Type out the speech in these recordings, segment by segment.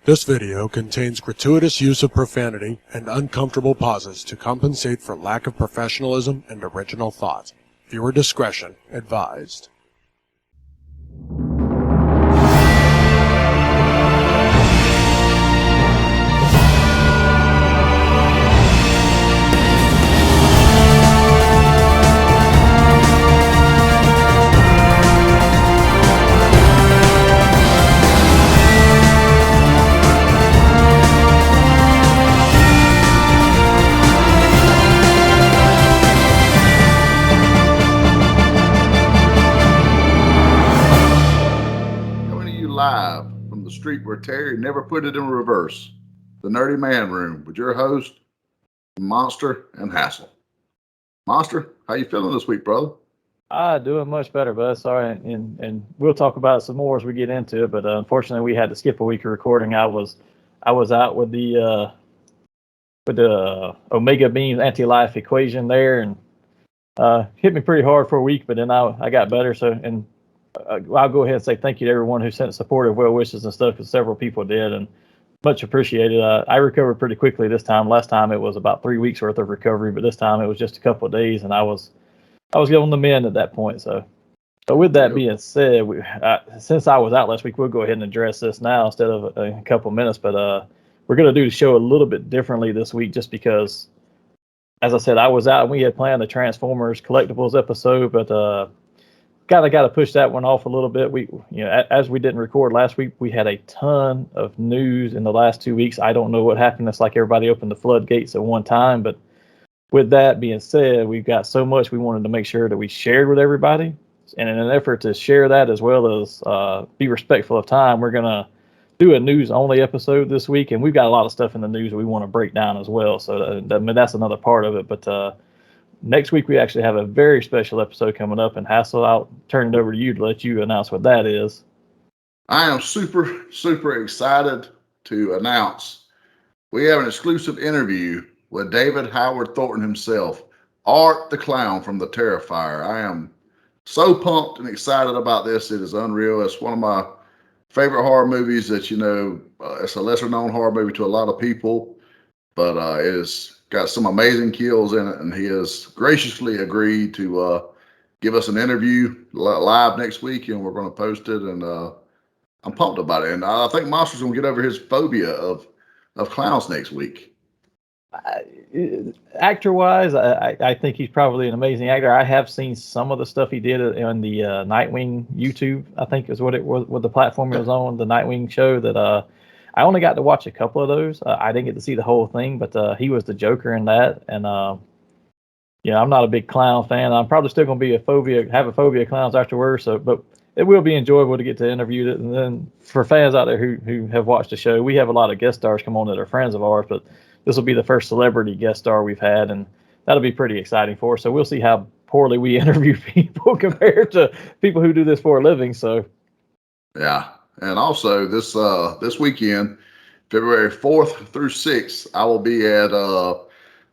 This video contains gratuitous use of profanity and uncomfortable pauses to compensate for lack of professionalism and original thought. Viewer discretion advised. Live from the street where Terry never put it in reverse, the Nerdy Manroom, with your host, Monster and Hassle. Monster, how you feeling this week, brother? Doing much better, bud. Sorry, and we'll talk about it some more as we get into it. But unfortunately, we had to skip a week of recording. I was out with the Omega Beam anti-life equation there, and hit me pretty hard for a week. But then I got better. So and I'll go ahead and say thank you to everyone who sent supportive well wishes and stuff, because several people did, and much appreciated. I recovered pretty quickly this time. Last time it was about 3 weeks worth of recovery, but this time it was just a couple of days, and I was on the mend at that point. So with that being said, since I was out last week, we'll go ahead and address this now instead of a couple of minutes. But we're going to do the show a little bit differently this week, just because, as I said, I was out and we had planned the Transformers Collectibles episode, but got to push that one off a little bit. We, as we didn't record last week, we had a ton of news in the last 2 weeks. I don't know what happened. It's like everybody opened the floodgates at one time. But with that being said, we've got so much we wanted to make sure that we shared with everybody. And in an effort to share that as well as be respectful of time, we're going to do a news-only episode this week. And we've got a lot of stuff in the news that we want to break down as well. So that's another part of it. But next week, we actually have a very special episode coming up, and Hassel, I'll turn it over to you to let you announce what that is. I am super, super excited to announce we have an exclusive interview with David Howard Thornton himself, Art the Clown from the Terrifier. I am so pumped and excited about this. It is unreal. It's one of my favorite horror movies that, it's a lesser-known horror movie to a lot of people, but it is got some amazing kills in it, and he has graciously agreed to give us an interview live next week, and we're going to post it, and I'm pumped about it. And I think Monster's going to get over his phobia of clowns next week. Actor-wise, I think he's probably an amazing actor. I have seen some of the stuff he did on the Nightwing YouTube, I think is what it was, what the platform it was on, the Nightwing show that I only got to watch a couple of those. I didn't get to see the whole thing, but he was the Joker in that. And, I'm not a big clown fan. I'm probably still going to have a phobia of clowns afterwards. But it will be enjoyable to get to interview it. And then for fans out there who have watched the show, we have a lot of guest stars come on that are friends of ours, but this will be the first celebrity guest star we've had, and that'll be pretty exciting for us. So we'll see how poorly we interview people compared to people who do this for a living. So, yeah. And also this weekend, February 4th through 6th, I will be at the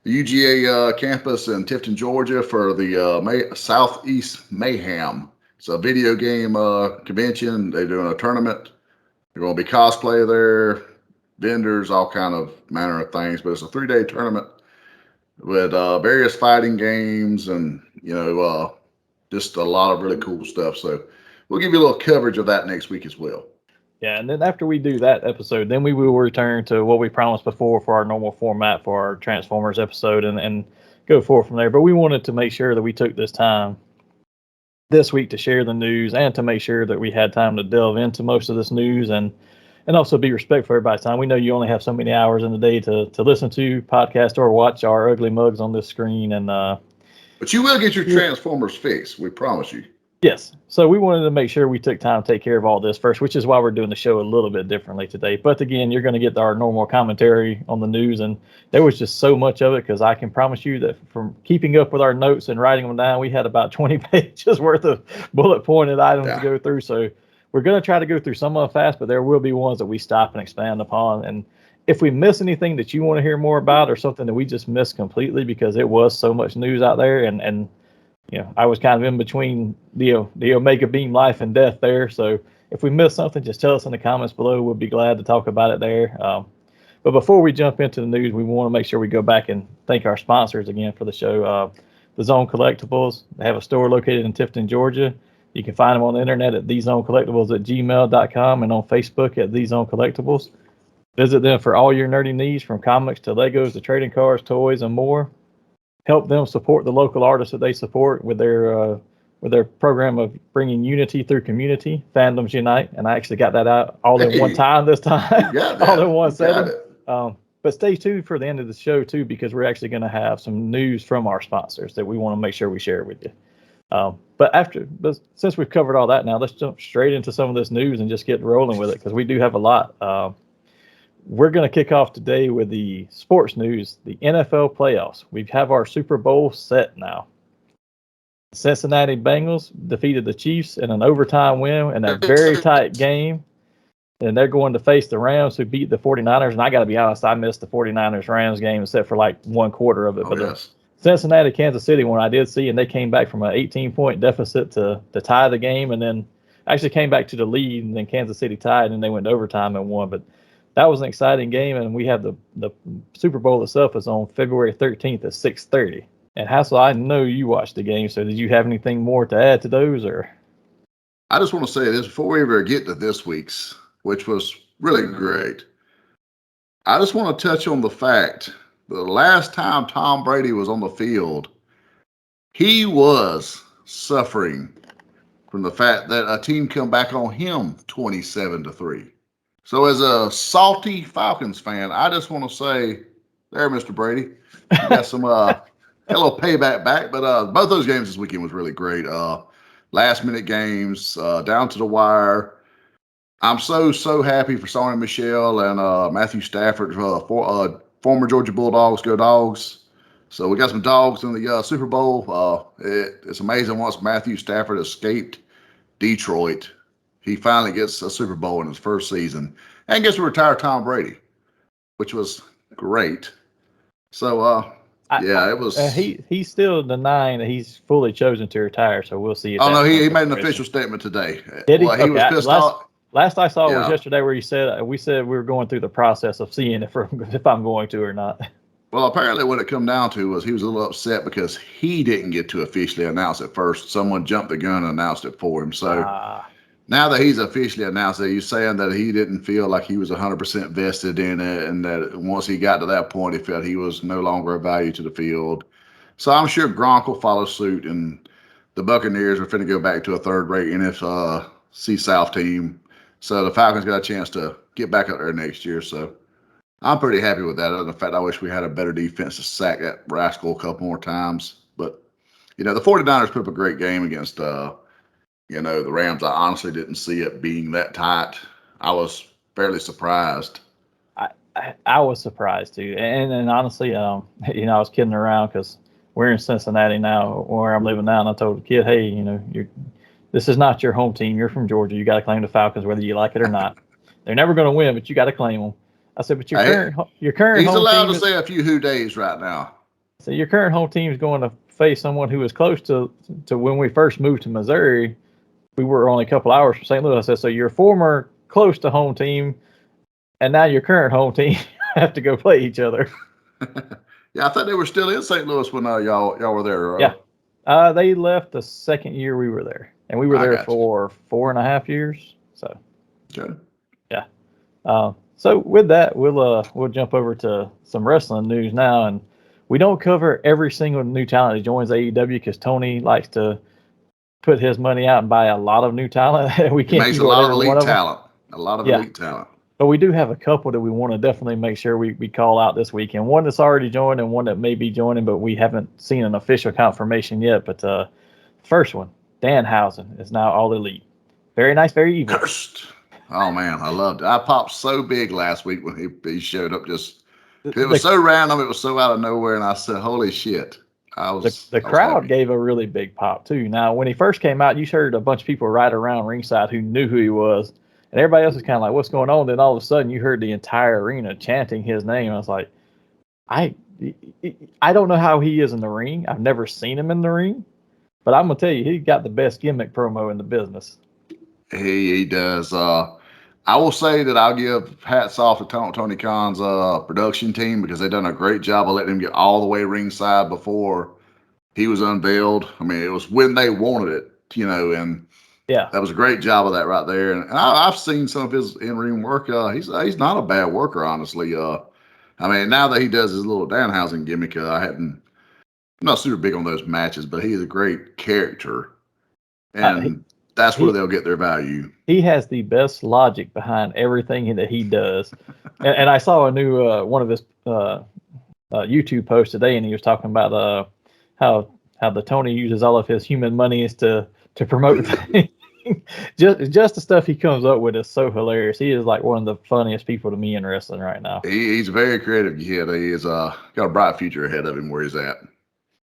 UGA campus in Tifton, Georgia for the Southeast Mayhem. It's a video game convention. They're doing a tournament. There's going to be cosplay there, vendors, all kind of manner of things. But it's a 3-day tournament with various fighting games and, just a lot of really cool stuff. So we'll give you a little coverage of that next week as well. Yeah, and then after we do that episode, then we will return to what we promised before for our normal format for our Transformers episode and go forward from there. But we wanted to make sure that we took this time this week to share the news and to make sure that we had time to delve into most of this news and also be respectful for everybody's time. We know you only have so many hours in the day to listen to, podcast, or watch our ugly mugs on this screen. But you will get your Transformers fix, we promise you. Yes. So we wanted to make sure we took time to take care of all this first, which is why we're doing the show a little bit differently today. But again, you're going to get our normal commentary on the news. And there was just so much of it, because I can promise you that from keeping up with our notes and writing them down, we had about 20 pages worth of bullet pointed items to go through. So we're going to try to go through some of them fast, but there will be ones that we stop and expand upon. And if we miss anything that you want to hear more about, or something that we just missed completely because it was so much news out there, and I was kind of in between the Omega Beam life and death there. So If we missed something, just tell us in the comments below. We'll be glad to talk about it there. But before we jump into the news, we want to make sure we go back and thank our sponsors again for the show. The Zone Collectibles. They have a store located in Tifton, Georgia. You can find them on the internet at thezonecollectibles@gmail.com and on Facebook at The Zone Collectibles. Visit them for all your nerdy needs, from comics to Legos to trading cards, toys, and more. Help them support the local artists that they support with their program of bringing unity through community. Fandoms Unite, and I actually got that out all in one time this time, all in one setting. But stay tuned for the end of the show too, because we're actually going to have some news from our sponsors that we want to make sure we share with you. But since we've covered all that now, let's jump straight into some of this news and just get rolling with it, because we do have a lot. We're going to kick off today with the sports news, the NFL playoffs. We have our Super Bowl set now. Cincinnati Bengals defeated the Chiefs in an overtime win in a very tight game. And they're going to face the Rams, who beat the 49ers. And I got to be honest, I missed the 49ers-Rams game except for like one quarter of it. But the Cincinnati-Kansas City one I did see, and they came back from an 18-point deficit to tie the game, and then actually came back to the lead, and then Kansas City tied, and they went to overtime and won. But that was an exciting game, and we have the Super Bowl itself is on February 13th at 6:30. And Hassel, I know you watched the game, so did you have anything more to add to those? Or I just want to say this before we ever get to this week's, which was really great. I just want to touch on the fact that the last time Tom Brady was on the field, he was suffering from the fact that a team come back on him 27-3. So as a salty Falcons fan, I just want to say, there, Mr. Brady, you got some a little payback back. But both those games this weekend was really great. Last minute games, down to the wire. I'm so happy for Sony Michel and Matthew Stafford, former Georgia Bulldogs. Go Dogs. So we got some dogs in the Super Bowl. It's amazing once Matthew Stafford escaped Detroit, he finally gets a Super Bowl in his first season and gets to retire Tom Brady, which was great. So, it was. He's still denying that he's fully chosen to retire, so we'll see. No, he made an official statement today. Did he? Well, he was pissed off. Last I saw was yesterday, where we said we were going through the process of seeing if I'm going to or not. Well, apparently what it come down to was he was a little upset because he didn't get to officially announce it first. Someone jumped the gun and announced it for him. So now that he's officially announced it, he's saying that he didn't feel like he was 100% vested in it, and that once he got to that point, he felt he was no longer a value to the field. So I'm sure Gronk will follow suit, and the Buccaneers are finna go back to a third-rate NFC South team. So the Falcons got a chance to get back up there next year. So I'm pretty happy with that. Other than the fact I wish we had a better defense to sack that rascal a couple more times. But, the 49ers put up a great game against, the Rams. I honestly didn't see it being that tight. I was fairly surprised. I was surprised too. And honestly, I was kidding around because we're in Cincinnati now, where I'm living now. And I told the kid, hey, this is not your home team. You're from Georgia. You got to claim the Falcons, whether you like it or not. They're never going to win, but you got to claim them. I said, but your current he's home allowed team to say a few who days right now. So your current home team is going to face someone who was close to when we first moved to Missouri. We were only a couple hours from St. Louis. I said, so your former close to home team and now your current home team have to go play each other. Yeah, I thought they were still in St. Louis when y'all were there. Yeah, they left the second year we were there, and we were there for 4.5 years. So, okay. Yeah. So with that, we'll jump over to some wrestling news now, and we don't cover every single new talent that joins AEW because Tony likes to put his money out and buy a lot of new talent. We can't. He makes a lot of elite talent. A lot of elite talent. But we do have a couple that we want to definitely make sure we call out this weekend. One that's already joined and one that may be joining, but we haven't seen an official confirmation yet. But first one, Danhausen is now all elite. Very nice, very evil. Cursed. Oh man, I loved it. I popped so big last week when he showed up. It was so random. It was so out of nowhere, and I said, "Holy shit!" The crowd gave a really big pop too. Now, when he first came out, you heard a bunch of people right around ringside who knew who he was. And everybody else was kind of like, what's going on? Then all of a sudden you heard the entire arena chanting his name. I was like, I don't know how he is in the ring. I've never seen him in the ring. But I'm going to tell you, he got the best gimmick promo in the business. He does. I will say that I'll give hats off to Tony Khan's production team because they've done a great job of letting him get all the way ringside before he was unveiled. I mean, it was when they wanted it, and Yeah. that was a great job of that right there. And I've seen some of his in-ring work. He's not a bad worker, honestly. I mean, now that he does his little Danhausen gimmick, I'm not super big on those matches, but he's a great character. And that's where they'll get their value. He has the best logic behind everything that he does. And I saw a new one of his YouTube posts today, and he was talking about how the Tony uses all of his human monies to promote things. just the stuff he comes up with is so hilarious. He is like one of the funniest people to me in wrestling right now. He's a very creative kid. He is got a bright future ahead of him where he's at.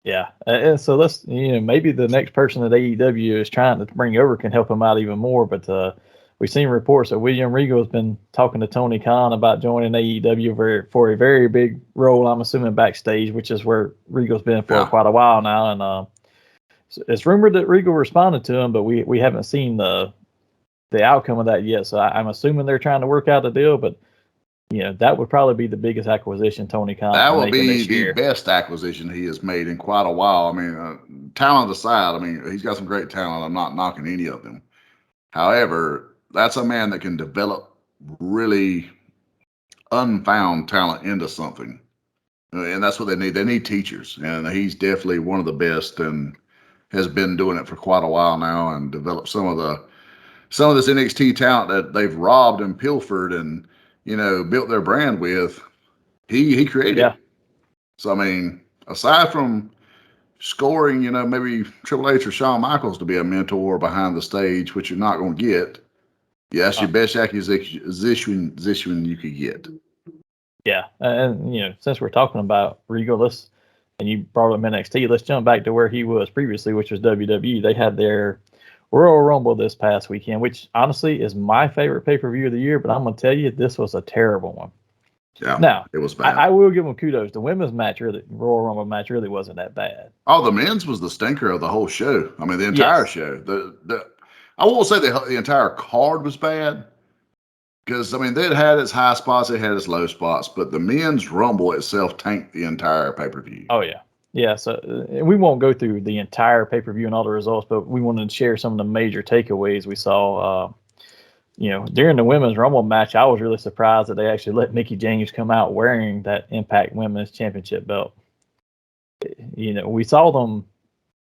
Yeah, and so let's maybe the next person that AEW is trying to bring over can help him out even more. But we've seen reports that William Regal has been talking to Tony Khan about joining AEW for a very big role. I'm assuming backstage, which is where Regal's been for quite a while now. And it's rumored that Regal responded to him, but we haven't seen the outcome of that yet. So I'm assuming they're trying to work out the deal, but. That would probably be the biggest acquisition Tony Khan. That would be the best acquisition he has made in quite a while. I mean, talent aside, I mean, he's got some great talent. I'm not knocking any of them. However, that's a man that can develop really unfound talent into something. And that's what they need. They need teachers. And he's definitely one of the best and has been doing it for quite a while now and developed some of this NXT talent that they've robbed and pilfered and built their brand with, he created. Yeah. So, I mean, aside from scoring, maybe Triple H or Shawn Michaels to be a mentor behind the stage, which you're not going to get, that's your best acquisition you could get. Yeah. And, since we're talking about Regal, and you brought up NXT, let's jump back to where he was previously, which was WWE. They had their Royal Rumble this past weekend, which honestly is my favorite pay-per-view of the year, but I'm going to tell you, this was a terrible one. Yeah, now, it was bad. I will give them kudos. The women's match, Royal Rumble match, really wasn't that bad. Oh, the men's was the stinker of the whole show. I mean, the entire show. I won't say the entire card was bad, because, I mean, it had its high spots, it had its low spots, but the men's Rumble itself tanked the entire pay-per-view. Oh, yeah. Yeah, so we won't go through the entire pay-per-view and all the results, but we wanted to share some of the major takeaways we saw. During the women's Rumble match, I was really surprised that they actually let Mickie James come out wearing that Impact Women's Championship belt. We saw them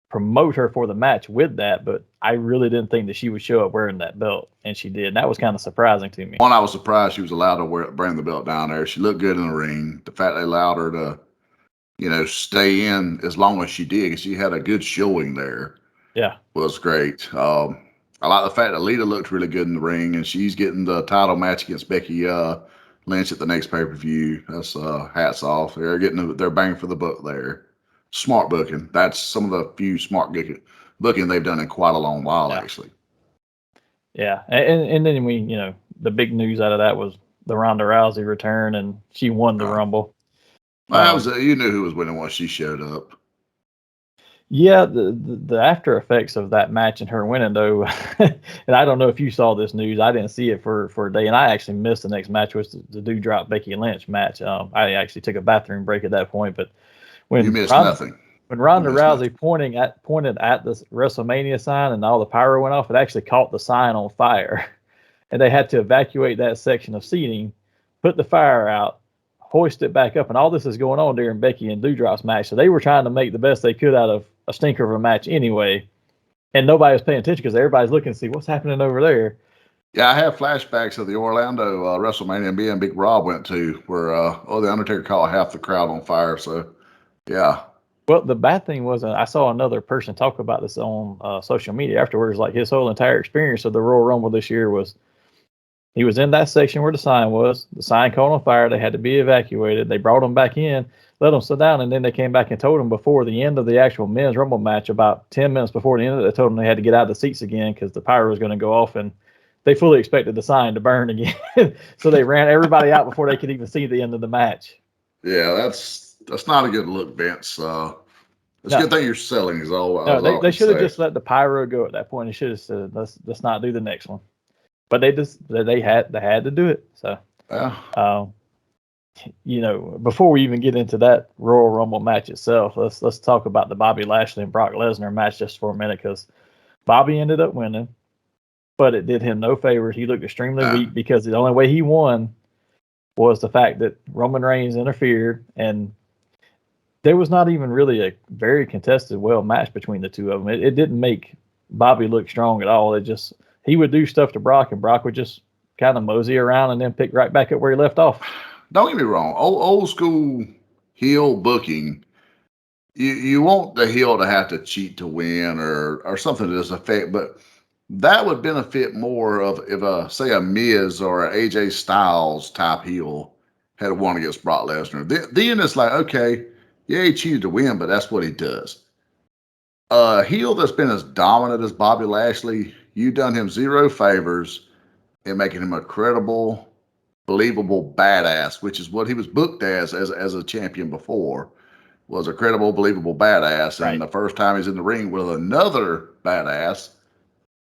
promote her for the match with that, but I really didn't think that she would show up wearing that belt, and she did. And that was kind of surprising to me. One, I was surprised she was allowed to bring the belt down there. She looked good in the ring. The fact they allowed her to stay in as long as she did, because she had a good showing there. Yeah. Was great. I like the fact that Lita looked really good in the ring, and she's getting the title match against Becky Lynch at the next pay-per-view. That's hats off. They're getting their bang for the buck there. Smart booking. That's some of the few smart booking they've done in quite a long while, actually. Yeah. And then the big news out of that was the Ronda Rousey return, and she won the Rumble. Well, you knew who was winning once she showed up. Yeah, the after effects of that match and her winning, though, and I don't know if you saw this news. I didn't see it for a day, and I actually missed the next match, was the Doudrop Becky Lynch match. I actually took a bathroom break at that point, but when you missed nothing. When Ronda Rousey pointed at the WrestleMania sign and all the pyro went off, it actually caught the sign on fire, and they had to evacuate that section of seating, put the fire out, hoist it back up, and all this is going on during Becky and Doudrop's match. So they were trying to make the best they could out of a stinker of a match anyway, and nobody was paying attention because everybody's looking to see what's happening over there. Yeah, I have flashbacks of the Orlando WrestleMania me and Big Rob went to, where the Undertaker caught half the crowd on fire. So, yeah. Well, the bad thing was, I saw another person talk about this on social media afterwards. Like, his whole entire experience of the Royal Rumble this year was, he was in that section where the sign was. The sign caught on fire. They had to be evacuated. They brought him back in, let him sit down, and then they came back and told him before the end of the actual men's Rumble match, about 10 minutes before the end of it, they told them they had to get out of the seats again because the pyro was going to go off, and they fully expected the sign to burn again. So they ran everybody out before they could even see the end of the match. Yeah, that's not a good look, Vince. It's a good thing you're selling. Is all. No, all I they can should have say. just let the pyro go at that point. They should have said, let's not do the next one. But they had to do it. So, Yeah. Before we even get into that Royal Rumble match itself, let's talk about the Bobby Lashley and Brock Lesnar match just for a minute, because Bobby ended up winning, but it did him no favors. He looked extremely weak because the only way he won was the fact that Roman Reigns interfered, and there was not even really a very contested, well match between the two of them. It didn't make Bobby look strong at all. He would do stuff to Brock, and Brock would just kind of mosey around and then pick right back up where he left off. Don't get me wrong. Old school heel booking. You want the heel to have to cheat to win or something to this effect, but that would benefit more of if say a Miz or a AJ Styles type heel had won against Brock Lesnar. Then it's like, okay, yeah, he cheated to win, but that's what he does. A heel that's been as dominant as Bobby Lashley, you done him zero favors in making him a credible, believable badass, which is what he was booked as a champion before, was a credible, believable badass. Right. And the first time he's in the ring with another badass,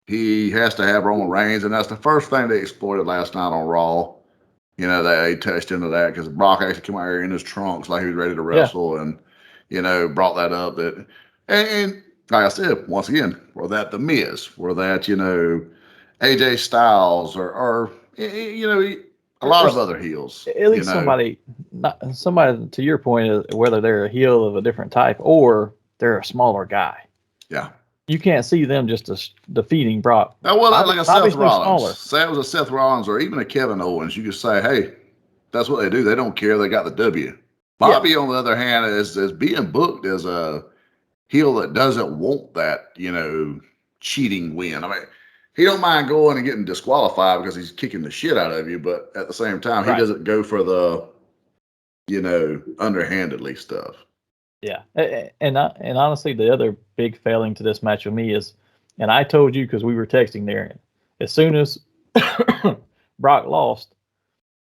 he has to have Roman Reigns, and that's the first thing they exploited last night on Raw. They touched into that because Brock actually came out here in his trunks like he was ready to wrestle, and brought that up. And like I said, once again, were that the Miz, were that AJ Styles, or a lot of other heels. At least somebody to your point, whether they're a heel of a different type or they're a smaller guy. Yeah. You can't see them just defeating Brock. Now, like a Seth Rollins. Smaller. Say it was a Seth Rollins or even a Kevin Owens. You could say, hey, that's what they do. They don't care. They got the W. Bobby, on the other hand, is being booked as a heel that doesn't want that, cheating win. I mean, he don't mind going and getting disqualified because he's kicking the shit out of you, but at the same time, he doesn't go for the, underhandedly stuff. Yeah, and honestly, the other big failing to this match with me is, and I told you because we were texting there, as soon as Brock lost,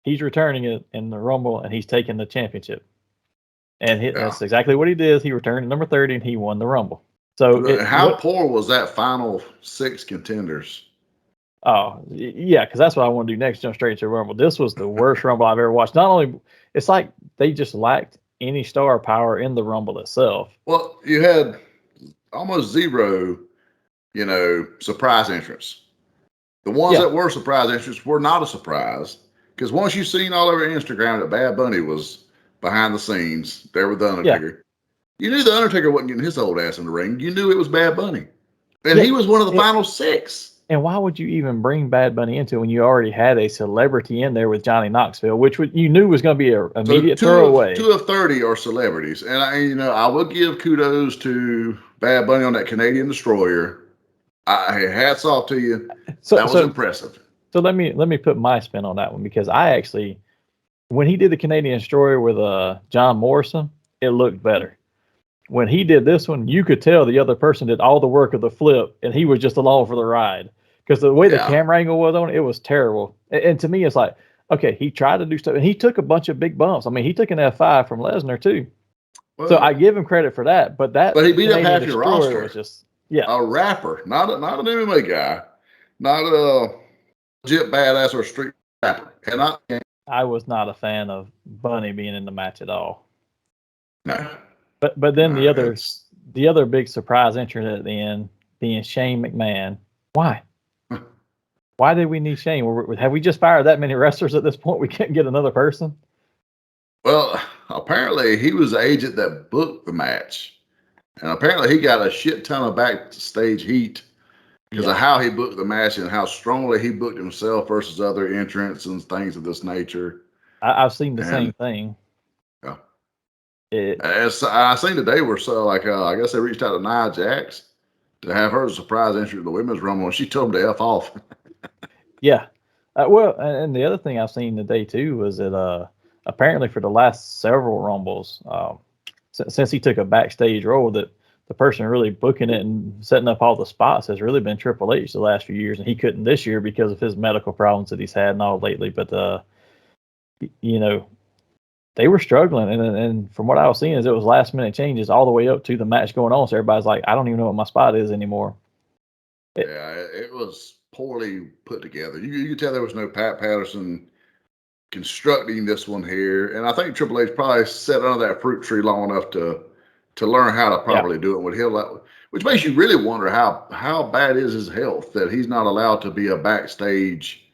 he's returning it in the Rumble and he's taking the championship. And that's exactly what he did. He returned to number 30 and he won the Rumble. So how poor was that final 6 contenders? Oh, yeah, because that's what I want to do next, jump straight to Rumble. This was the worst Rumble I've ever watched. Not only, it's like they just lacked any star power in the Rumble itself. Well, you had almost zero, surprise entrants. The ones that were surprise entrants were not a surprise, because once you've seen all over Instagram that Bad Bunny was behind the scenes there with the Undertaker, you knew the Undertaker wasn't getting his old ass in the ring. You knew it was Bad Bunny, and he was one of the final 6. And why would you even bring Bad Bunny into it when you already had a celebrity in there with Johnny Knoxville, which you knew was going to be an immediate throwaway? 2 of 30 are celebrities, and I will give kudos to Bad Bunny on that Canadian Destroyer. Hats off to you. That was impressive. So let me put my spin on that one, because I actually, when he did the Canadian Destroyer with John Morrison, it looked better. When he did this one, you could tell the other person did all the work of the flip, and he was just along for the ride. Because the way the camera angle was on it, it was terrible. And to me, it's like, okay, he tried to do stuff, and he took a bunch of big bumps. I mean, he took an F5 from Lesnar too. Well, so I give him credit for that. But he beat up half your roster. Was just a rapper, not an MMA guy, not a legit badass or street rapper. And I was not a fan of Bunny being in the match at all. No. But then the other big surprise entrant at the end being Shane McMahon. Why? Why did we need Shane? Have we just fired that many wrestlers at this point? We can't get another person? Well, apparently he was the agent that booked the match. And apparently he got a shit ton of backstage heat because of how he booked the match and how strongly he booked himself versus other entrants and things of this nature. I've seen the same thing. Yeah. As I seen today where I guess they reached out to Nia Jax to have her as a surprise entry to the Women's Rumble, and she told them to F off. Yeah. Well, and the other thing I've seen today too was that apparently for the last several Rumbles, since he took a backstage role, that the person really booking it and setting up all the spots has really been Triple H the last few years, and he couldn't this year because of his medical problems that he's had and all lately. But they were struggling, and from what I was seeing, is it was last minute changes all the way up to the match going on. So everybody's like, I don't even know what my spot is anymore. It was poorly put together. You could tell there was no Pat Patterson constructing this one here, and I think Triple H probably sat under that fruit tree long enough to learn how to properly do it with him. Which makes you really wonder how bad is his health that he's not allowed to be a backstage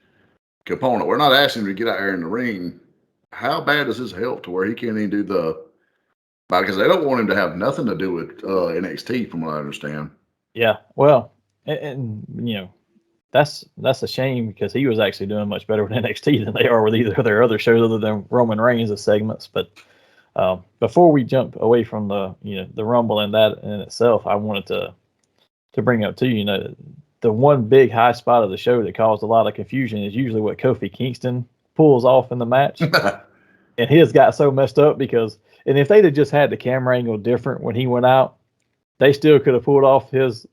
component. We're not asking him to get out there in the ring. How bad is his health to where he can't even do because they don't want him to have nothing to do with NXT, from what I understand. Yeah, well, and that's a shame because he was actually doing much better with NXT than they are with either of their other shows other than Roman Reigns as segments. But before we jump away from the Rumble and that in itself, I wanted to bring up too, the one big high spot of the show that caused a lot of confusion is usually what Kofi Kingston pulls off in the match. And his got so messed up and if they'd have just had the camera angle different when he went out, they still could have pulled off his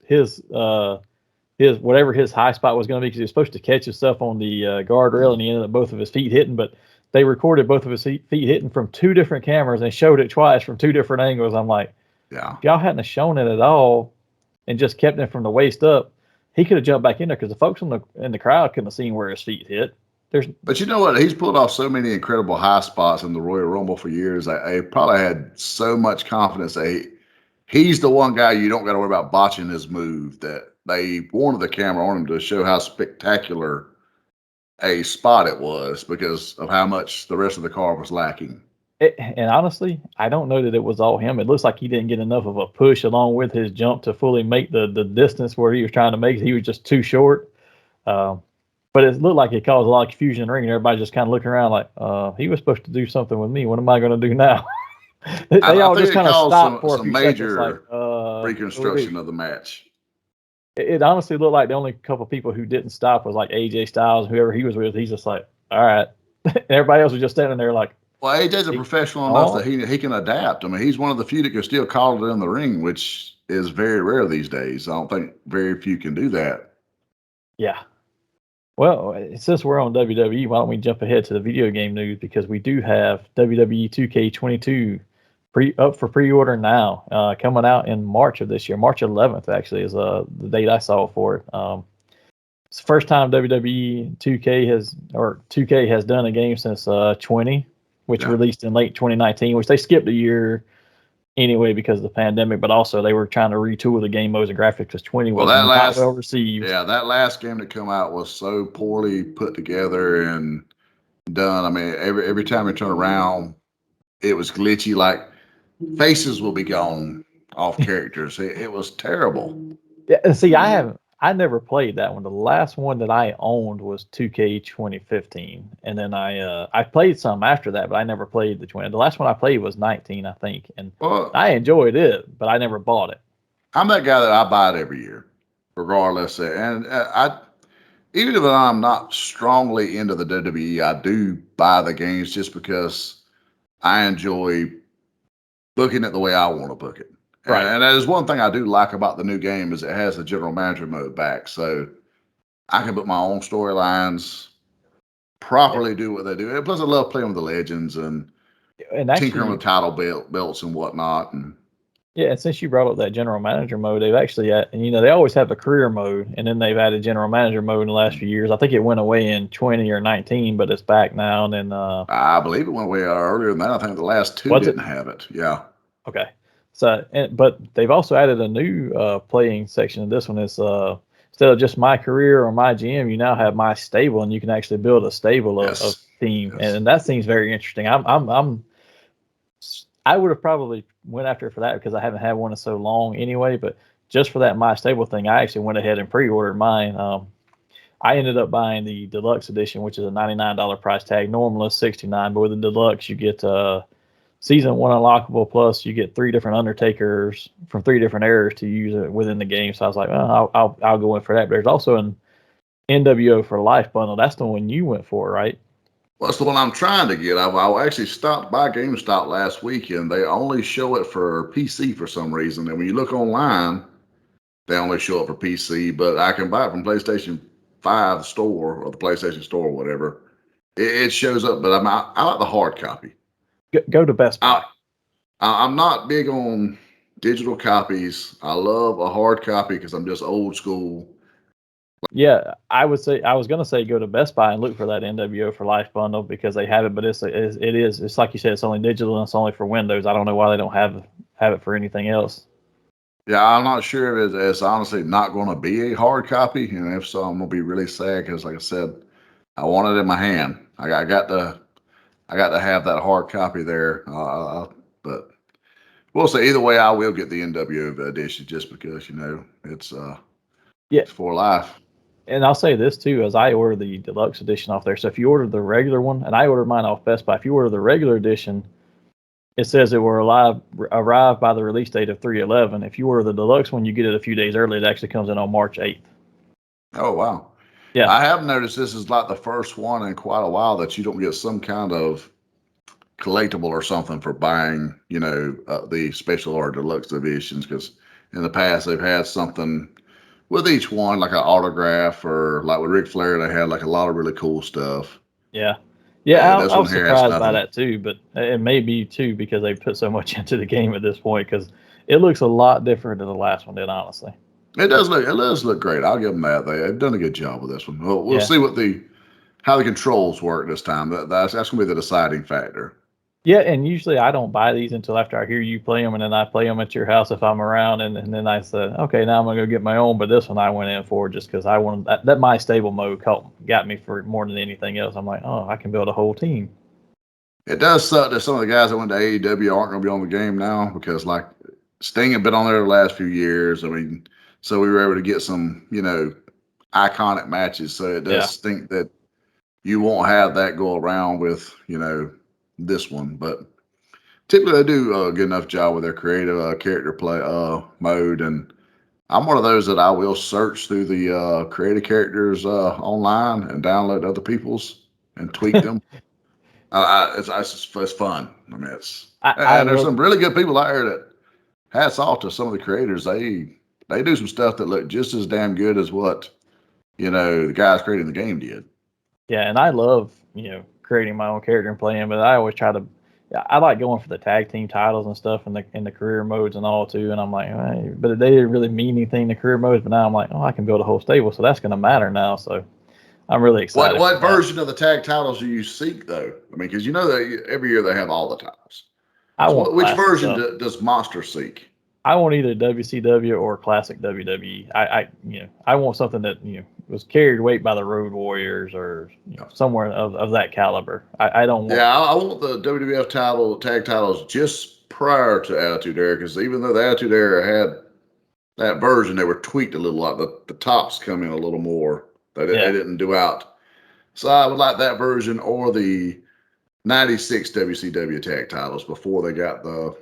whatever his high spot was going to be, because he was supposed to catch himself on the guardrail and he ended up both of his feet hitting, but they recorded both of his feet hitting from two different cameras and showed it twice from two different angles. I'm like, if y'all hadn't have shown it at all and just kept it from the waist up, he could have jumped back in there because the folks in the crowd couldn't have seen where his feet hit. But you know what? He's pulled off so many incredible high spots in the Royal Rumble for years. I probably had so much confidence that he's the one guy you don't got to worry about botching his move, that they wanted the camera on him to show how spectacular a spot it was because of how much the rest of the card was lacking. And honestly, I don't know that it was all him. It looks like he didn't get enough of a push along with his jump to fully make the distance where he was trying to make. He was just too short. But it looked like it caused a lot of confusion in the ring, and everybody just kind of looking around like, he was supposed to do something with me. What am I going to do now? they all just kind of stopped for a few major seconds, like, reconstruction of the match. It honestly looked like the only couple of people who didn't stop was like AJ Styles, whoever he was with. He's just like, all right. Everybody else was just standing there like. Well, AJ's a professional enough that he can adapt. I mean, he's one of the few that can still call it in the ring, which is very rare these days. I don't think very few can do that. Yeah. Well, since we're on WWE, why don't we jump ahead to the video game news, because we do have WWE 2K22 up for pre-order now, coming out in March of this year. March 11th actually is the date I saw for it. It's the first time WWE 2K has done a game since 20, which released in late 2019, which they skipped a year anyway because of the pandemic, but also they were trying to retool the game modes and graphics because 20 was not well received. Yeah, that last game that came out was so poorly put together and done. I mean, every time you turn around, it was glitchy. Like faces will be gone off characters. It was terrible. Yeah, and see, I never played that one. The last one that I owned was 2K 2015, and then I played some after that, but I never played the 20. The last one I played was 19, I think, and I enjoyed it, but I never bought it. I'm that guy that I buy it every year, regardless. And even if I'm not strongly into the WWE, I do buy the games just because I enjoy booking it the way I want to book it. Right. And that is one thing I do like about the new game is it has the general manager mode back. So I can book my own storylines, properly do what they do. And plus I love playing with the legends and tinkering with title belts and whatnot. And since you brought up that general manager mode, they've actually, they always have a career mode, and then they've added general manager mode in the last few years. I think it went away in 20 or 19, but it's back now. And then I believe it went away earlier than that. I think the last two didn't have it. Yeah. Okay. So, but they've also added a new playing section of this one. It's instead of just my career or my GM, you now have my stable, and you can actually build a stable of team, and that seems very interesting. I would have probably went after it for that because I haven't had one in so long anyway. But just for that my stable thing, I actually went ahead and pre-ordered mine. I ended up buying the deluxe edition, which is a $99 price tag. Normal is $69, but with the deluxe, you get Season 1 unlockable, plus you get 3 different Undertakers from 3 different eras to use it within the game. So I was like, I'll go in for that. But there's also an NWO for Life bundle. That's the one you went for, right? Well, that's the one I'm trying to get. I actually stopped by GameStop last weekend. They only show it for PC for some reason. And when you look online, they only show it for PC. But I can buy it from PlayStation 5 store or the PlayStation store or whatever. It shows up, but I like the hard copy. Go to Best Buy. I'm not big on digital copies. I love a hard copy because I'm just old school. Yeah, I was gonna say go to Best Buy and look for that NWO for Life bundle because they have it, but it's like you said, it's only digital and it's only for Windows. I don't know why they don't have it for anything else. Yeah, I'm not sure if it's honestly not going to be a hard copy, and if so, I'm going to be really sad because, like I said, I want it in my hand. I got to have that hard copy there. But we'll say either way, I will get the NWO edition just because it's Yeah, for life. and I'll say this too, as I order the deluxe edition off there. So if you order the regular one, and I ordered mine off Best Buy, if you order the regular edition, it says it will arrive by the release date of 3/11. If you order the deluxe one, you get it a few days early. It actually comes in on March 8th. Oh, wow. Yeah. I have noticed this is like the first one in quite a while that you don't get some kind of collectible or something for buying, the special or deluxe editions, because in the past they've had something with each one, like an autograph, or like with Ric Flair, they had like a lot of really cool stuff. Yeah. Yeah, I this was one here has surprised by nothing. that too, but it may be too because they put so much into the game at this point because it looks a lot different than the last one did, honestly. It does look great. I'll give them that. They've done a good job with this one. We'll Yeah. see how the controls work this time. That's going to be the deciding factor. Yeah, and usually I don't buy these until after I hear you play them, and then I play them at your house if I'm around, and then I said, okay, now I'm gonna go get my own. But this one I went in for just because I wanted that my stable mode got me for more than anything else. I'm like, oh, I can build a whole team. It does suck that some of the guys that went to AEW aren't going to be on the game now because, like, Sting had been on there the last few years. I mean, so we were able to get some, iconic matches. So it does stink that you won't have that go around with, this one. But typically they do a good enough job with their creative character play mode. And I'm one of those that I will search through the creative characters online and download other people's and tweak them. It's fun. I mean, there's some really good people out there that hats off to some of the creators. They do some stuff that look just as damn good as what the guys creating the game did. Yeah, and I love creating my own character and playing, but I always I like going for the tag team titles and stuff in the career modes and all too. And I'm like, hey, but they didn't really mean anything in the career modes. But now I'm like, oh, I can build a whole stable, so that's going to matter now. So I'm really excited. What version of the tag titles do you seek though? I mean, because that every year they have all the titles. Which version does Monster seek? I want either WCW or classic WWE. I want something that was carried weight by the Road Warriors or somewhere of that caliber. I don't want. Yeah, I want the WWF tag titles just prior to Attitude Era, because even though the Attitude Era had that version, they were tweaked a little. Like the tops come in a little more. They didn't do out. So I would like that version or the 96 WCW tag titles before they got the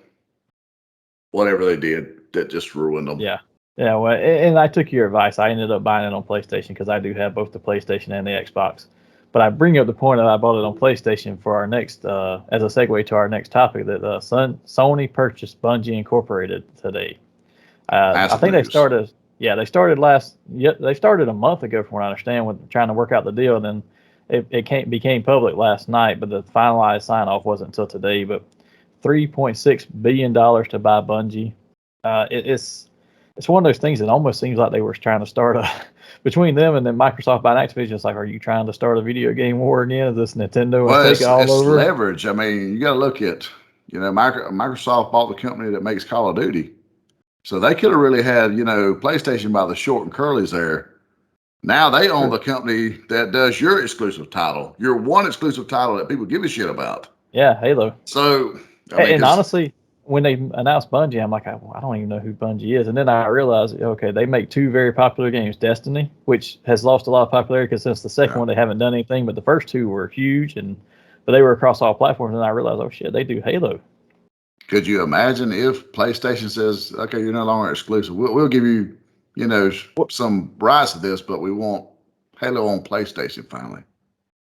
whatever they did that just ruined them. Yeah. Yeah. Well, and I took your advice. I ended up buying it on PlayStation because I do have both the PlayStation and the Xbox. But I bring up the point that I bought it on PlayStation for our next, as a segue to our next topic, that Sony purchased Bungie Incorporated today. I think they started. Yeah, they started they started a month ago, from what I understand, with trying to work out the deal. And then it became public last night, but the finalized sign off wasn't until today. But $3.6 billion to buy Bungie. It's one of those things that almost seems like they were trying to start between them and then Microsoft buying Activision. It's like, are you trying to start a video game war again? Is this Nintendo and take it all over? It's leverage. I mean, you got to look at, Microsoft bought the company that makes Call of Duty. So they could have really had, PlayStation by the short and curlies there. Now they own the company that does your exclusive title, your one exclusive title that people give a shit about. Yeah, Halo. So, and honestly, when they announced Bungie, I'm like, I don't even know who Bungie is. And then I realized, okay, they make two very popular games, Destiny, which has lost a lot of popularity because since the second one they haven't done anything, but the first two were huge, but they were across all platforms. And I realized, oh shit, they do Halo. Could you imagine if PlayStation says, okay, you're no longer exclusive. We'll give you, some rights to this, but we want Halo on PlayStation finally.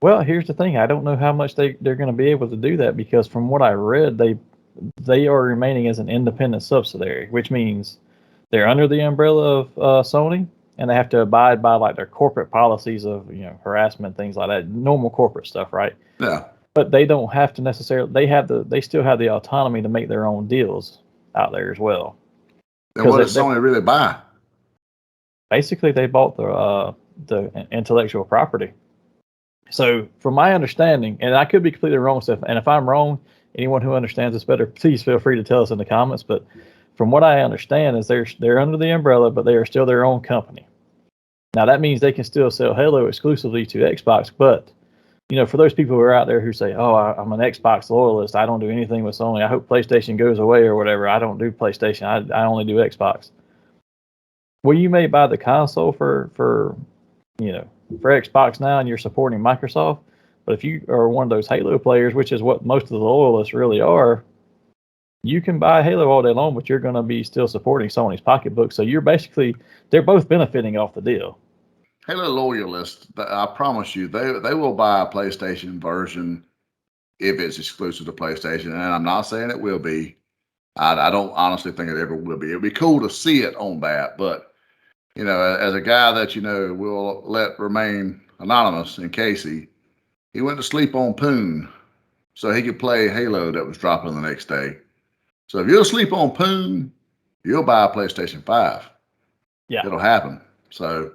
Well, here's the thing. I don't know how much they're going to be able to do that because from what I read, they are remaining as an independent subsidiary, which means they're under the umbrella of Sony, and they have to abide by like their corporate policies of harassment, things like that, normal corporate stuff, right? Yeah. but they don't have to necessarily. They still have the autonomy to make their own deals out there as well. Then what does Sony really buy? Basically, they bought the intellectual property. So, from my understanding, and I could be completely wrong, and if I'm wrong, anyone who understands this better, please feel free to tell us in the comments. But from what I understand, is they're under the umbrella, but they are still their own company. Now that means they can still sell Halo exclusively to Xbox, but for those people who are out there who say, "Oh, I'm an Xbox loyalist. I don't do anything with Sony. I hope PlayStation goes away or whatever. I don't do PlayStation. I only do Xbox." Well, you may buy the console for Xbox now, and you're supporting Microsoft. But if you are one of those Halo players, which is what most of the loyalists really are, you can buy Halo all day long, but you're going to be still supporting Sony's pocketbook. So they're both benefiting off the deal. Halo loyalists, I promise you, they will buy a PlayStation version if it's exclusive to PlayStation. And I'm not saying it will be. I don't honestly think it ever will be. It'd be cool to see it on that, but as a guy that will let remain anonymous in Casey, he went to sleep on Poon so he could play Halo that was dropping the next day. So if you'll sleep on Poon, you'll buy a PlayStation 5. Yeah, it'll happen. So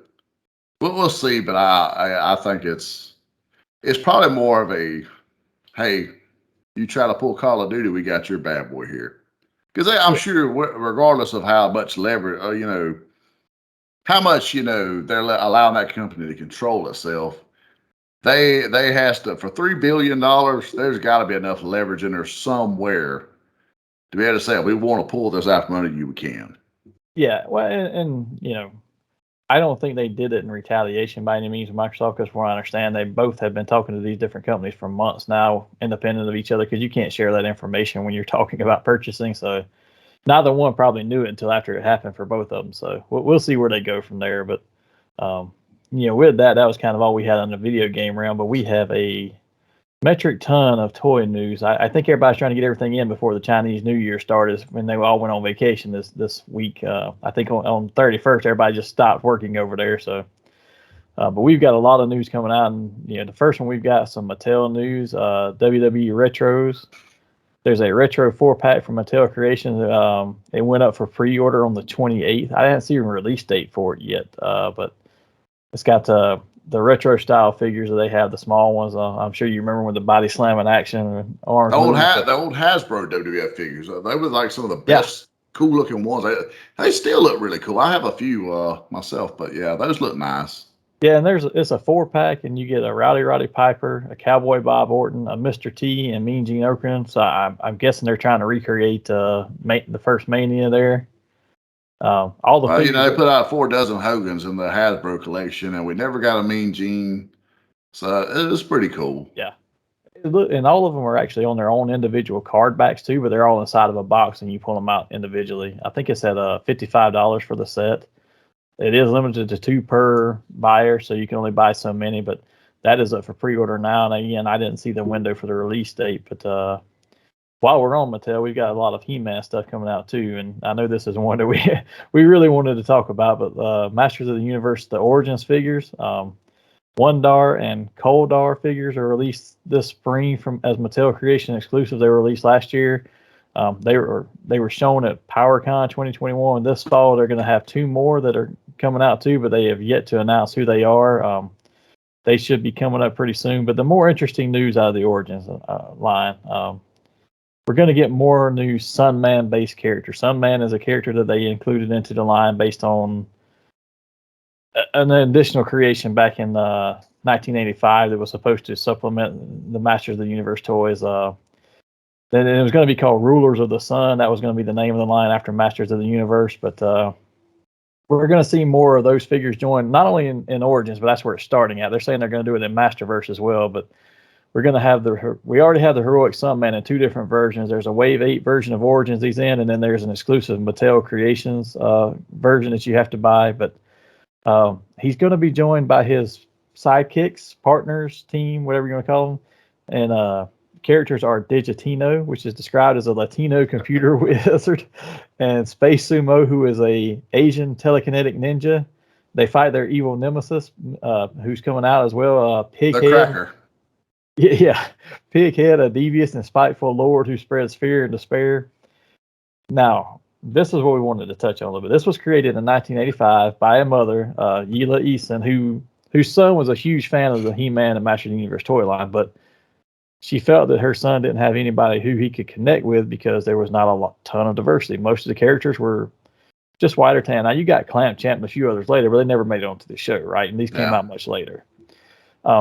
we'll see, but I think it's probably more of a, hey, you try to pull Call of Duty, we got your bad boy here. Because I'm sure, regardless of how much leverage, how much they're allowing that company to control itself, they has to, for $3 billion, there's got to be enough leverage in there somewhere to be able to say, we want to pull this out from under you, we can. Yeah, well, and I don't think they did it in retaliation by any means with Microsoft, because from what I understand, they both have been talking to these different companies for months now, independent of each other, because you can't share that information when you're talking about purchasing. So neither one probably knew it until after it happened for both of them. So we'll see where they go from there. But with that was kind of all we had on the video game realm. But we have a metric ton of toy news. I think everybody's trying to get everything in before the Chinese New Year started, when they all went on vacation this week. I think on 31st, everybody just stopped working over there. So, but we've got a lot of news coming out, and the first one, we've got some Mattel news. WWE Retros. There's a retro 4-pack from Mattel Creations. It went up for pre-order on the 28th. I didn't see a release date for it yet, but it's got the retro style figures that they have, the small ones. I'm sure you remember when the body slamming action and arms. The old Hasbro WWF figures. They were like some of the best, cool looking ones. They still look really cool. I have a few myself, but yeah, those look nice. Yeah, and it's a 4-pack, and you get a Roddy Piper, a Cowboy Bob Orton, a Mr. T, and Mean Gene Okerlund. So I'm guessing they're trying to recreate the first Mania there. All the they put out 4 dozen Hogans in the Hasbro collection, and we never got a Mean Gene, so it was pretty cool. Yeah, and all of them are actually on their own individual card backs too, but they're all inside of a box, and you pull them out individually. I think it's at $55 for the set. It is limited to 2 per buyer, so you can only buy so many, but that is up for pre-order now. And again, I didn't see the window for the release date, but while we're on Mattel, we've got a lot of He-Man stuff coming out too, and I know this is one that we really wanted to talk about, but Masters of the Universe, the Origins figures, Wondar and Koldar figures are released this spring as Mattel Creation exclusives. They were released last year. They were shown at PowerCon 2021. This fall, they're going to have 2 more that are coming out too, but they have yet to announce who they are. They should be coming up pretty soon. But the more interesting news out of the Origins line, we're going to get more new Sunman based characters. Sunman is a character that they included into the line based on an additional creation back in 1985 that was supposed to supplement the Masters of the Universe toys. Then it was going to be called Rulers of the Sun. That was going to be the name of the line after Masters of the Universe. But we're going to see more of those figures join, not only in Origins, but that's where it's starting at. They're saying they're going to do it in Masterverse as well. But we're going to have we already have the Heroic Sunman in 2 different versions. There's a Wave 8 version of Origins he's in, and then there's an exclusive Mattel Creations version that you have to buy. But he's going to be joined by his sidekicks, partners, team, whatever you want to call them. And characters are Digitino, which is described as a Latino computer wizard, and Space Sumo, who is a Asian telekinetic ninja. They fight their evil nemesis, who's coming out as well. Pighead. The Cracker. Yeah. Pighead, a devious and spiteful lord who spreads fear and despair. Now, this is what we wanted to touch on a little bit. This was created in 1985 by a mother, Yila Eason, whose son was a huge fan of the He-Man and Master of the Universe toy line, but she felt that her son didn't have anybody who he could connect with because there was not a ton of diversity. Most of the characters were just white or tan. Now, you got Clamp Champ and a few others later, but they never made it onto the show, right? And these came out much later.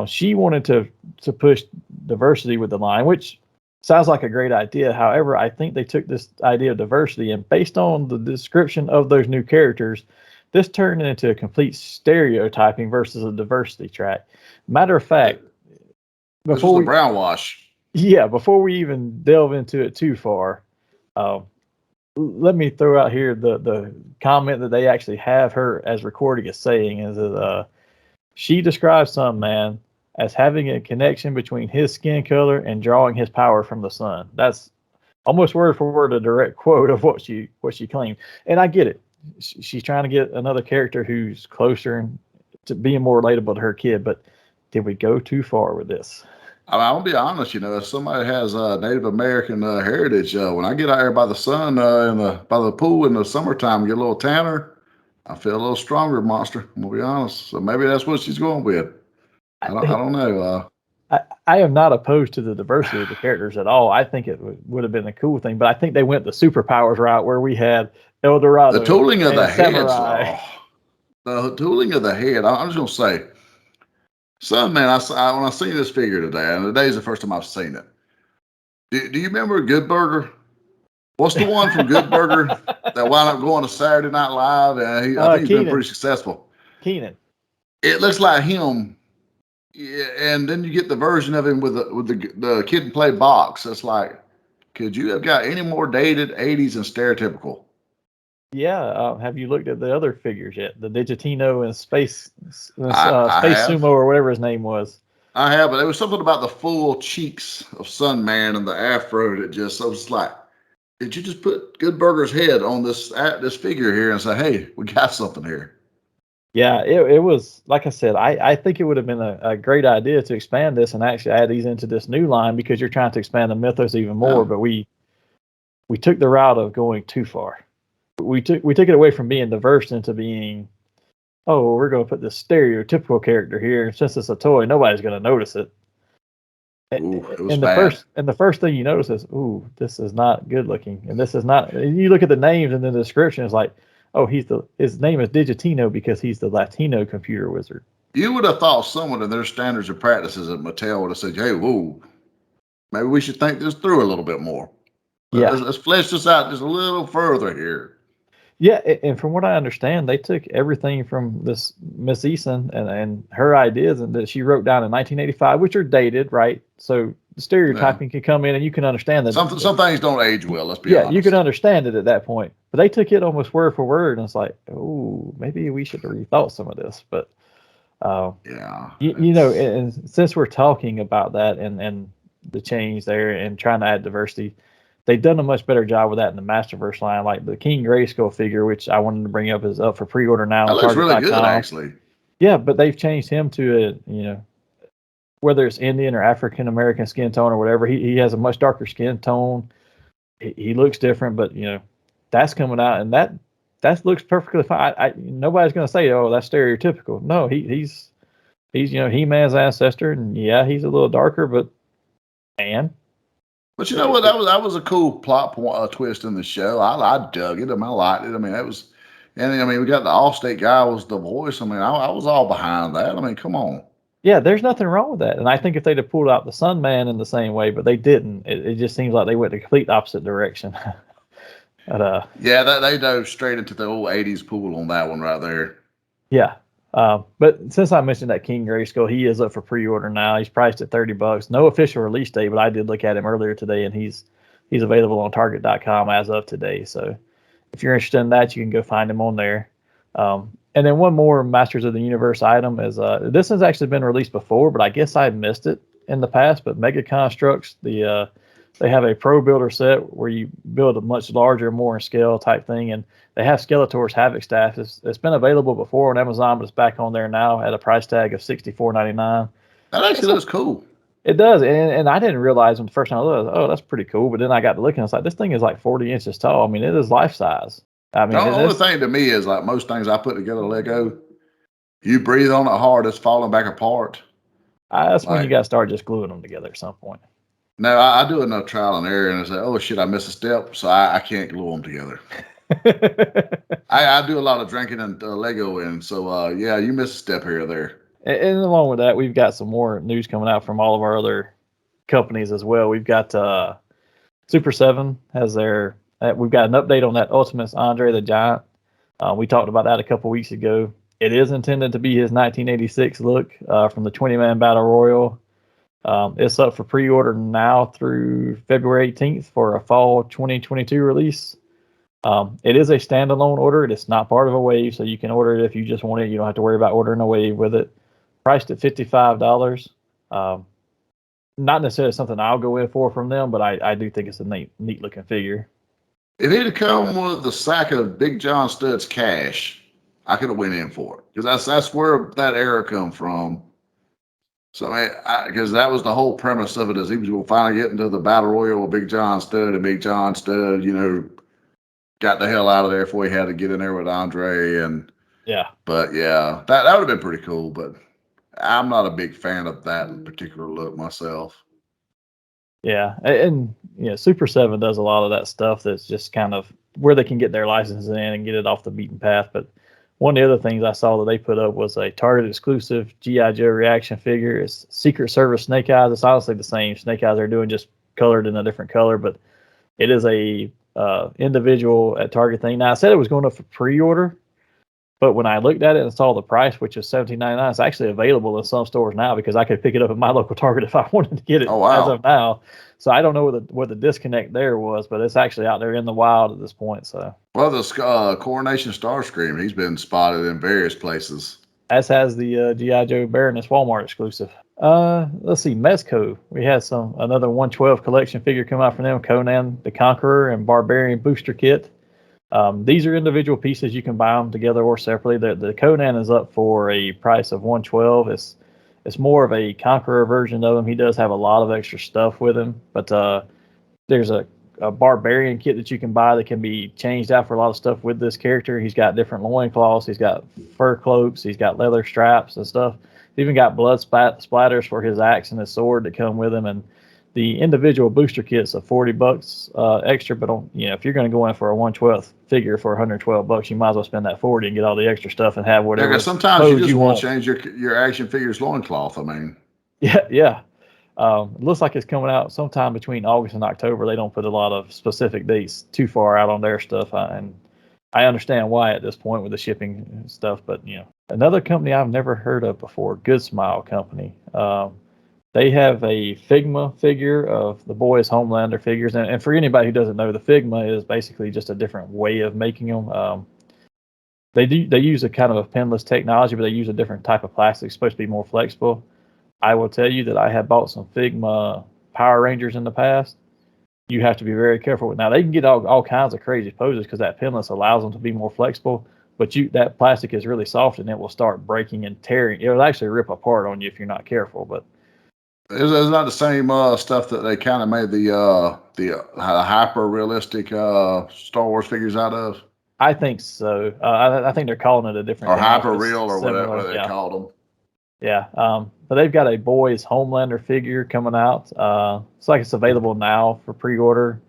She wanted to push diversity with the line, which sounds like a great idea. However, I think they took this idea of diversity and based on the description of those new characters, this turned into a complete stereotyping versus a diversity track. Matter of fact, this was the brown wash. Yeah, before we even delve into it too far, let me throw out here the comment that they actually have her as recording as saying is that she describes some man as having a connection between his skin color and drawing his power from the sun. That's almost word for word a direct quote of what she claimed. And I get it. She's trying to get another character who's closer to being more relatable to her kid, but did we go too far with this? I'll be honest, if somebody has Native American heritage, when I get out here by the sun, by the pool in the summertime, get a little tanner, I feel a little stronger, monster. I'm gonna be honest. So maybe that's what she's going with. I don't know. I am not opposed to the diversity of the characters at all. I think it would have been a cool thing, but I think they went the superpowers route where we had El Dorado, the tooling of the Samurai. heads. The tooling of the head. I'm just gonna say, son, man, when I seen this figure today, and today's the first time I've seen it. Do you remember Good Burger? What's the one from Good Burger that wound up going to Saturday Night Live? And I think he's been pretty successful. Kenan. It looks like him. Yeah, and then you get the version of him with the Kid and Play box. It's like, could you have got any more dated 80s and stereotypical? Yeah. Have you looked at the other figures yet? The Digitino and Space Sumo or whatever his name was. I have, but there was something about the full cheeks of Sun Man and the afro that just, I was like, did you just put Good Burger's head on this figure here and say, hey, we got something here? Yeah, it was, like I said, I think it would have been a great idea to expand this and actually add these into this new line because you're trying to expand the Mythos even more, but we took the route of going too far. We took it away from being diverse into being, oh, we're going to put this stereotypical character here, and since it's a toy, nobody's going to notice it. Ooh, it was bad. The first thing you notice is, ooh, this is not good looking, and this is not. You look at the names and the description, it's like, oh, his name is Digitino because he's the Latino computer wizard. You would have thought someone in their standards and practices at Mattel would have said, hey, whoa, maybe we should think this through a little bit more. Yeah. Let's flesh this out just a little further here. Yeah, and from what I understand, they took everything from this Miss Eason and her ideas and that she wrote down in 1985, which are dated, right? So the stereotyping can come in and you can understand that. Some things don't age well, let's be honest. Yeah, you can understand it at that point. But they took it almost word for word, and it's like, oh, maybe we should have rethought some of this. But, and since we're talking about that and the change there and trying to add diversity, they've done a much better job with that in the Masterverse line. Like the King Grayskull figure, which I wanted to bring up, is up for pre-order now. That looks really good, actually. Yeah, but they've changed him to whether it's Indian or African American skin tone or whatever, he has a much darker skin tone. He looks different, but that's coming out, and that looks perfectly fine. Nobody's going to say, oh, that's stereotypical. No, he's He-Man's ancestor, and yeah, he's a little darker, but But you know what? That was a cool plot point, twist in the show. I dug it. I liked it. That was, and we got the Allstate guy was the voice. I was all behind that. Come on. Yeah, there's nothing wrong with that. And I think if they'd have pulled out the Sun Man in the same way, but they didn't, it just seems like they went the complete opposite direction. But, they dove straight into the old 80s pool on that one right there. Yeah. But since I mentioned that King Grayskull, he is up for pre-order now. He's priced at $30. No official release date, but I did look at him earlier today, and he's available on Target.com as of today. So if you're interested in that, you can go find him on there. And then one more Masters of the Universe item is this has actually been released before, but I guess I missed it in the past. But Mega Constructs, they have a Pro Builder set where you build a much larger, more in scale type thing, and they have Skeletor's Havoc staff. It's been available before on Amazon, but it's back on there now at a price tag of $64.99. That actually looks cool. It does, and I didn't realize when the first time I looked, oh, that's pretty cool. But then I got to looking, I was like, this thing is like 40 inches tall. I mean, it is life size. I The mean, only thing to me is like most things I put together Lego, you breathe on it hard, it's falling back apart. that's when you Like, got to start just gluing them together at some point. no, I do enough trial and error, and I say, oh shit, I missed a step, so I can't glue them together. I do a lot of drinking and Lego, and so yeah, you miss a step here or there. And along with that, we've got some more news coming out from all of our other companies as well. We've got Super 7 has their. We've got an update on that Ultimates Andre the Giant. We talked about that a couple weeks ago. It is intended to be his 1986 look from the 20-man Battle Royal. It's up for pre-order now through February 18th for a fall 2022 release. It is a standalone order. It's not part of a wave, so you can order it if you just want it. You don't have to worry about ordering a wave with it. Priced at $55. Not necessarily something I'll go in for from them, but I do think it's a neat looking figure. If he'd have come with the sack of Big John Stud's cash, I could have went in for it because that's where that era come from. So because that was the whole premise of it, is he was going to finally get into the battle royal with Big John Stud, and Big John Stud, got the hell out of there before he had to get in there with Andre. And yeah, but yeah, that would have been pretty cool. But I'm not a big fan of that particular look myself. Yeah, and Super 7 does a lot of that stuff that's just kind of where they can get their license in and get it off the beaten path. But one of the other things I saw that they put up was a Target exclusive G.I. Joe reaction figure. It's Secret Service Snake Eyes. It's honestly the same Snake Eyes they're doing, just colored in a different color. But it is a individual at Target thing. Now, I said it was going up for pre-order, but when I looked at it and saw the price, which is $17.99, it's actually available in some stores now because I could pick it up at my local Target if I wanted to get it as of now. So I don't know what the disconnect there was, but it's actually out there in the wild at this point. So well, the Coronation Starscream, he's been spotted in various places. As has the G.I. Joe Baroness Walmart exclusive. Let's see, Mezco. We had another 112 collection figure come out from them, Conan the Conqueror and Barbarian booster kit. These are individual pieces. You can buy them together or separately. The Conan is up for a price of $112. It's more of a Conqueror version of him. He does have a lot of extra stuff with him, but there's a Barbarian kit that you can buy that can be changed out for a lot of stuff with this character. He's got different loincloths. He's got fur cloaks. He's got leather straps and stuff. He's even got blood splatters for his axe and his sword that come with him. And the individual booster kits are $40 extra, but if you're going to go in for a 1/12 figure for $112, you might as well spend that $40 and get all the extra stuff and have whatever. Yeah, sometimes you just want to change your action figures loincloth. I mean, yeah. It looks like it's coming out sometime between August and October. They don't put a lot of specific dates too far out on their stuff, and I understand why at this point with the shipping and stuff. But another company I've never heard of before, Good Smile Company. They have a Figma figure of the boys Homelander figures. And for anybody who doesn't know, the Figma is basically just a different way of making them. They use a kind of a pinless technology, but they use a different type of plastic. It's supposed to be more flexible. I will tell you that I have bought some Figma Power Rangers in the past. You have to be very careful with. Now, they can get all kinds of crazy poses because that pinless allows them to be more flexible, but that plastic is really soft and it will start breaking and tearing. It will actually rip apart on you if you're not careful, but it's not the same stuff that they kind of made the hyper realistic Star Wars figures out of. I think so. I think they're calling it a different or thing, hyper real or whatever they called them. Yeah. But they've got a boys Homelander figure coming out. It's like it's available now for pre-order.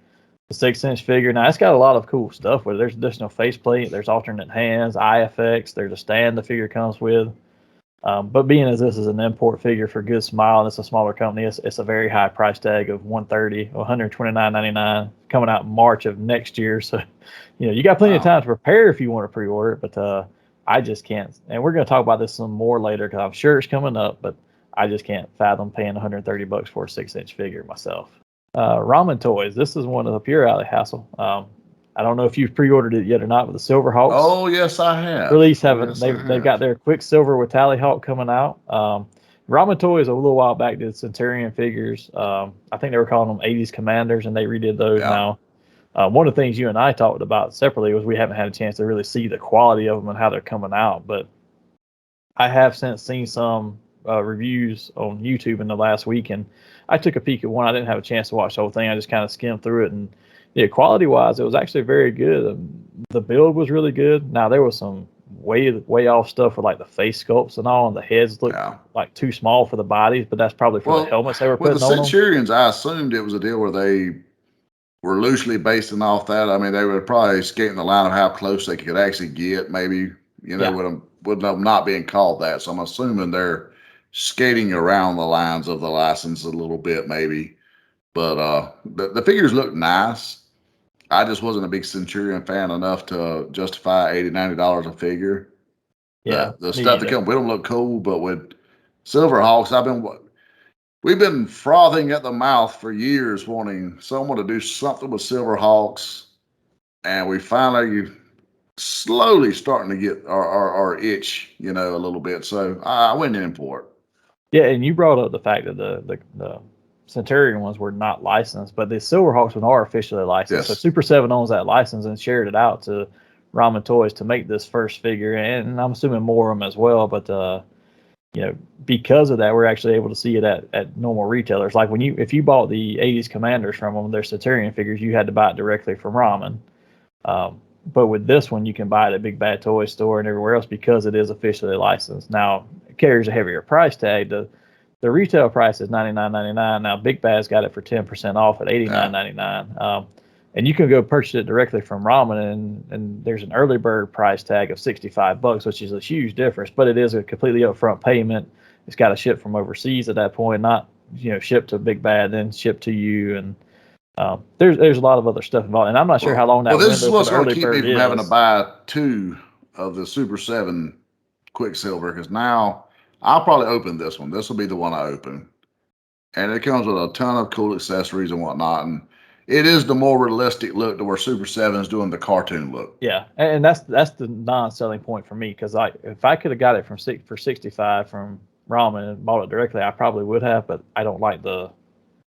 The 6-inch figure. Now it's got a lot of cool stuff with it. There's additional faceplate. There's alternate hands, eye effects. There's a stand the figure comes with. But being as this is an import figure for Good Smile and it's a smaller company, it's a very high price tag of $130, $129.99, coming out in March of next year. So, you got plenty of time to prepare if you want to pre-order it, but I just can't. And we're going to talk about this some more later because I'm sure it's coming up, but I just can't fathom paying $130 for a 6-inch figure myself. Ramen Toys. This is one of the pure alley hassle. I don't know if you've pre-ordered it yet or not, but the Silverhawks. Oh, yes, I have. Release they've got their Quick Silver with Tallyhawk coming out. Ramen Toys a little while back did Centurion figures. I think they were calling them 80s Commanders, and they redid those now. One of the things you and I talked about separately was we haven't had a chance to really see the quality of them and how they're coming out, but I have since seen some reviews on YouTube in the last week, and I took a peek at one. I didn't have a chance to watch the whole thing. I just kind of skimmed through it, and yeah, quality-wise, it was actually very good. The build was really good. Now, there was some way off stuff with like the face sculpts and all, and the heads looked like too small for the bodies, but that's probably for the helmets they were putting on them. With the Centurions, I assumed it was a deal where they were loosely basing off that. I mean, they were probably skating the line of how close they could actually get, maybe, with them not being called that. So I'm assuming they're skating around the lines of the license a little bit, maybe. But the figures look nice. I just wasn't a big Centurion fan enough to justify $80-$90 a figure. Yeah, the stuff that comes with them look cool, but with Silverhawks, we've been frothing at the mouth for years, wanting someone to do something with Silverhawks, and we finally slowly starting to get our itch, a little bit. So I went in for it. Yeah, and you brought up the fact that the Centurion ones were not licensed, but the Silverhawks ones are officially licensed. Yes. So Super 7 owns that license and shared it out to Ramen Toys to make this first figure, and I'm assuming more of them as well. But because of that, we're actually able to see it at normal retailers. Like if you bought the 80s Commanders from them, their Centurion figures, you had to buy it directly from Ramen. But with this one, you can buy it at Big Bad Toy Store and everywhere else because it is officially licensed. Now, it carries a heavier price tag. The retail price is $99.99. Now, Big Bad's got it for 10% off at $89.99. And you can go purchase it directly from Ramen, and there's an early bird price tag of $65, which is a huge difference. But it is a completely upfront payment. It's got to ship from overseas at that point, not shipped to Big Bad then shipped to you. And there's a lot of other stuff involved, and I'm not sure how long that. Well, this is what's going to keep me from having to buy 2 of the Super 7 Quicksilver, because now I'll probably open this one. This will be the one I open, and it comes with a ton of cool accessories and whatnot, and it is the more realistic look to where Super 7 is doing the cartoon look. Yeah, and that's the non-selling point for me, because if I could have got it for $65 from Ramen and bought it directly, I probably would have, but I don't like the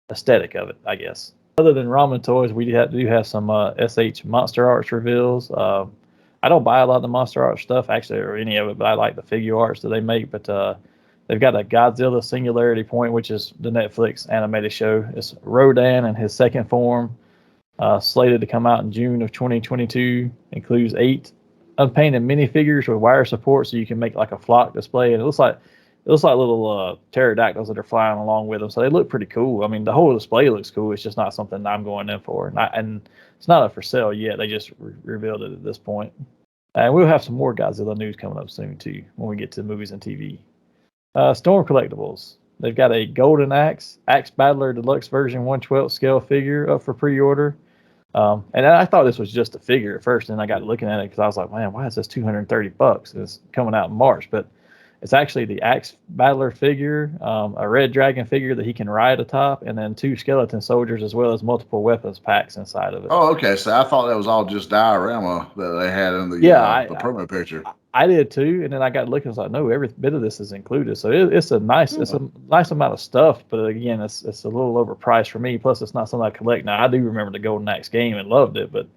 aesthetic of it, I guess. Other than Ramen Toys, we do have some SH Monster Arts reveals. I don't buy a lot of the Monster Arts stuff, actually, or any of it, but I like the figure arts that they make. But they've got a Godzilla Singularity Point, which is the Netflix animated show. It's Rodan in his second form, slated to come out in June of 2022. Includes 8 unpainted minifigures with wire support, so you can make like a flock display, and it looks like little pterodactyls that are flying along with them. So they look pretty cool. I mean, the whole display looks cool. It's just not something I'm going in for. And it's not up for sale yet. They just revealed it at this point. And we'll have some more Godzilla news coming up soon, too, when we get to movies and TV. Storm Collectibles. They've got a Golden Axe Battler Deluxe version 1/12 scale figure up for pre-order. And I thought this was just a figure at first, and I got looking at it because I was like, man, why is this $230? It's coming out in March. But it's actually the Axe Battler figure, a red dragon figure that he can ride atop, and then 2 skeleton soldiers, as well as multiple weapons packs inside of it. Oh, okay. So I thought that was all just diorama that they had in the promo picture. I did too, and then I got looking. I was like, no, every bit of this is included. So it's a nice amount of stuff. But again, it's a little overpriced for me. Plus, it's not something I collect. Now, I do remember the Golden Axe game and loved it, but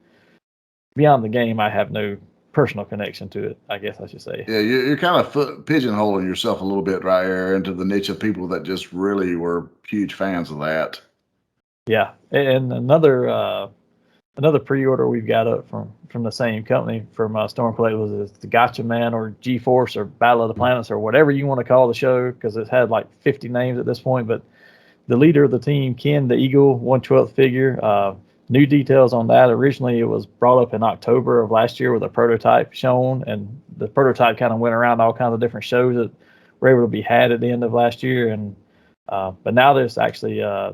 beyond the game, I have no personal connection to it, I guess I should say. Yeah, you're kind of pigeonholing yourself a little bit right here into the niche of people that just really were huge fans of that. Yeah, and another pre-order we've got up from the same company from Storm Collectibles is the Gotcha Man or G-Force or Battle of the Planets or whatever you want to call the show, because it's had like 50 names at this point. But the leader of the team, Ken the Eagle 1/12 figure. New details on that. Originally, it was brought up in October of last year with a prototype shown, and the prototype kind of went around all kinds of different shows that were able to be had at the end of last year. And but now there's actually I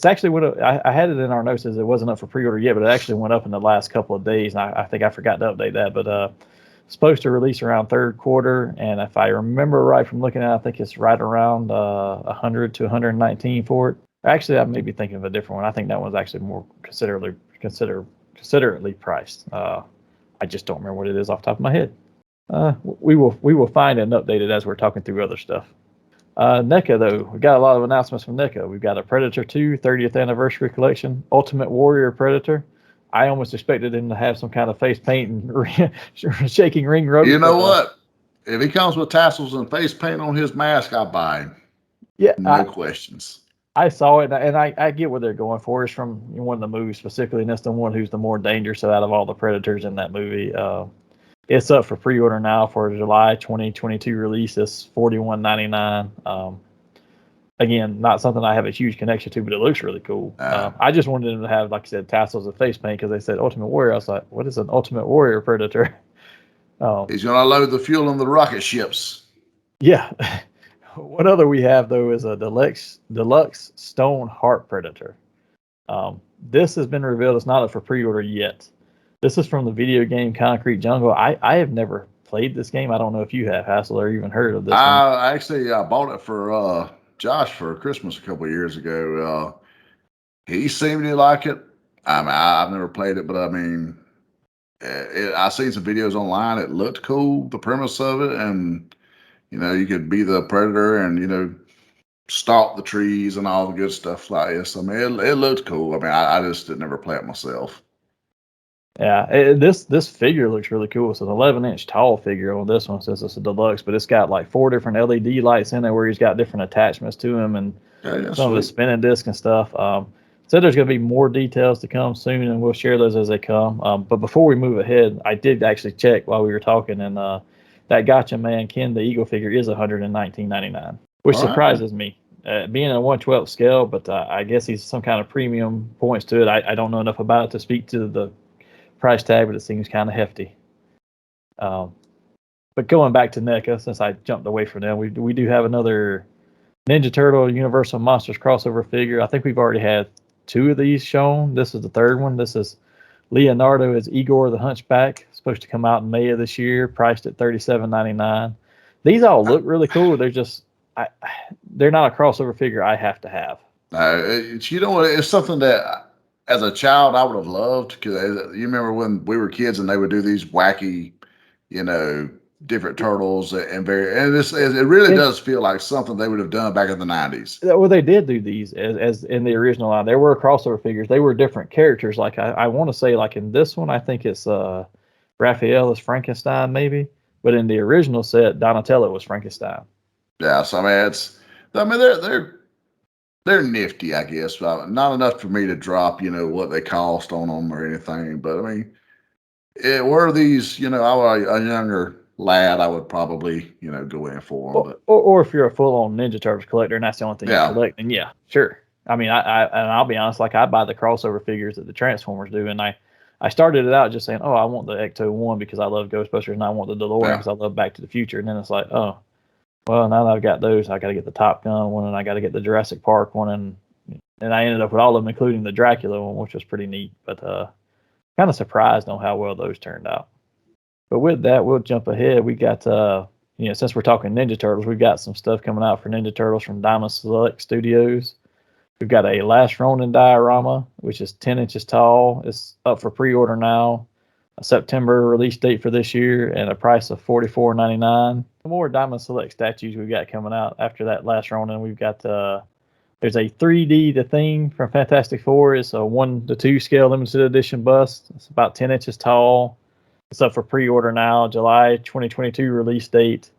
had it in our notes as it wasn't up for pre-order yet, but it actually went up in the last couple of days, and I think I forgot to update that. But supposed to release around third quarter, and if I remember right from looking at it, I think it's right around 100 to 119 for it. Actually, I may be thinking of a different one. I think that one's actually more considerately priced. I just don't remember what it is off the top of my head. We will find and update it as we're talking through other stuff. NECA, though, we got a lot of announcements from NECA. We've got a Predator 2 30th anniversary collection, Ultimate Warrior Predator. I almost expected him to have some kind of face paint and shaking ring rope. You know what? If he comes with tassels and face paint on his mask, I buy him. Yeah, No questions. I saw it, and I get what they're going for. It's from one of the movies specifically, and that's the one who's the more dangerous out of all the predators in that movie. It's up for pre-order now for July 2022 release. It's $41.99. Again, not something I have a huge connection to, but it looks really cool. I just wanted them to have, like I said, tassels and face paint because they said Ultimate Warrior. I was like, what is an Ultimate Warrior Predator? He's going to load the fuel on the rocket ships. Yeah. What other we have, though, is a deluxe Stone Heart Predator. This has been revealed. It's not up for pre-order yet. This is from the video game Concrete Jungle. I have never played this game. I don't know if you have, Hassel, or even heard of this one. Actually, I bought it for Josh for Christmas a couple of years ago. He seemed to like it. I mean, I've never played it, but I mean, I seen some videos online. It looked cool, the premise of it, and you could be the predator and stalk the trees and all the good stuff like this. I mean, it looked cool. I mean, I just did never play it myself. Yeah, this figure looks really cool. It's an 11-inch tall figure on this one, since it's a deluxe, but it's got like 4 different LED lights in it where he's got different attachments to him and some of the spinning disc and stuff. So there's going to be more details to come soon, and we'll share those as they come. But before we move ahead, I did actually check while we were talking, and that Gotcha Man Ken the Eagle figure is $119.99, which surprises me. Being a 1/12 scale, but I guess he's some kind of premium points to it. I don't know enough about it to speak to the price tag, but it seems kind of hefty. But going back to NECA, since I jumped away from them, we do have another Ninja Turtle Universal Monsters crossover figure. I think we've already had 2 of these shown. This is the 3rd one. This is Leonardo as Igor the Hunchback. Supposed to come out in May of this year, priced at $37.99. These all look really cool. They're just they're not a crossover figure I have to have. It's something that as a child I would have loved, because you remember when we were kids and they would do these wacky, different turtles it really does feel like something they would have done back in the 90s. Well, they did do these as in the original line. There were crossover figures. They were different characters. Like I want to say, like in this one, I think it's Raphael is Frankenstein maybe, but in the original set, Donatello was Frankenstein. Yeah, so I mean they're nifty, I guess, but not enough for me to drop what they cost on them or anything. But I mean, were these I was a younger lad, I would probably go in for them. Or if you're a full-on Ninja Turtles collector and that's the only thing you collect, then yeah, sure. I mean, I'll be honest, like I buy the crossover figures that the Transformers do, and I started it out just saying, oh, I want the Ecto 1 because I love Ghostbusters, and I want the DeLorean because I love Back to the Future. And then it's like, oh, well, now that I've got those, I got to get the Top Gun one, and I got to get the Jurassic Park one, and I ended up with all of them, including the Dracula one, which was pretty neat. But kind of surprised on how well those turned out. But with that, we'll jump ahead. We got, since we're talking Ninja Turtles, we've got some stuff coming out for Ninja Turtles from Diamond Select Studios. We've got a Last Ronin diorama, which is 10 inches tall. It's up for pre-order now. A September release date for this year and a price of $44.99. More Diamond Select statues we've got coming out after that Last Ronin. We've got there's a 3D The Thing from Fantastic Four. It's a 1:2 scale limited edition bust. It's about 10 inches tall. It's up for pre-order now. July 2022 release date.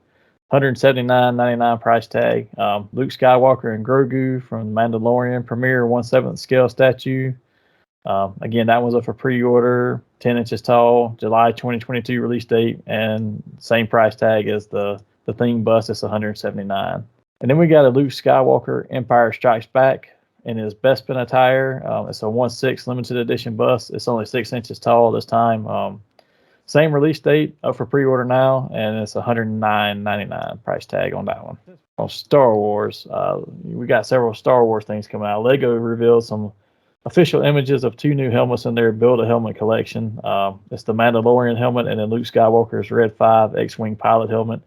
$179.99 price tag. Luke Skywalker and Grogu from Mandalorian premiere 1/7 scale statue. Again, that one's up for pre-order, 10 inches tall, July 2022 release date, and same price tag as the Thing bust. It's $179. And then we got a Luke Skywalker Empire Strikes Back in his Bespin attire. It's a 1/6 limited edition bust. It's only 6 inches tall this time. Same release date, up for pre-order now, and it's $109.99 price tag on that one. On Star Wars, we got several Star Wars things coming out. Lego revealed some official images of 2 new helmets in their Build-A-Helmet collection. It's the Mandalorian helmet and then Luke Skywalker's Red 5 X-Wing pilot helmet.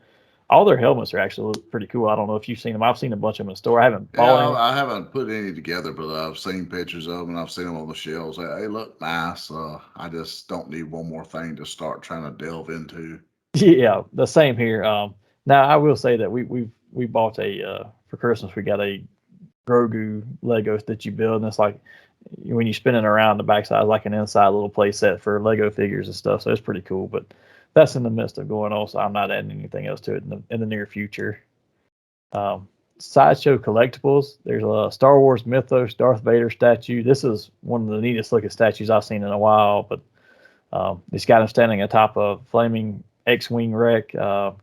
All their helmets are actually pretty cool. I don't know if you've seen them. I've seen a bunch of them in the store. I haven't bought any. I haven't put any together, but I've seen pictures of them and I've seen them on the shelves. They look nice. I just don't need one more thing to start trying to delve into. Yeah, the same here. Now I will say that we bought for Christmas. We got a Grogu Lego that you build, and it's like when you spin it around, the backside is like an inside little play set for Lego figures and stuff. So it's pretty cool. But that's in the midst of going on, so I'm not adding anything else to it in the near future. Sideshow Collectibles. There's a Star Wars Mythos Darth Vader statue. This is one of the neatest looking statues I've seen in a while, but it's got him standing atop a flaming X-Wing wreck.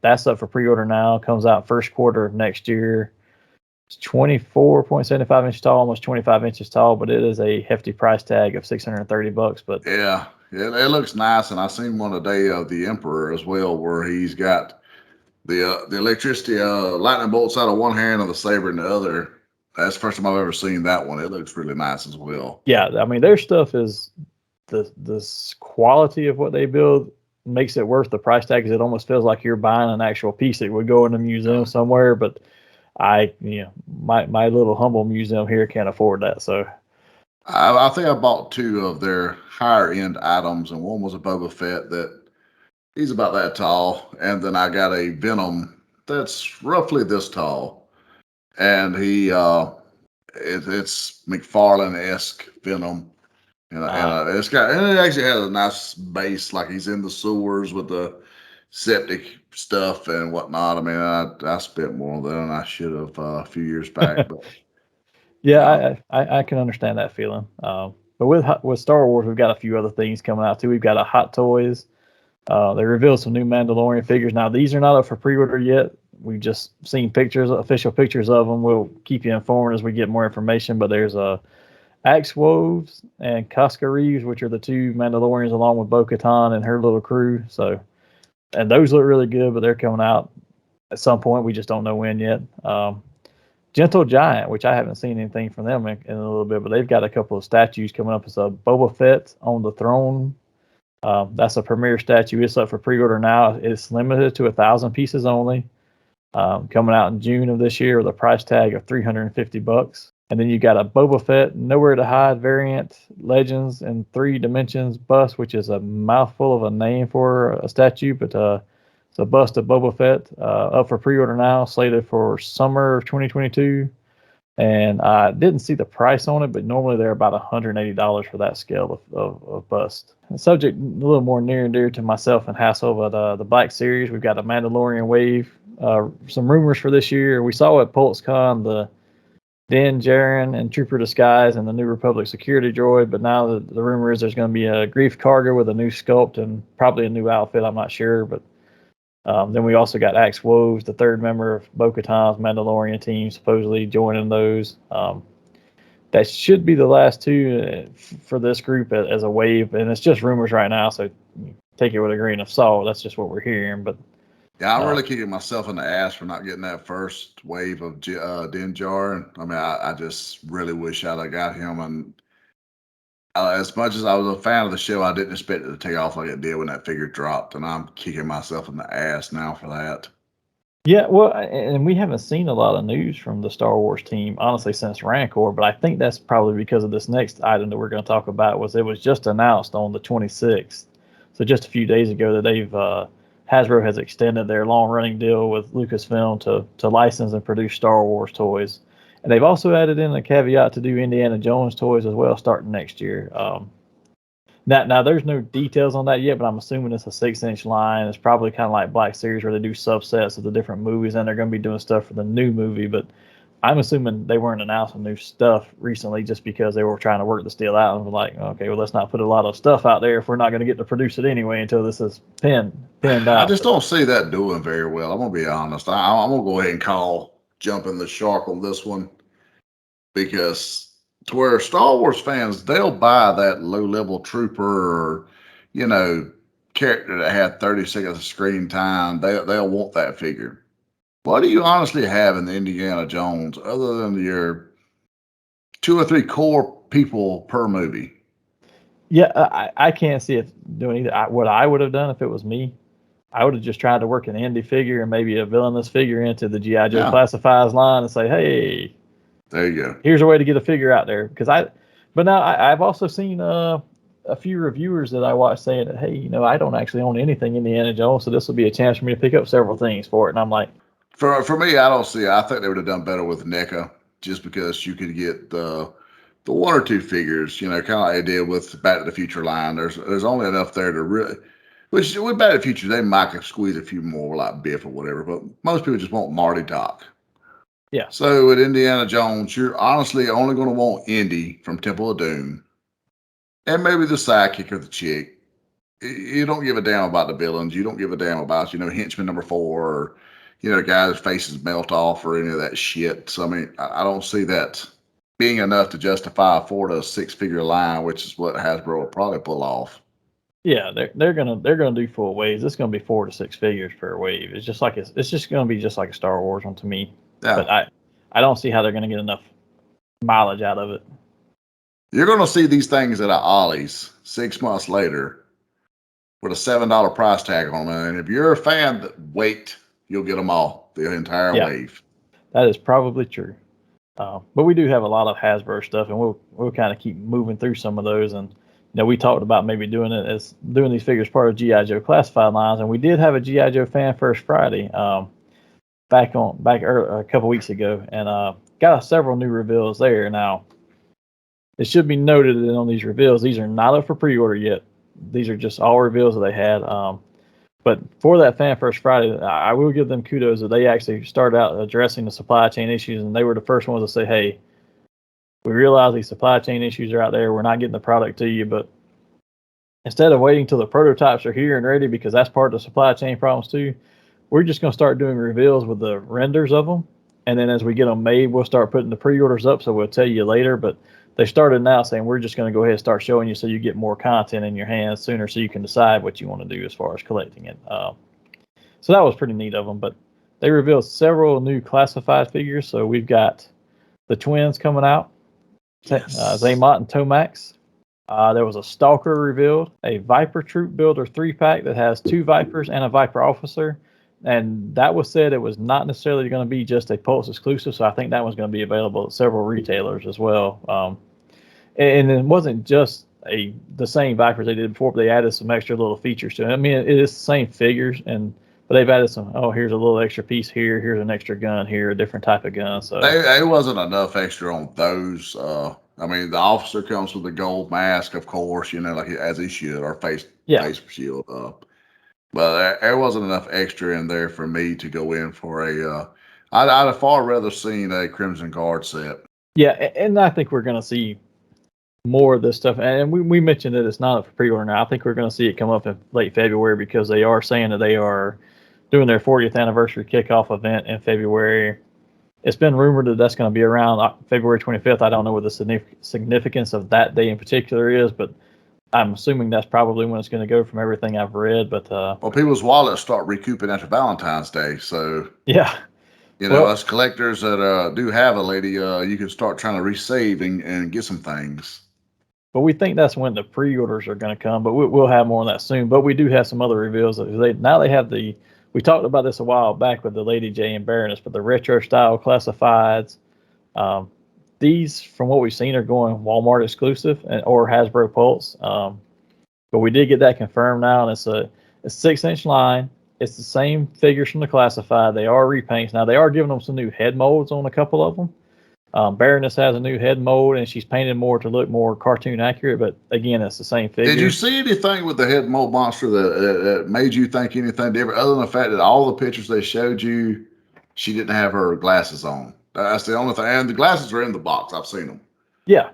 That's up for pre-order now. Comes out first quarter of next year. It's 24.75 inches tall, almost 25 inches tall, but it is a hefty price tag of $630. But Yeah, it looks nice, and I seen one today of the Emperor as well, where he's got the electricity lightning bolts out of one hand and the saber in the other. That's the first time I've ever seen that one. It looks really nice as well. yeah, I mean their stuff is the quality of what they build makes it worth the price tag, because it almost feels like you're buying an actual piece that would go in a museum somewhere. But my little humble museum here can't afford that. So I think I bought two of their higher end items, and one was a Boba Fett that he's about that tall, and then I got a Venom that's roughly this tall, and it's McFarlane-esque Venom, and it actually has a nice base, like he's in the sewers with the septic stuff and whatnot. I mean, I spent more than I should have a few years back, but yeah, I can understand that feeling. But with Star Wars, we've got a few other things coming out too. We've got a Hot Toys. They revealed some new Mandalorian figures. Now these are not up for pre-order yet. We've just seen pictures, official pictures of them. We'll keep you informed as we get more information. But there's Axe Woves and Casca Reeves, which are the two Mandalorians along with Bo-Katan and her little crew. So, and those look really good, but they're coming out at some point. We just don't know when yet. Gentle Giant, which I haven't seen anything from them in a little bit, but they've got a couple of statues coming up. It's a Boba Fett on the throne. That's a premier statue. It's up for pre-order now. It's limited to 1,000 pieces only. Coming out in June of this year with a price tag of $350. And then you got a Boba Fett Nowhere to Hide variant Legends in 3 dimensions bust, which is a mouthful of a name for a statue, but it's a bust of Boba Fett, up for pre-order now, slated for summer of 2022. And I didn't see the price on it, but normally they're about $180 for that scale of bust. The subject a little more near and dear to myself and Hassel, but the Black Series, we've got a Mandalorian wave. Some rumors for this year. We saw at PulseCon the Din Djarin and Trooper Disguise and the New Republic security droid, but now the rumor is there's going to be a Grief Karga with a new sculpt and probably a new outfit. I'm not sure, but then we also got Axe Woves, the third member of Bo-Katan's Mandalorian team, supposedly joining those. That should be the last two for this group as a wave, and it's just rumors right now, so take it with a grain of salt. That's just what we're hearing. But yeah, I'm really kicking myself in the ass for not getting that first wave of Din Djarin. I mean, I just really wish I'd have got him. And as much as I was a fan of the show, I didn't expect it to take off like it did when that figure dropped. And I'm kicking myself in the ass now for that. yeah, well, and we haven't seen a lot of news from the Star Wars team, honestly, since Rancor, but I think that's probably because of this next item that we're going to talk about. It was just announced on the 26th. So just a few days ago that they've Hasbro has extended their long-running deal with Lucasfilm to license and produce Star Wars toys. And they've also added in a caveat to do Indiana Jones toys as well starting next year. Now there's no details on that yet, but I'm assuming it's a 6-inch line. It's probably kind of like Black Series where they do subsets of the different movies, and they're going to be doing stuff for the new movie. But I'm assuming they weren't announcing new stuff recently just because they were trying to work this deal out and were like, okay, well, let's not put a lot of stuff out there if we're not going to get to produce it anyway until this is pinned out. I just don't see that doing very well. I'm going to be honest. I'm going to go ahead and call jumping the shark on this one, because to where Star Wars fans, they'll buy that low-level trooper or, character that had 30 seconds of screen time. They'll want that figure. What do you honestly have in the Indiana Jones other than your 2 or 3 core people per movie? Yeah, I can't see it doing either. What I would have done if it was me, I would have just tried to work an indie figure and maybe a villainous figure into the G.I. Joe Classifieds line and say, hey, there you go. Here's a way to get a figure out there. But now I've also seen a few reviewers that I watched saying that, hey, I don't actually own anything Indiana Jones, so this will be a chance for me to pick up several things for it. And I'm like, for me, I don't see it. I think they would have done better with NECA, just because you could get the 1 or 2 figures, kind of like they did with Back to the Future line. There's only enough there to really. Which with Back to the Future, they might could squeeze a few more like Biff or whatever, but most people just want Marty Doc. Yeah. So with Indiana Jones, you're honestly only going to want Indy from Temple of Doom, and maybe the sidekick or the chick. You don't give a damn about the villains. You don't give a damn about, henchman number 4 or, the guy's faces melt off or any of that shit. So, I mean, I don't see that being enough to justify a 4 to 6-figure line, which is what Hasbro will probably pull off. Yeah, they're gonna do full waves. It's gonna be 4 to 6 figures per wave. It's just gonna be just like a Star Wars one to me. Yeah. But I don't see how they're gonna get enough mileage out of it. You're going to see these things at a Ollie's 6 months later with a $7 price tag on them. And if you're a fan, wait, you'll get them all, the entire wave. That is probably true. But we do have a lot of Hasbro stuff, and we'll kind of keep moving through some of those. And we talked about maybe doing these figures part of GI Joe classified lines, and we did have a GI Joe Fan First Friday back a couple weeks ago, and got several new reveals there. Now, it should be noted that on these reveals, these are not up for pre-order yet. These are just all reveals that they had. But for that Fan First Friday, I will give them kudos that they actually started out addressing the supply chain issues, and they were the first ones to say, hey, we realize these supply chain issues are out there. We're not getting the product to you, but instead of waiting till the prototypes are here and ready, because that's part of the supply chain problems too, we're just going to start doing reveals with the renders of them. And then as we get them made, we'll start putting the pre-orders up, so we'll tell you later. But they started now saying we're just going to go ahead and start showing you so you get more content in your hands sooner so you can decide what you want to do as far as collecting it. So that was pretty neat of them. But they revealed several new classified figures. So we've got the twins coming out, Yes. Zaymot and Tomax. There was a Stalker revealed, a Viper Troop Builder 3-pack that has 2 Vipers and a Viper Officer. And that was said it was not necessarily going to be just a Pulse exclusive, so I think that one's going to be available at several retailers as well. And it wasn't just the same Vipers they did before, but they added some extra little features to it. I mean, it is the same figures, but they've added some. Oh, here's a little extra piece here. Here's an extra gun here, a different type of gun. So it wasn't enough extra on those. I mean, the officer comes with a gold mask, of course, like as he should, or face shield. But there wasn't enough extra in there for me to go in for I'd have far rather seen a Crimson Guard set. Yeah, and I think we're going to see more of this stuff. And we mentioned that it's not up for pre-order now. I think we're going to see it come up in late February because they are saying that they are doing their 40th anniversary kickoff event in February. It's been rumored that that's going to be around February 25th. I don't know what the significance of that day in particular is, but I'm assuming that's probably when it's going to go from everything I've read. But well, people's wallets start recouping after Valentine's Day, so yeah, us collectors that do have a lady, you can start trying to resave and get some things. But we think that's when the pre-orders are going to come. But we'll have more on that soon. But we do have some other reveals. They have the. We talked about this a while back with the Lady J and Baroness, but the retro style classifieds. These, from what we've seen, are going Walmart exclusive or Hasbro Pulse. But we did get that confirmed now, and it's a 6-inch line. It's the same figures from the classified. They are repaints. Now, they are giving them some new head molds on a couple of them. Baroness has a new head mold, and she's painted more to look more cartoon accurate. But again, it's the same figure. Did you see anything with the head mold monster that made you think anything different, other than the fact that all the pictures they showed you, she didn't have her glasses on? That's the only thing. And the glasses are in the box. I've seen them. Yeah.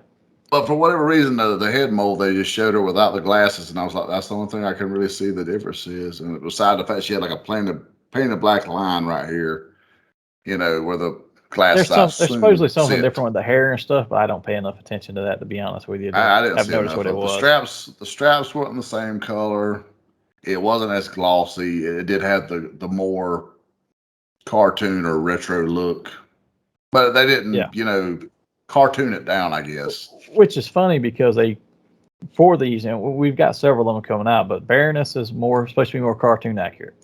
But for whatever reason, the head mold, they just showed her without the glasses. And I was like, that's the only thing I can really see the difference is. And besides the fact she had like a painted black line right here, where the glass there's supposedly something different with the hair and stuff, but I don't pay enough attention to that, to be honest with you. I didn't see noticed enough. what it was. The straps weren't the same color. It wasn't as glossy. It did have the more cartoon or retro look. But they didn't, cartoon it down, I guess. Which is funny because for these, we've got several of them coming out, but Baroness is supposed to be more cartoon accurate.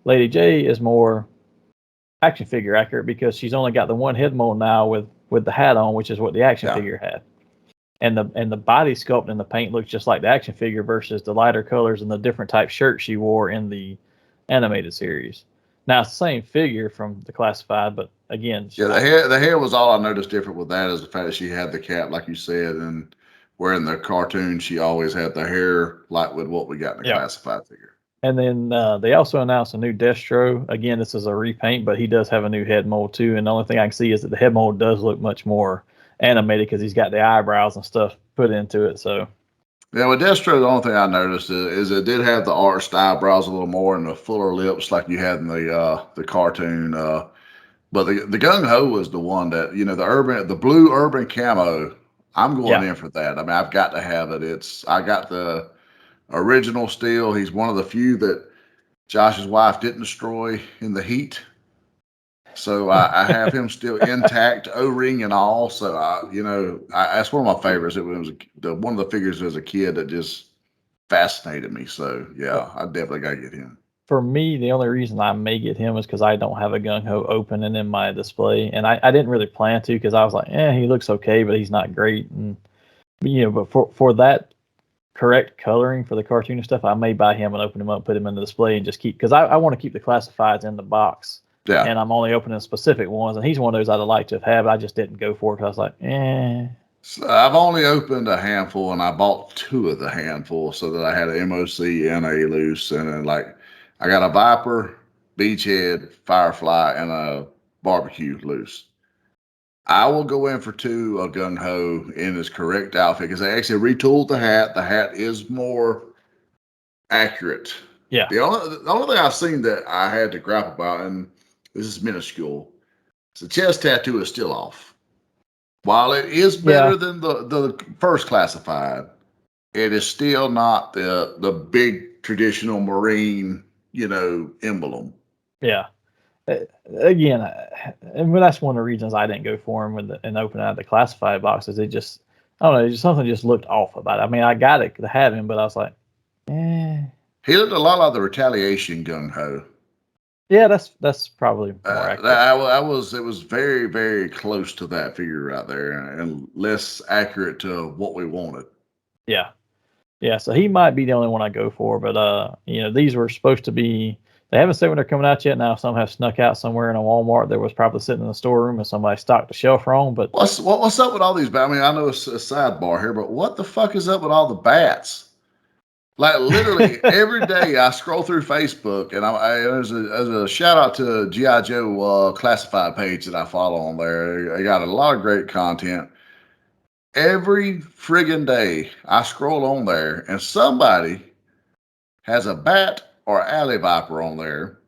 Lady J is more action figure accurate because she's only got the one head mold now with the hat on, which is what the action figure had. And the body sculpt and the paint looks just like the action figure versus the lighter colors and the different type shirt she wore in the animated series. Now it's the same figure from the classified, but again, the hair was all I noticed different with that is the fact that she had the cap, like you said, and where in the cartoon she always had the hair like with what we got in the classified figure. And then they also announced a new Destro. Again, this is a repaint, but he does have a new head mold too. And the only thing I can see is that the head mold does look much more animated because he's got the eyebrows and stuff put into it. So Yeah, with Destro, the only thing I noticed is it did have the arched eyebrows a little more and the fuller lips like you had in the cartoon. But the gung ho was the one that the blue urban camo. I'm going yeah, in for that. I mean, I've got to have it. I got the original steel. He's one of the few that Josh's wife didn't destroy in the heat. So I have him still intact, O-ring and all. So that's one of my favorites. It was one of the figures as a kid that just fascinated me. So yeah, I definitely got to get him. for me, the only reason I may get him is because I don't have a gung ho open and in my display, and I didn't really plan to because I was like, he looks okay, but he's not great, and but for that correct coloring for the cartoon and stuff, I may buy him and open him up, put him in the display, and just keep because I want to keep the classifieds in the box. Yeah. And I'm only opening specific ones, and he's one of those I'd like to have had. But I just didn't go for it because I was like, So I've only opened a handful, and I bought two of the handful so that I had an MOC and a loose, and then I got a Viper, Beachhead, Firefly, and a Barbecue loose. I will go in for two of Gung Ho in his correct outfit because they actually retooled the hat. The hat is more accurate. yeah, The only thing I've seen that I had to grapple about, and this is minuscule, is the chest tattoo is still off. While it is better than the first classified, it is still not the big traditional Marine, emblem. yeah. Again, and that's one of the reasons I didn't go for him and open out the classified boxes. It just, I don't know, something just looked off about it. I mean, I got it to have him, but I was like, He looked a lot like the Retaliation Gung Ho. yeah, that's probably more accurate. It was very, very close to that figure right there and less accurate to what we wanted. Yeah. Yeah, so he might be the only one I go for, but these were supposed to be. They haven't said when they're coming out yet. Now some have snuck out somewhere in a Walmart that was probably sitting in the storeroom and somebody stocked the shelf wrong. But what's up with all these? I mean, I know it's a sidebar here, but what the fuck is up with all the bats? Like literally every day I scroll through Facebook and there's a shout out to GI Joe classified page that I follow on there. They got a lot of great content. Every friggin' day I scroll on there and somebody has a bat or alley viper on there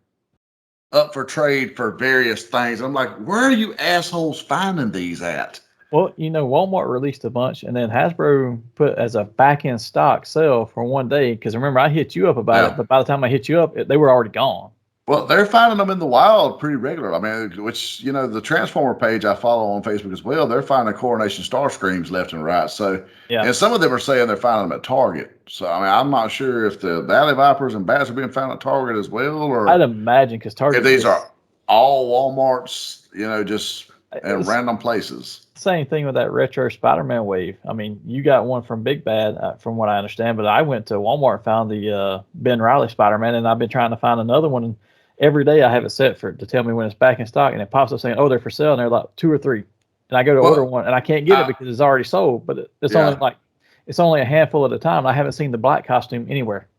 up for trade for various things. I'm like, where are you assholes finding these at? well, Walmart released a bunch, and then Hasbro put as a back end stock sale for one day. Because remember, I hit you up about it, but by the time I hit you up, they were already gone. Well, they're finding them in the wild pretty regular. I mean, which, the Transformer page I follow on Facebook as well, they're finding Coronation Star Screams left and right. So, Yeah. And some of them are saying they're finding them at Target. So, I mean, I'm not sure if the Valley Vipers and Bats are being found at Target as well, or I'd imagine because Target. if these are all Walmarts, just in random places. Same thing with that retro Spider-Man wave. I mean, you got one from Big Bad, from what I understand, but I went to Walmart and found the Ben Reilly Spider-Man, and I've been trying to find another one. And every day I have it set to tell me when it's back in stock, and it pops up saying, "Oh, they're for sale," and they're like 2 or 3. And I go to order one, and I can't get it because it's already sold. But it's only a handful at a time. And I haven't seen the black costume anywhere.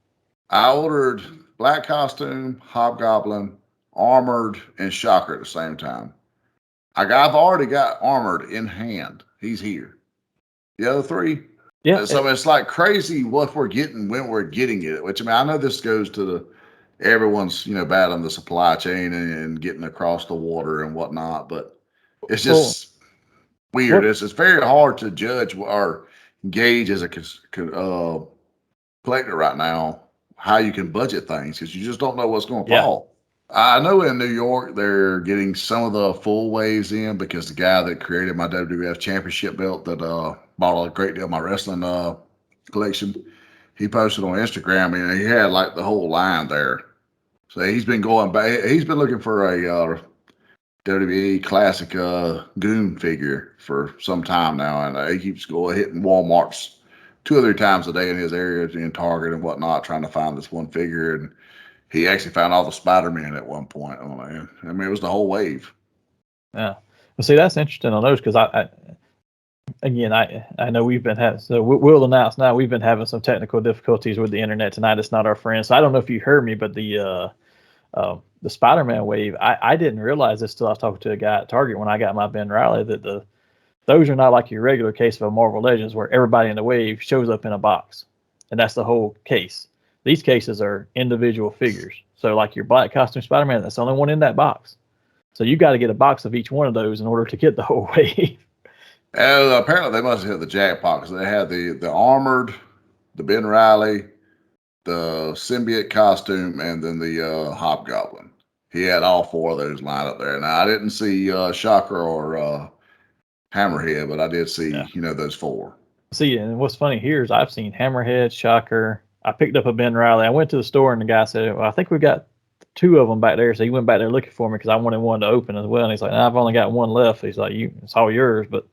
I ordered black costume, Hobgoblin, Armored, and Shocker at the same time. I've already got Armored in hand. He's here. The other 3. Yeah. So it's like crazy what we're getting when we're getting it. Which, I mean, I know this goes to everyone's, battling the supply chain and getting across the water and whatnot, but it's just weird. It's very hard to judge or gauge as a collector right now how you can budget things because you just don't know what's going to fall. I know in New York they're getting some of the full waves in because the guy that created my WWF championship belt that bought a great deal of my wrestling collection, he posted on Instagram and he had like the whole line there. So he's been going back. He's been looking for a WWE classic Goon figure for some time now, and he keeps going hitting Walmart's 2 or 3 times a day in his area, in Target and whatnot, trying to find this one figure. And he actually found all the Spider-Man at one point. Oh man, I mean, it was the whole wave. Yeah. Well, see, that's interesting on those because Again, I know we've been having, so we'll announce now we've been having some technical difficulties with the internet tonight. It's not our friend. So I don't know if you heard me, but the Spider-Man wave, I didn't realize this till I was talking to a guy at Target when I got my Ben Riley, that those are not like your regular case of a Marvel Legends where everybody in the wave shows up in a box. And that's the whole case. These cases are individual figures. So like your black costume Spider-Man, that's the only one in that box. So you got to get a box of each one of those in order to get the whole wave. Apparently they must have hit the jackpot because they had the armored, the Ben Riley, the symbiote costume, and then the Hobgoblin. He had all four of those lined up there. Now I didn't see Shocker or Hammerhead, but I did see those four. See, and what's funny here is I've seen Hammerhead, Shocker. I picked up a Ben Riley. I went to the store and the guy said, "Well, I think we've got two of them back there." So he went back there looking for me because I wanted one to open as well. And he's like, "Nah, I've only got one left." He's like, "It's all yours." But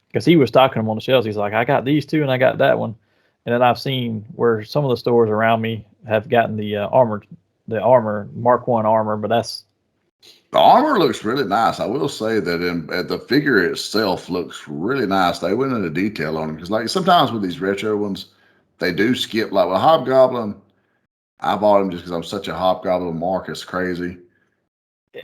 because he was stocking them on the shelves, he's like, "I got these two and I got that one." And then I've seen where some of the stores around me have gotten the armor Mark I armor, but that's the armor looks really nice. I will say that the figure itself looks really nice. They went into detail on them because, like, sometimes with these retro ones, they do skip. Like with Hobgoblin, I bought him just because I'm such a Hobgoblin mark. It's crazy,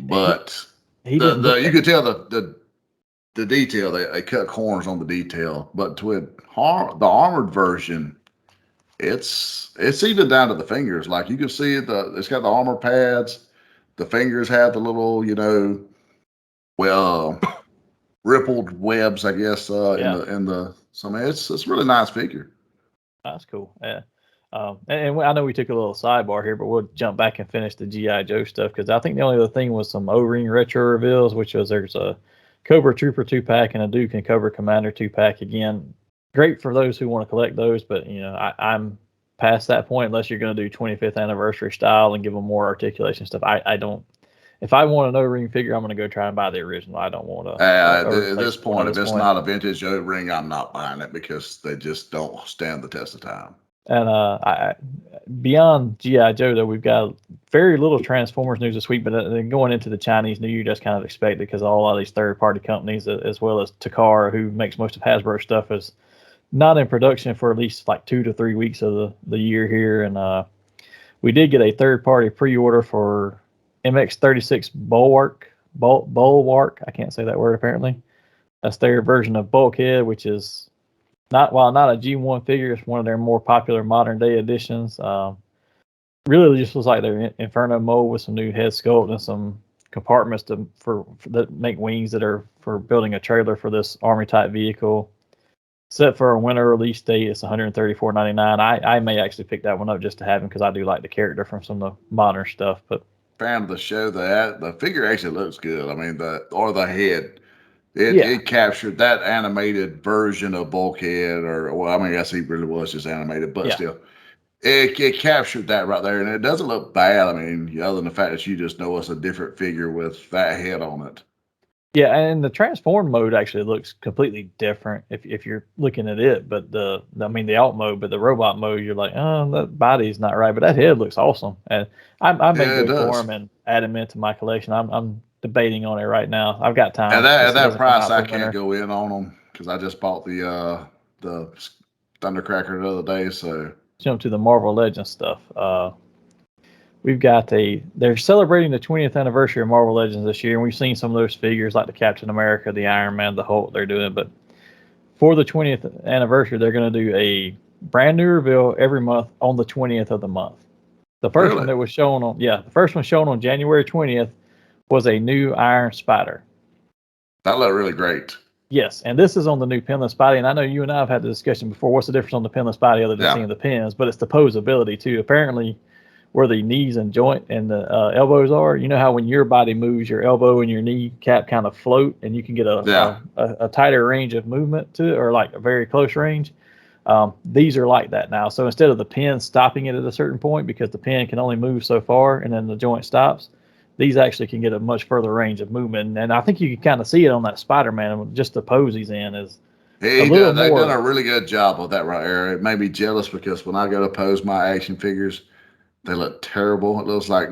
but he didn't. You could tell the detail. They cut corners on the detail. But with the armored version, it's even down to the fingers. Like you can see it's got the armor pads. The fingers have the little, rippled webs, I guess, in the. So I mean, it's a really nice figure. That's cool. Yeah. And I know we took a little sidebar here, but we'll jump back and finish the GI Joe stuff because I think the only other thing was some O-Ring retro reveals, which was there's a Cobra Trooper 2-pack and a Duke and Cobra Commander 2-pack. Again, great for those who want to collect those, but I'm past that point unless you're going to do 25th anniversary style and give them more articulation stuff. I don't. If I want an O-Ring figure, I'm going to go try and buy the original. I don't want to. At this point, if it's not a vintage O-Ring, I'm not buying it because they just don't stand the test of time. And beyond GI Joe, though, we've got very little Transformers news this week. But then going into the Chinese New Year, just kind of expect it because a lot of these third-party companies, as well as Takara, who makes most of Hasbro stuff, is not in production for at least like 2 to 3 weeks of the year here. And we did get a third-party pre-order for MX-36 Bulwark. I can't say that word apparently. That's their version of Bulkhead, which is not a G1 figure. It's one of their more popular modern day editions. Really just looks like their Inferno mold with some new head sculpt and some compartments that make wings that are for building a trailer for this army type vehicle. Set for a winter release date, it's $134.99. I may actually pick that one up just to have him because I do like the character from some of the modern stuff. But fan of the show, the figure actually looks good. I mean, the head, it captured that animated version of Bulkhead, I guess he really was just animated, but still, it captured that right there, and it doesn't look bad. I mean, other than the fact that you just know it's a different figure with that head on it. Yeah, and the transform mode actually looks completely different if you're looking at it. But the alt mode, but the robot mode, you're like, oh, that body's not right. But that head looks awesome, and I may go for him and add him into my collection. I'm debating on it right now. I've got time. At that price, I can't go in on them because I just bought the Thundercracker the other day. So jump to the Marvel Legends stuff. We've got they're celebrating the 20th anniversary of Marvel Legends this year, and we've seen some of those figures like the Captain America, the Iron Man, the Hulk they're doing. But for the 20th anniversary, they're going to do a brand new reveal every month on the 20th of the month. The first one that was shown the first one shown on January 20th was a new Iron Spider. That looked really great. Yes, and this is on the new pinless body, and I know you and I have had the discussion before. What's the difference on the pinless body other than seeing the pins? But it's the posability too. Apparently, where the knees and joint and the elbows are, you know how when your body moves, your elbow and your knee cap kind of float, and you can get a tighter range of movement to it, or like a very close range. These are like that now. So instead of the pin stopping it at a certain point because the pin can only move so far and then the joint stops, these actually can get a much further range of movement. And I think you can kind of see it on that Spider-Man. Just the pose he's in is they've done a really good job of that right there. It made me jealous because when I go to pose my action figures, they look terrible. It looks like,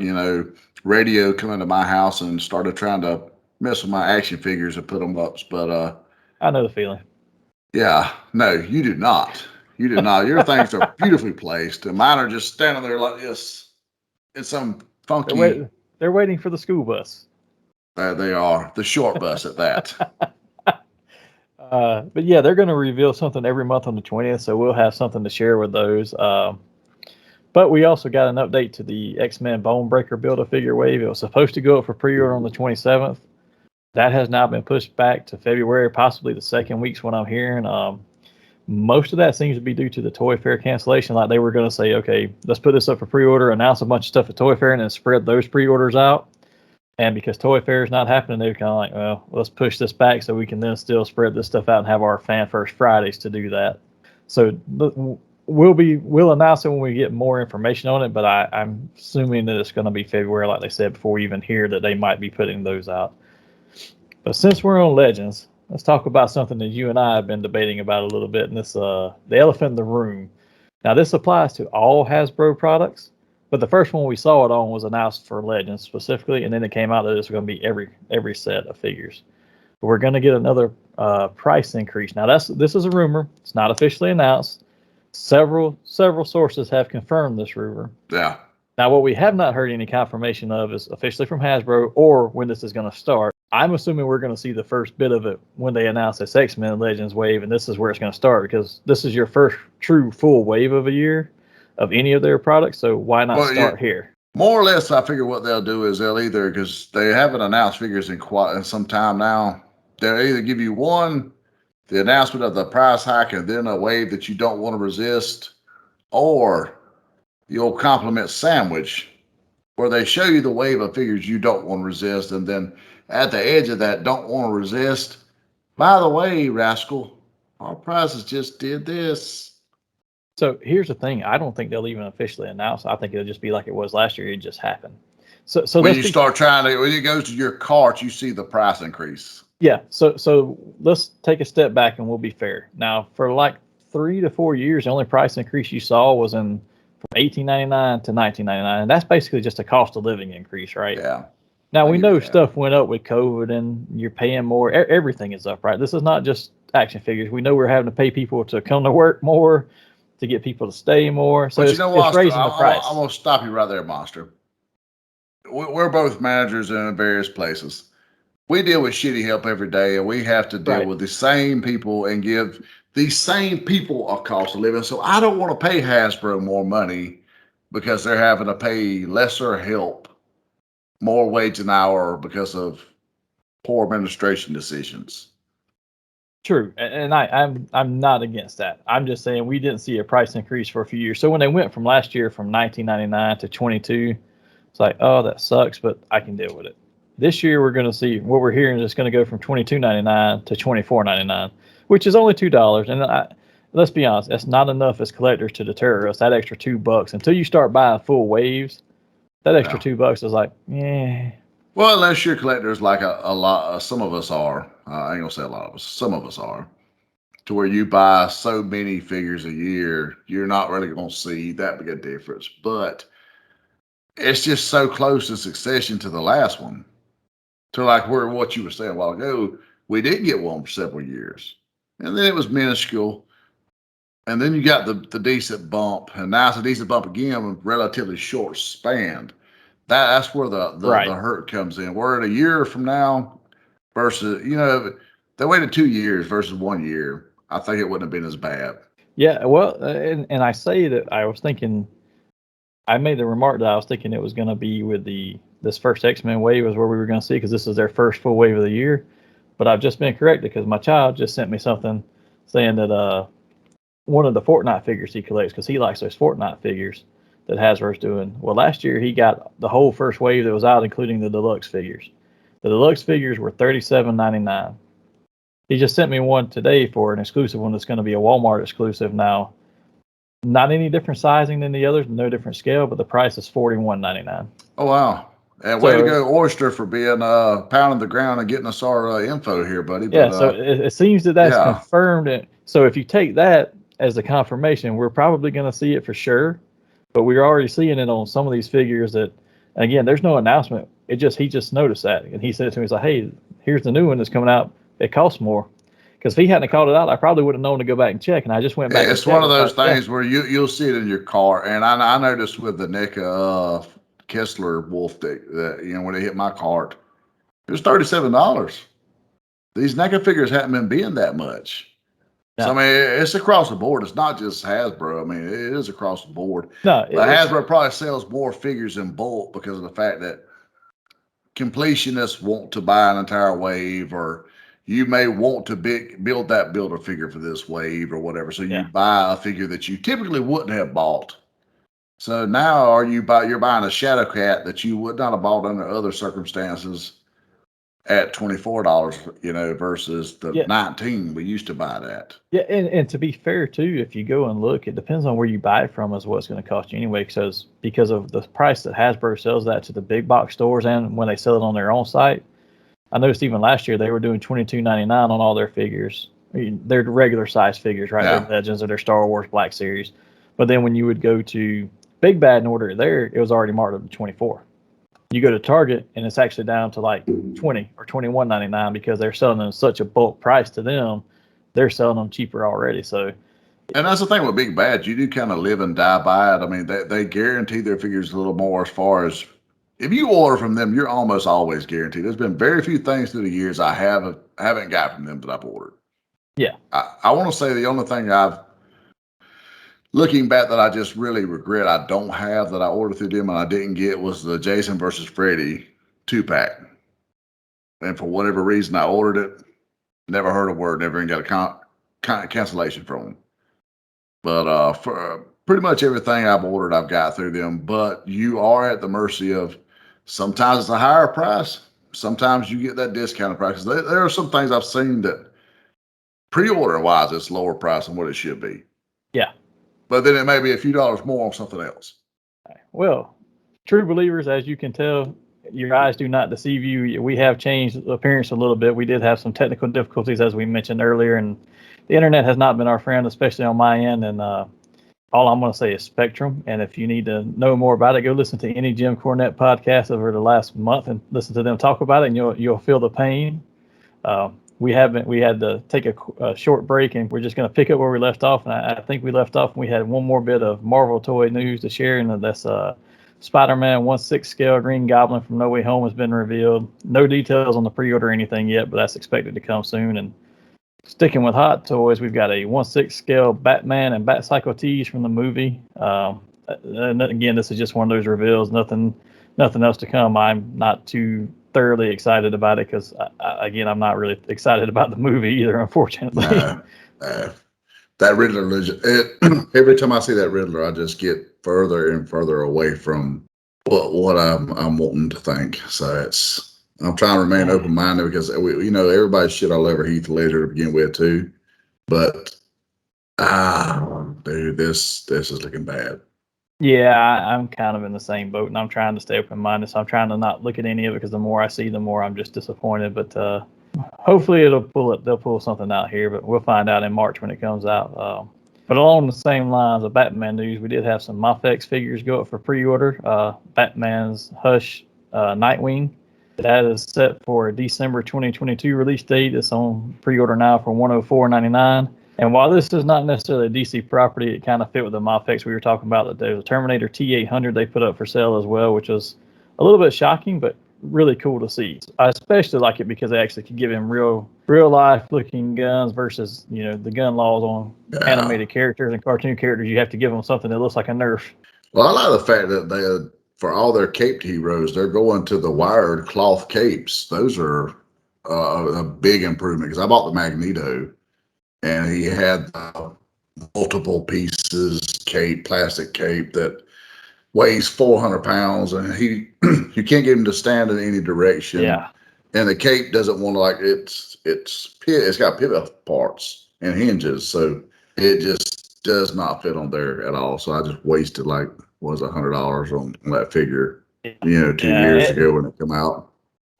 Radio come into my house and started trying to mess with my action figures and put them up. But I know the feeling. Yeah, no, you do not. You do not. Your things are beautifully placed, and mine are just standing there like this. It's some They're funky. wait, they're waiting for the school bus. They are the short bus at that. But yeah, they're going to reveal something every month on the 20th, so we'll have something to share with those. But we also got an update to the X-Men Bonebreaker Build-A-Figure wave. It was supposed to go up for pre-order on the 27th. That has now been pushed back to February, possibly the second week's what I'm hearing. Most of that seems to be due to the Toy Fair cancellation. Like they were going to say, okay, let's put this up for pre-order, announce a bunch of stuff at Toy Fair, and then spread those pre-orders out. And because Toy Fair is not happening, they're kind of like, well, let's push this back so we can then still spread this stuff out and have our Fan First Fridays to do that. So we'll announce it when we get more information on it, but I'm assuming that it's going to be February, like they said before we even hear that they might be putting those out. But since we're on Legends, let's talk about something that you and I have been debating about a little bit, and this the elephant in the room. Now, this applies to all Hasbro products, but the first one we saw it on was announced for Legends specifically, and then it came out that it's going to be every set of figures. But we're going to get another price increase. Now, this is a rumor. It's not officially announced. Several sources have confirmed this rumor. Yeah. Now, what we have not heard any confirmation of is officially from Hasbro or when this is going to start. I'm assuming we're going to see the first bit of it when they announce this X-Men Legends wave, and this is where it's going to start because this is your first true full wave of a year of any of their products, so why not start here? More or less, I figure what they'll do is they'll either, because they haven't announced figures in some time now, they'll either give you the announcement of the price hike and then a wave that you don't want to resist, or the old compliment sandwich where they show you the wave of figures you don't want to resist, and then at the edge of that don't want to resist, by the way, rascal, our prices just did this. So here's the thing. I don't think they'll even officially announce. I think it'll just be like it was last year. It just happened. So when you start trying to, when it goes to your cart, you see the price increase. Yeah. So let's take a step back and we'll be fair. Now, for like 3 to 4 years, the only price increase you saw was from $18.99 to $19.99, and that's basically just a cost of living increase, right? Yeah. Now we know stuff went up with COVID, and you're paying more. Everything is up, right? This is not just action figures. We know we're having to pay people to come to work more, to get people to stay more. So it's raising the price. I'm going to stop you right there, Monster. We're both managers in various places. We deal with shitty help every day, and we have to deal with the same people and give these same people a cost of living. So I don't want to pay Hasbro more money because they're having to pay lesser help, more wage an hour because of poor administration decisions. True, and I'm not against that. I'm just saying we didn't see a price increase for a few years. So when they went from last year from $19.99 to $22, it's like, oh, that sucks, but I can deal with it. This year we're going to see what we're hearing is it's going to go from $22.99 to $24.99, which is only $2. And let's be honest, that's not enough as collectors to deter us. That extra $2 until you start buying full waves, that extra $2 is like, yeah. Well, unless you're collectors like a lot, some of us are. I ain't gonna say a lot of us. Some of us are. To where you buy so many figures a year, you're not really gonna see that big a difference. But it's just so close in succession to the last one. To like what you were saying a while ago, we did get one for several years, and then it was minuscule, and then you got the decent bump, and now it's a decent bump again with relatively short span. That's where the hurt comes in. We're at a year from now versus, they waited 2 years versus 1 year. I think it wouldn't have been as bad. Yeah, well, and I say that I was thinking, I made the remark that I was thinking it was going to be with this first X-Men wave is where we were going to see because this is their first full wave of the year. But I've just been corrected because my child just sent me something saying that one of the Fortnite figures he collects, because he likes those Fortnite figures that Hasbro's doing. Well, last year he got the whole first wave that was out, including the deluxe figures. The deluxe figures were $37.99. He just sent me one today for an exclusive one that's going to be a Walmart exclusive now. Not any different sizing than the others, no different scale, but the price is $41.99. Oh, wow. And way to go, Oyster, for being pounding the ground and getting us our info here, buddy. But, yeah, so it seems that's confirmed. So if you take that as a confirmation, we're probably going to see it for sure. But we're already seeing it on some of these figures that, again, there's no announcement. He just noticed that. And he said it to me, he's like, hey, here's the new one that's coming out. It costs more. Because if he hadn't called it out, I probably would have known to go back and check. And I just went back. It's one of those things where you'll see it in your car, and I noticed with the NECA Kessler Wolf that when they hit my cart, it was $37. These NECA figures haven't been that much. No. So I mean, it's across the board. It's not just Hasbro. I mean, it is across the board. No, but Hasbro probably sells more figures in bulk because of the fact that completionists want to buy an entire wave, or you may want to build that builder figure for this wave or whatever. So you buy a figure that you typically wouldn't have bought. So now you're buying a Shadow Cat that you would not have bought under other circumstances at $24, versus the $19 we used to buy that. Yeah, and to be fair too, if you go and look, it depends on where you buy it from is what it's going to cost you anyway, because of the price that Hasbro sells that to the big box stores and when they sell it on their own site. I noticed even last year they were doing $22.99 on all their figures. They're regular size figures, right? Yeah. Their Legends or their Star Wars Black Series. But then when you would go to Big Bad and order it there, it was already marked up to $24. You go to Target and it's actually down to like $20 or $21.99 because they're selling them such a bulk price to them. They're selling them cheaper already. So, and that's the thing with Big Bad, you do kind of live and die by it. I mean, they guarantee their figures a little more as far as if you order from them, you're almost always guaranteed. There's been very few things through the years I haven't got from them that I've ordered. Yeah. I want to say the only thing looking back that I just really regret I don't have that I ordered through them and I didn't get was the Jason versus Freddy 2-pack. And for whatever reason, I ordered it. Never heard a word. Never even got a cancellation from them. But for pretty much everything I've ordered, I've got through them. But you are at the mercy of sometimes it's a higher price. Sometimes you get that discounted price. There are some things I've seen that pre-order wise, it's lower price than what it should be. Yeah. But then it may be a few dollars more on something else. Well, true believers, as you can tell, your eyes do not deceive you. We have changed appearance a little bit. We did have some technical difficulties, as we mentioned earlier, and the internet has not been our friend, especially on my end. And all I'm going to say is Spectrum. And if you need to know more about it, go listen to any Jim Cornette podcast over the last month and listen to them talk about it, and you'll feel the pain. We had to take a short break, and we're just going to pick up where we left off. And I think we left off and we had one more bit of Marvel toy news to share, and that's Spider-Man 1/6 scale Green Goblin from No Way Home has been revealed. No details on the pre-order or anything yet, but that's expected to come soon. And sticking with hot toys, we've got a 1/6 scale Batman and Batcycle tees from the movie. And again, this is just one of those reveals. Nothing else to come. I'm not too thoroughly excited about it because, again, I'm not really excited about the movie either, unfortunately. That Riddler, every time I see that Riddler, I just get further and further away from what I'm wanting to think. So I'm trying to remain open-minded because everybody shit all over Heath Ledger to begin with too, but dude, this is looking bad. Yeah, I'm kind of in the same boat, and I'm trying to stay open-minded. So I'm trying to not look at any of it because the more I see, the more I'm just disappointed. But hopefully they'll pull something out here, but we'll find out in March when it comes out. But along the same lines of Batman news, we did have some Mythos figures go up for pre-order. Batman's Hush Nightwing. That is set for a December 2022 release date. It's on pre-order now for $104.99. And while this is not necessarily a DC property, it kind of fit with the Mythos we were talking about. That there's a Terminator T800 they put up for sale as well, which was a little bit shocking, but really cool to see. I especially like it because they actually could give him real life looking guns versus, the gun laws on animated characters and cartoon characters. You have to give them something that looks like a Nerf. Well, I like the fact that they, for all their caped heroes, they're going to the wired cloth capes. Those are a big improvement because I bought the Magneto and he had multiple pieces plastic cape that weighs 400 pounds, and you can't get him to stand in any direction. Yeah. And the cape doesn't want to it's got pivot parts and hinges, so it just does not fit on there at all. So I just wasted $100 on that figure, 2 years ago when it came out.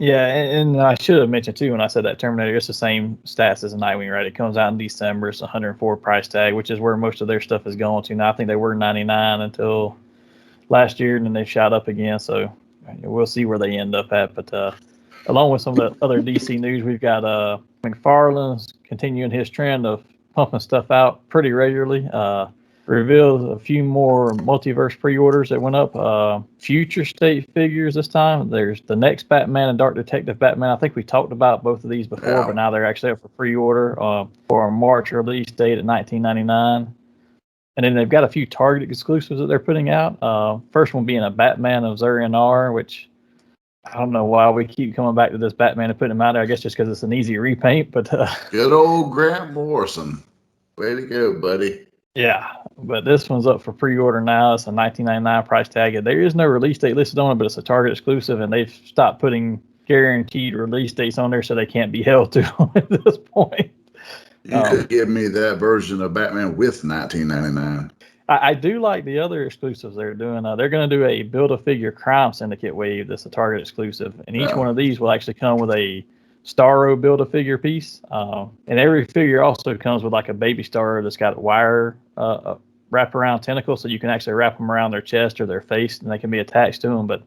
Yeah, and I should have mentioned too when I said that Terminator, it's the same stats as a Nightwing, right? It comes out in December. It's $104 price tag, which is where most of their stuff is going to now. I think they were $99 until last year, and then they shot up again. So we'll see where they end up at. But along with some of the other DC news, we've got McFarlane's continuing his trend of pumping stuff out pretty regularly. Revealed a few more multiverse pre-orders that went up. Future state figures this time. There's the next Batman and Dark Detective Batman. I think we talked about both of these before, but now they're actually up for pre-order for a March release date at $19.99. And then they've got a few Target exclusives that they're putting out. First one being a Batman of Zurian, which I don't know why we keep coming back to this Batman and putting him out there. I guess just because it's an easy repaint. But good old Grant Morrison. Way to go, buddy. Yeah, but this one's up for pre-order now. It's a $19.99 price tag. There is no release date listed on it, but it's a Target exclusive, and they've stopped putting guaranteed release dates on there, so they can't be held to at this point. You could give me that version of Batman with $19.99. I do like the other exclusives they're doing. They're going to do a Build-A-Figure Crime Syndicate wave that's a Target exclusive, and each one of these will actually come with a Starro Build-A-Figure piece, and every figure also comes with like a baby Starro that's got wire wrap around tentacles, so you can actually wrap them around their chest or their face, and they can be attached to them. But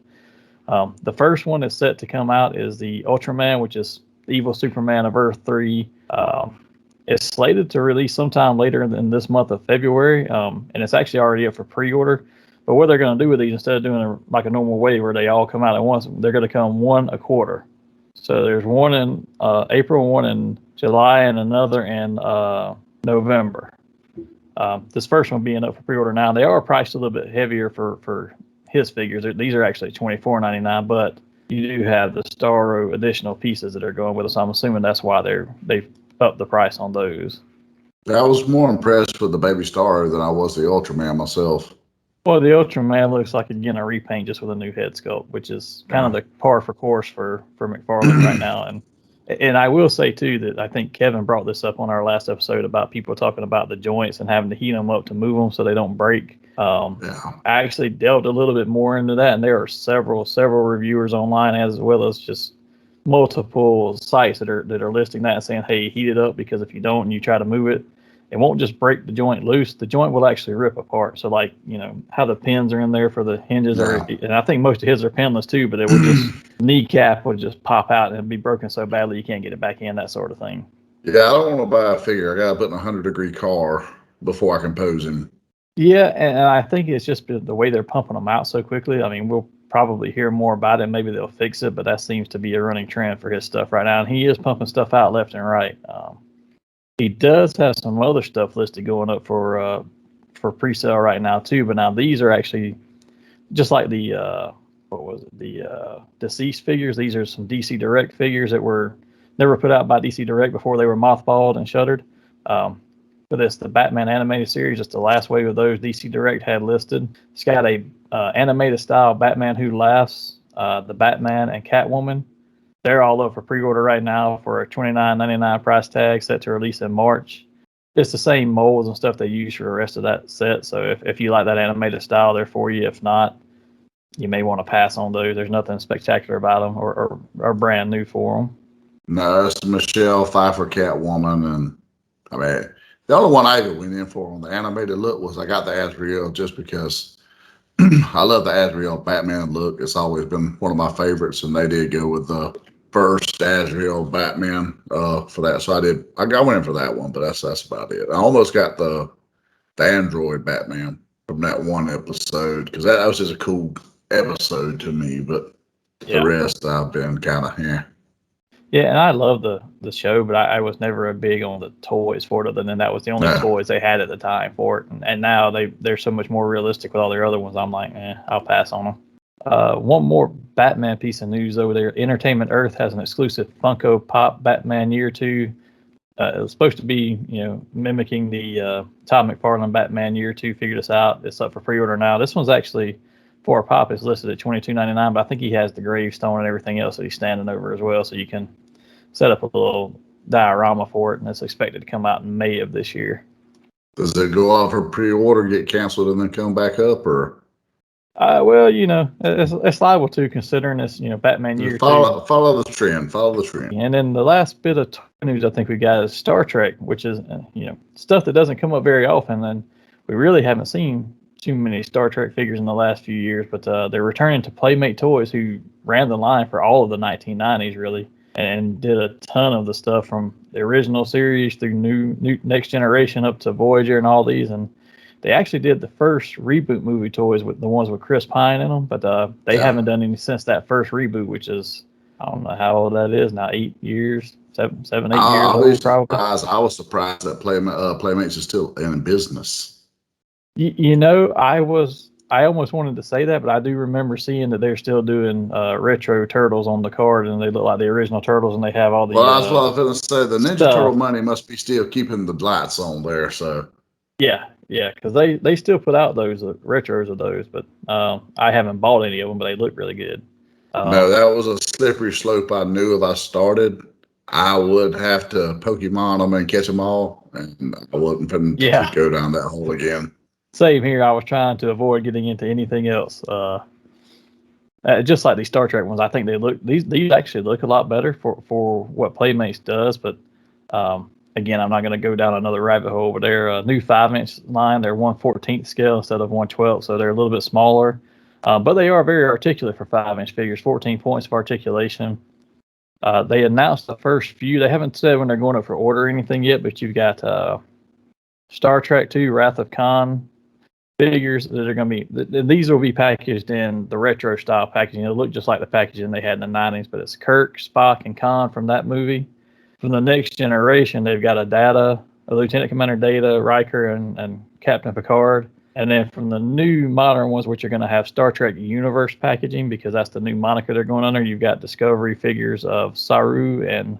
the first one that's set to come out is the Ultraman, which is the evil Superman of Earth 3. It's slated to release sometime later in this month of February, and it's actually already up for pre-order. But what they're going to do with these, instead of doing like a normal way where they all come out at once, they're going to come one a quarter. So there's one in April, one in July, and another in November. This first one being up for pre-order now. They are priced a little bit heavier for his figures. These are actually $24.99, but you do have the Starro additional pieces that are going with us. I'm assuming that's why they've upped the price on those. I was more impressed with the Baby Starro than I was the Ultraman myself. Well, the Ultraman looks like, again, a repaint just with a new head sculpt, which is kind of the par for course for McFarlane right now. And I will say, too, that I think Kevin brought this up on our last episode about people talking about the joints and having to heat them up to move them so they don't break. I actually delved a little bit more into that, and there are several reviewers online, as well as just multiple sites that are listing that and saying, hey, heat it up, because if you don't and you try to move it, it won't just break the joint loose. The joint will actually rip apart. So, like, you know, how the pins are in there for the hinges, and I think most of his are pinless too, but it would just, kneecap would just pop out and it'd be broken so badly you can't get it back in, that sort of thing. Yeah, I don't want to buy a figure. I got to put in a 100-degree car before I can pose him. Yeah, and I think it's just the way they're pumping them out so quickly. I mean, we'll probably hear more about it. Maybe they'll fix it, but that seems to be a running trend for his stuff right now. And he is pumping stuff out left and right. He does have some other stuff listed going up for pre-sale right now too. But now these are actually just like the deceased figures. These are some DC Direct figures that were never put out by DC Direct before they were mothballed and shuttered. But it's the Batman animated series. It's the last wave of those DC Direct had listed. It's got a animated style Batman Who Laughs, the Batman and Catwoman. They're all up for pre-order right now for a $29.99 price tag, set to release in March. It's the same molds and stuff they use for the rest of that set. So if you like that animated style, they're for you. If not, you may want to pass on those. There's nothing spectacular about them or brand new for them. No, it's Michelle Pfeiffer Catwoman, and I mean, the only one I ever went in for on the animated look was I got the Azrael just because I love the Azrael Batman look. It's always been one of my favorites, and they did go with the first Azrael Batman for that. So I went in for that one, but that's about it. I almost got the Android Batman from that one episode because that was just a cool episode to me, but the rest I've been kind of here. Yeah, and I love the show, but I was never a big on the toys for it, other than that was the only toys they had at the time for it. And now they're so much more realistic with all their other ones. I'm like, I'll pass on them. One more Batman piece of news over there. Entertainment Earth has an exclusive Funko Pop Batman Year 2. It was supposed to be, mimicking the Todd McFarlane Batman Year 2. Figured this out. It's up for pre-order now. This one's actually, for a pop, is listed at $22.99, but I think he has the gravestone and everything else that he's standing over as well, so you can set up a little diorama for it, and it's expected to come out in May of this year. Does it go off for pre-order, get canceled, and then come back up, or? Well, it's liable to, considering it's, Batman Year 2. Follow the trend. Follow the trend. And then the last bit of news I think we got is Star Trek, which is, stuff that doesn't come up very often, and we really haven't seen too many Star Trek figures in the last few years, but they're returning to Playmate Toys, who ran the line for all of the 1990s, really. and did a ton of the stuff from the original series through new Next Generation up to Voyager and all these. And they actually did the first reboot movie toys with the ones with Chris Pine in them, but they haven't done any since that first reboot, which is, I don't know how old that is now, 8 years, 7, 8 years old probably. I was surprised that Playmates is still in business. You know, I almost wanted to say that, but I do remember seeing that they're still doing retro turtles on the card, and they look like the original turtles, and they have all the. Well, that's what I was going to say. The Ninja stuff. Turtle money must be still keeping the lights on there. So. Yeah, because they still put out those retros of those, but I haven't bought any of them, but they look really good. No, that was a slippery slope. I knew if I started, I would have to Pokemon them and catch them all, and I wasn't going to go down that hole again. Same here. I was trying to avoid getting into anything else. Just like these Star Trek ones, I think they look these actually look a lot better for what Playmates does. But again, I'm not going to go down another rabbit hole. But they're new 5-inch line. They're 1/14 scale instead of 1/12, so they're a little bit smaller. But they are very articulate for 5-inch figures. 14 points of articulation. They announced the first few. They haven't said when they're going up for order or anything yet. But you've got Star Trek 2: Wrath of Khan figures that are going to be, these will be packaged in the retro style packaging. It'll look just like the packaging they had in the 90s, but it's Kirk, Spock, and Khan from that movie. From the Next Generation, they've got a Lieutenant Commander Data, Riker, and Captain Picard. And then from the new modern ones, which are going to have Star Trek Universe packaging, because that's the new moniker they're going under, you've got Discovery figures of Saru and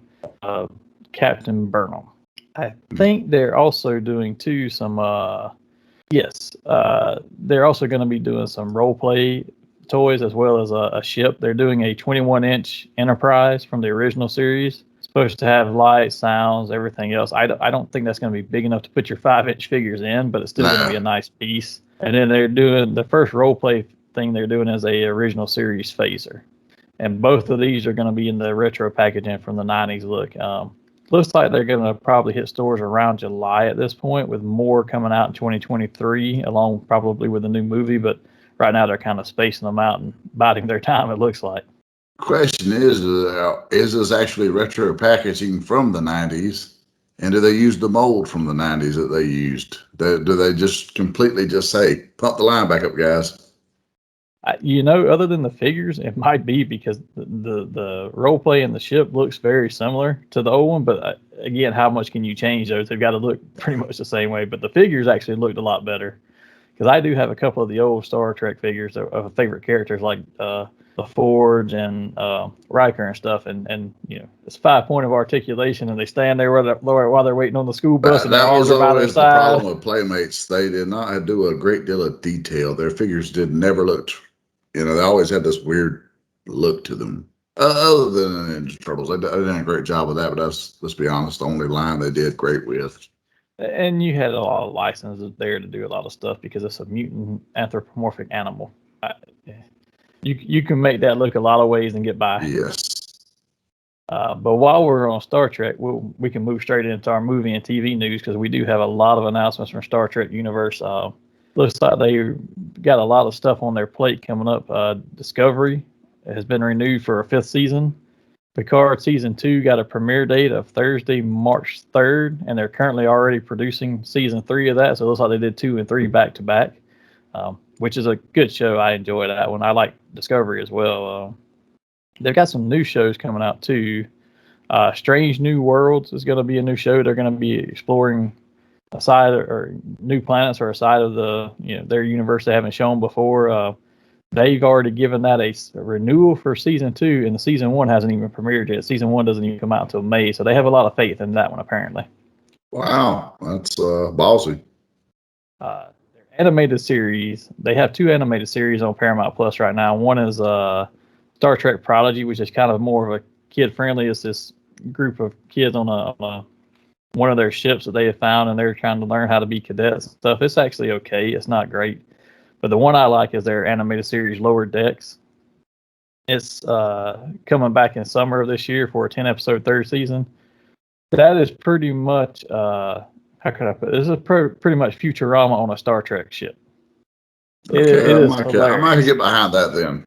Captain Burnham. I think they're also doing they're also going to be doing some role play toys as well as a ship. They're doing a 21-inch Enterprise from the original series. It's supposed to have lights, sounds, everything else. I don't think that's going to be big enough to put your 5-inch figures in, but it's still going to be a nice piece. And then they're doing the first role play thing they're doing is a original series phaser. And both of these are going to be in the retro packaging from the 90s look. Looks like they're going to probably hit stores around July at this point, with more coming out in 2023, along probably with a new movie. But right now they're kind of spacing them out and biding their time, it looks like. Question is this actually retro packaging from the 90s? And do they use the mold from the 90s that they used? Do they just completely just say, pump the line back up, guys? Other than the figures, it might be because the role play in the ship looks very similar to the old one. But again, how much can you change those? They've got to look pretty much the same way. But the figures actually looked a lot better, because I do have a couple of the old Star Trek figures of favorite characters like the Forge and Riker and stuff. And it's 5 point of articulation, and they stand there while they're waiting on the school bus, and their arms are by their side. The problem with Playmates. They did not do a great deal of detail. Their figures never looked. They always had this weird look to them. Other than the Ninja Turtles, they did a great job of that. But let's be honest, the only line they did great with. And you had a lot of licenses there to do a lot of stuff because it's a mutant anthropomorphic animal. You can make that look a lot of ways and get by. Yes. But while we're on Star Trek, we can move straight into our movie and TV news, because we do have a lot of announcements from Star Trek universe. Looks like they got a lot of stuff on their plate coming up. Discovery has been renewed for a 5th season. Picard Season 2 got a premiere date of Thursday, March 3rd, and they're currently already producing Season 3 of that. So it looks like they did 2 and 3 back-to-back, which is a good show. I enjoy that one. I like Discovery as well. They've got some new shows coming out, too. Strange New Worlds is going to be a new show. They're going to be exploring a side or new planets or a side of their universe they haven't shown before. They've already given that a renewal for Season 2, and the Season 1 hasn't even premiered yet. Season 1 doesn't even come out until May, so they have a lot of faith in that one, apparently. Wow, that's ballsy. Their animated series, they have 2 animated series on Paramount Plus right now. One is Star Trek Prodigy, which is kind of more of a kid-friendly. It's this group of kids on one of their ships that they have found, and they're trying to learn how to be cadets and stuff. It's actually okay. It's not great. But the one I like is their animated series, Lower Decks. It's coming back in summer of this year for a 10-episode 3rd season. That is pretty much, how can I put it? This is pretty much Futurama on a Star Trek ship. Okay, I might get behind that then.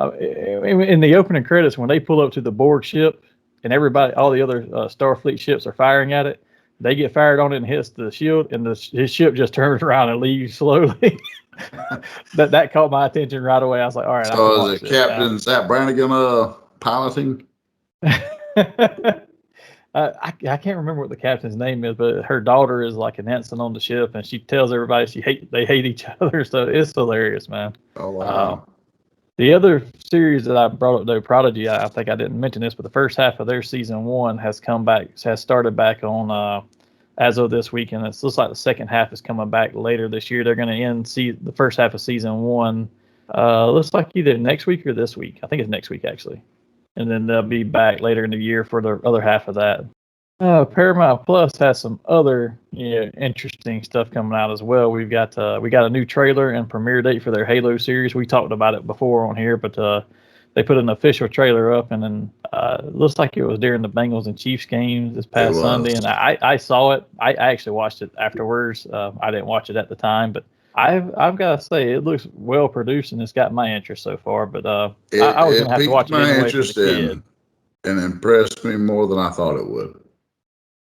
In the opening credits, when they pull up to the Borg ship and everybody, all the other Starfleet ships are firing at it, they get fired on it and hits the shield, and his ship just turns around and leaves slowly. that caught my attention right away. I was like, all right, I can So watch is it this Captain Zach Brannigan piloting? I can't remember what the captain's name is, but her daughter is like an ensign on the ship, and she tells everybody they hate each other. So it's hilarious, man. Oh wow! The other series that I brought up, though, Prodigy, I think I didn't mention this, but the first half of their season 1 has started back on as of this week, and it looks like the second half is coming back later this year. They're going to end the first half of season 1. Looks like either next week or this week. I think it's next week actually, and then they'll be back later in the year for the other half of that. Paramount Plus has some other interesting stuff coming out as well. We got a new trailer and premiere date for their Halo series. We talked about it before on here, but they put an official trailer up, and then it looks like it was during the Bengals and Chiefs game this past Sunday, and I saw it. I actually watched it afterwards. I didn't watch it at the time, but I've got to say it looks well produced and it's got my interest so far. But I was going to have to watch it anyway for the kid. And impressed me more than I thought it would.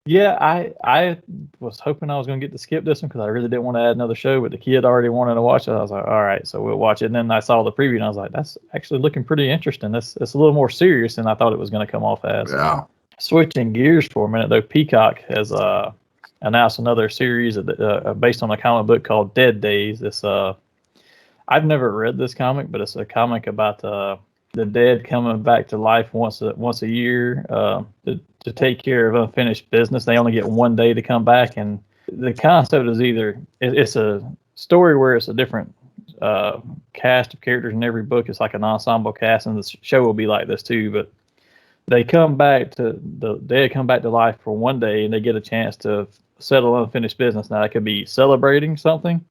Yeah, I was hoping I was going to get to skip this one because I really didn't want to add another show, but the kid already wanted to watch it. I was like, all right, so we'll watch it. And then I saw the preview, and I was like, that's actually looking pretty interesting. It's a little more serious than I thought it was going to come off as. Yeah. Switching gears for a minute, though, Peacock has announced another series based on a comic book called Dead Days. I've never read this comic, but it's a comic about the dead coming back to life once a year to take care of unfinished business. They only get one day to come back, and the concept is it's a story where it's a different cast of characters in every book. It's like an ensemble cast, and the show will be like this too. But the dead come back to life for one day, and they get a chance to settle unfinished business. Now, it could be celebrating something,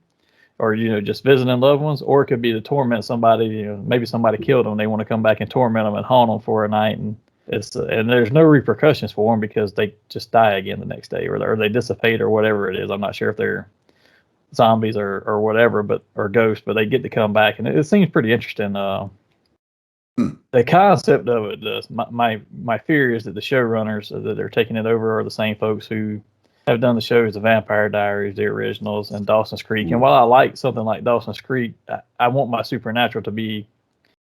or just visiting loved ones, or it could be to torment somebody. Maybe somebody killed them. They want to come back and torment them and haunt them for a night, and there's no repercussions for them because they just die again the next day, or they dissipate, or whatever it is. I'm not sure if they're zombies or whatever, or ghosts, but they get to come back, and it seems pretty interesting. The concept of it does. My fear is that the showrunners that are taking it over are the same folks who have done the shows, The Vampire Diaries, the originals, and Dawson's Creek. And while I like something like Dawson's Creek, I want my Supernatural to be,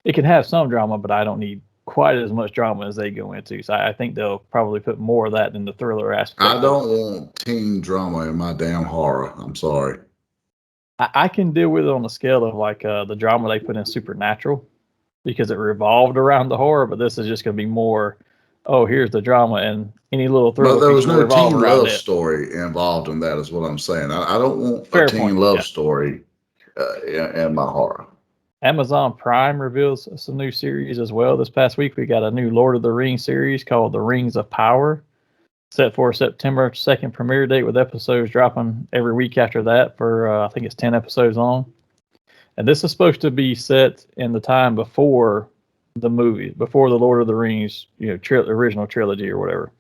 it can have some drama, but I don't need quite as much drama as they go into. So I think they'll probably put more of that in the thriller aspect. I don't want teen drama in my damn horror. I'm sorry. I can deal with it on the scale of like the drama they put in Supernatural, because it revolved around the horror, but this is just going to be more, here's the drama, and any little thriller. But there was no teen love story involved in that, is what I'm saying. I don't want a teen love story in my horror. Amazon Prime reveals some new series as well. This past week, we got a new Lord of the Rings series called The Rings of Power, set for September 2nd premiere date, with episodes dropping every week after that for, I think it's 10 episodes long. And this is supposed to be set in the time before the movie, before the Lord of the Rings, original trilogy or whatever.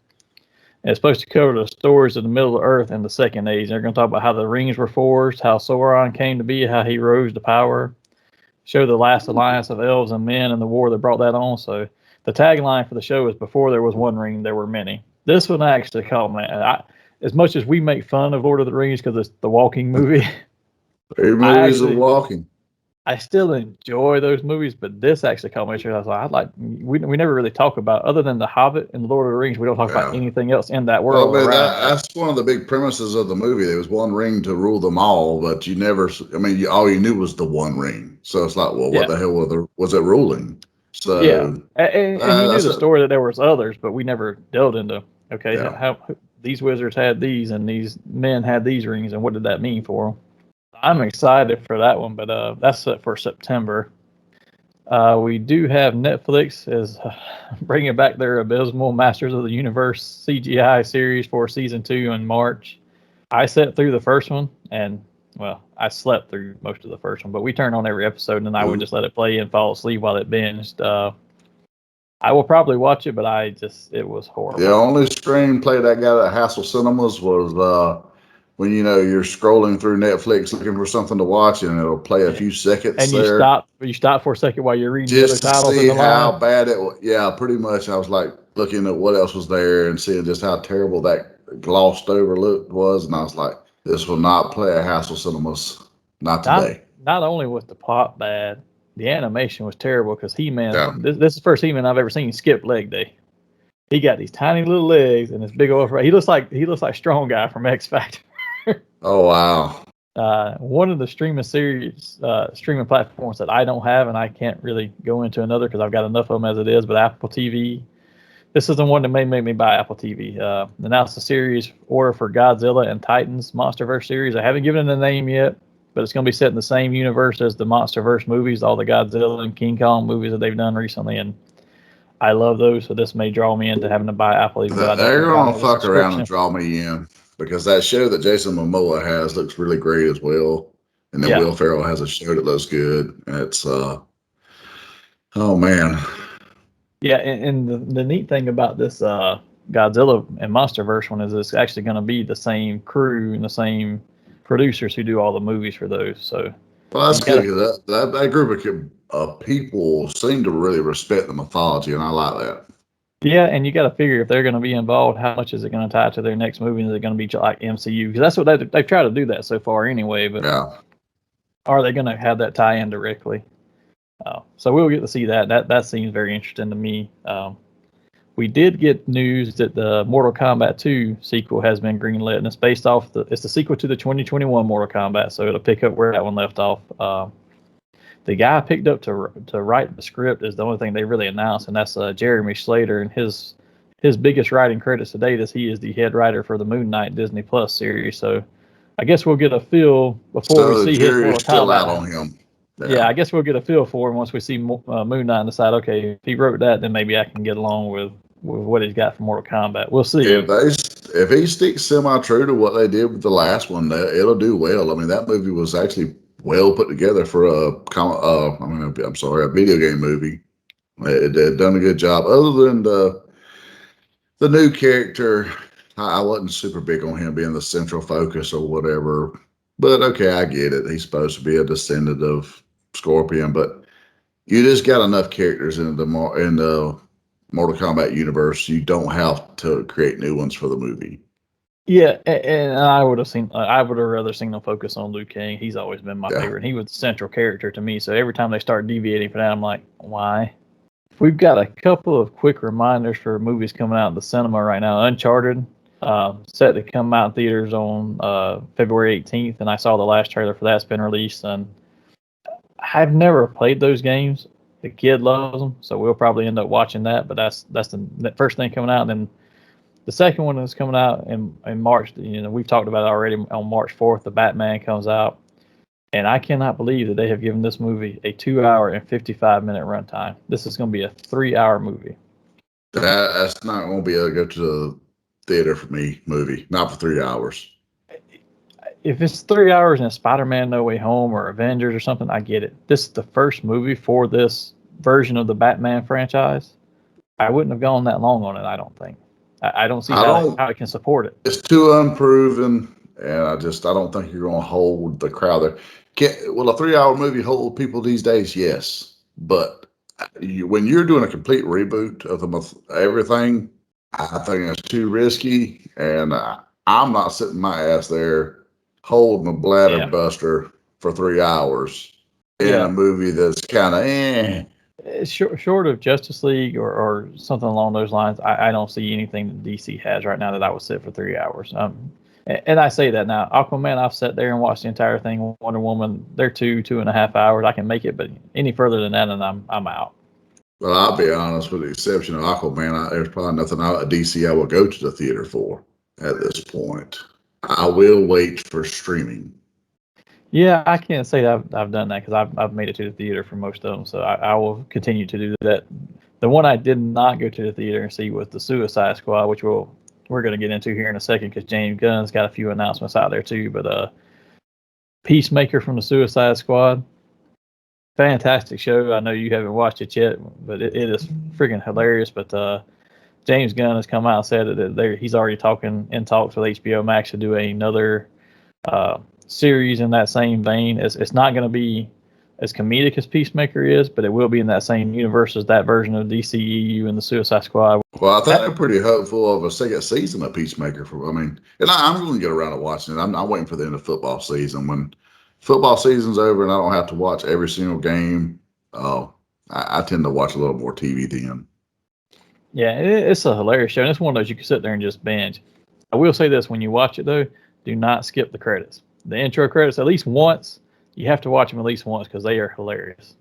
And it's supposed to cover the stories of the Middle Earth and the Second Age. They're going to talk about how the rings were forged, how Sauron came to be, how he rose to power, show the last alliance of elves and men and the war that brought that on. So the tagline for the show is, before there was one ring, there were many. This one actually caught me. As much as we make fun of Lord of the Rings because it's the walking movie. Movies are walking. I still enjoy those movies, but this actually caught my attention. I was like, we never really talk about, other than The Hobbit and The Lord of the Rings, we don't talk about anything else in that world. Well, that's one of the big premises of the movie. There was one ring to rule them all, but all you knew was the one ring. So it's like, well, what the hell was it ruling? So and you knew the story that there was others, but we never delved into, how these wizards had these and these men had these rings, and what did that mean for them? I'm excited for that one, but that's set for September. We do have Netflix is bringing back their abysmal Masters of the Universe CGI series for season 2 in March. I sat through the first one, and I slept through most of the first one, but we turned on every episode, and I would just let it play and fall asleep while it binged. I will probably watch it, but it was horrible. The only screenplay that got at Hassel Cinemas was when you're scrolling through Netflix looking for something to watch, and it'll play a few seconds And there. you stop for a second while you're reading Just the other to titles in see the how line. bad it was. Yeah, pretty much. I was like looking at what else was there and seeing just how terrible that glossed over look was, and I was like, this will not play at Hassel Cinemas. Not today. Not only was the plot bad, the animation was terrible because He-Man. Yeah. This is the first He-Man I've ever seen skip leg day. He got these tiny little legs and this big old. He looks like Strong Guy from X Factor. Oh wow. One of the streaming platforms that I don't have, and I can't really go into another because I've got enough of them as it is. But Apple TV, this is the one that may make me buy Apple TV. Announced a series order for Godzilla and Titans MonsterVerse series. I haven't given it a name yet, but it's going to be set in the same universe as the MonsterVerse movies, all the Godzilla and King Kong movies that they've done recently, and I love those. So this may draw me into having to buy Apple, even though I They're don't gonna have a fuck around and subscription. draw me in because that show that Jason Momoa has looks really great as well, and then Yeah. Will Ferrell has a show that looks good. And it's oh man. Yeah, and the neat thing about this Godzilla and MonsterVerse one is it's actually going to be the same crew and the same producers who do all the movies for those. So, Well, that's good because that group of people seem to really respect the mythology, and I like that. Yeah, and you got to figure if they're going to be involved, how much is it going to tie to their next movie? Is it going to be like MCU? Because that's what they've tried to do that so far anyway. But yeah, are they going to have that tie in directly? So we'll get to see that. That seems very interesting to me. We did get news that the Mortal Kombat 2 sequel has been greenlit, and it's based off it's the sequel to the 2021 Mortal Kombat, so it'll pick up where that one left off. The guy picked up to write the script is the only thing they really announced, and that's Jeremy Slater, and his biggest writing credits to date is he is the head writer for the Moon Knight Disney Plus series. So I guess we'll get a feel before we see his Mortal still Kombat. out on him. Yeah, I guess we'll get a feel for him once we see Moon Knight and decide, okay, if he wrote that, then maybe I can get along with what he's got for Mortal Kombat. We'll see. If he sticks semi-true to what they did with the last one, it'll do well. I mean, that movie was actually well put together for a video game movie. It done a good job. Other than the new character, I wasn't super big on him being the central focus or whatever. But okay, I get it. He's supposed to be a descendant of Scorpion, but you just got enough characters in the Mortal Kombat universe. You don't have to create new ones for the movie. Yeah, and I would have rather seen them focus on Liu Kang. He's always been my favorite. He was the central character to me. So every time they start deviating from that, I'm like, why? We've got a couple of quick reminders for movies coming out in the cinema right now. Uncharted, set to come out in theaters on February 18th, and I saw the last trailer for that's been released. And I've never played those games. The kid loves them, so we'll probably end up watching that. But that's the first thing coming out. And then the second one is coming out in March. We've talked about it already. On March 4th, the Batman comes out. And I cannot believe that they have given this movie a 2-hour and 55-minute runtime. This is going to be a 3-hour movie. That's not going to be a go to the theater for me movie. Not for 3 hours. If it's 3 hours and Spider-Man No Way Home or Avengers or something, I get it. This is the first movie for this version of the Batman franchise. I wouldn't have gone that long on it, I don't think. I don't see how it can support it. It's too unproven, and I don't think you're going to hold the crowd there. Will a 3-hour movie hold people these days? Yes. But when you're doing a complete reboot of everything, I think that's too risky, and I'm not sitting my ass there holding a bladder buster for 3 hours in a movie that's kind of Short of Justice League or something along those lines, I don't see anything that DC has right now that I would sit for 3 hours. And I say that now. Aquaman, I've sat there and watched the entire thing. Wonder Woman, they're 2.5 hours. I can make it, but any further than that, and I'm out. Well, I'll be honest, with the exception of Aquaman, there's probably nothing out of DC I will go to the theater for at this point. I will wait for streaming. Yeah, I can't say that I've done that because I've made it to the theater for most of them, so I will continue to do that. The one I did not go to the theater and see was the Suicide Squad, which we're going to get into here in a second because James Gunn's got a few announcements out there too. But Peacemaker from the Suicide Squad, fantastic show. I know you haven't watched it yet, but it is freaking hilarious. But James Gunn has come out and said that he's already in talks with HBO Max to do another series in that same vein. It's not going to be as comedic as Peacemaker is, but it will be in that same universe as that version of DCEU and the Suicide Squad. Well, I think they're pretty hopeful of a second season of Peacemaker. I'm going to get around to watching it. I'm waiting for the end of football season. When football season's over and I don't have to watch every single game, I tend to watch a little more TV then. Yeah, it's a hilarious show. And it's one of those you can sit there and just binge. I will say this: when you watch it, though, do not skip the credits. The intro credits, at least once. You have to watch them at least once because they are hilarious.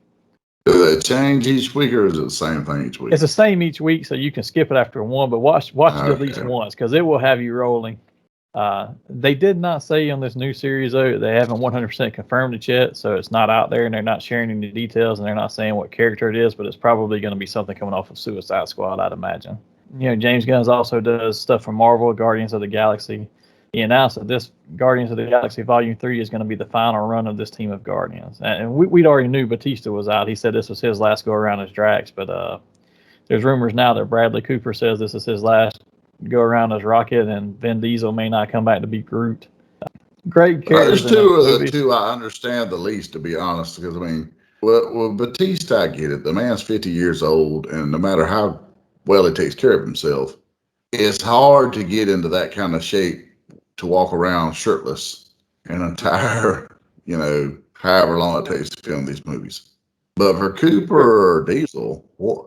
Do they change each week, or is it the same thing each week? It's the same each week, so you can skip it after one, but watch it at least once because it will have you rolling. They did not say on this new series, though, they haven't 100% confirmed it yet, so it's not out there, and they're not sharing any details, and they're not saying what character it is, but it's probably going to be something coming off of Suicide Squad, I'd imagine. You know, James Gunn also does stuff for Marvel, Guardians of the Galaxy. He announced that this Guardians of the Galaxy Volume 3 is going to be the final run of this team of Guardians. And we'd already knew Batista was out. He said this was his last go-around as Drax, but there's rumors now that Bradley Cooper says this is his last go-around as Rocket, and Vin Diesel may not come back to be Groot. Great characters. There's two of the two I understand the least, to be honest, because, well, Batista, I get it. The man's 50 years old, and no matter how well he takes care of himself, it's hard to get into that kind of shape to walk around shirtless an entire, however long it takes to film these movies. But for Cooper or Diesel,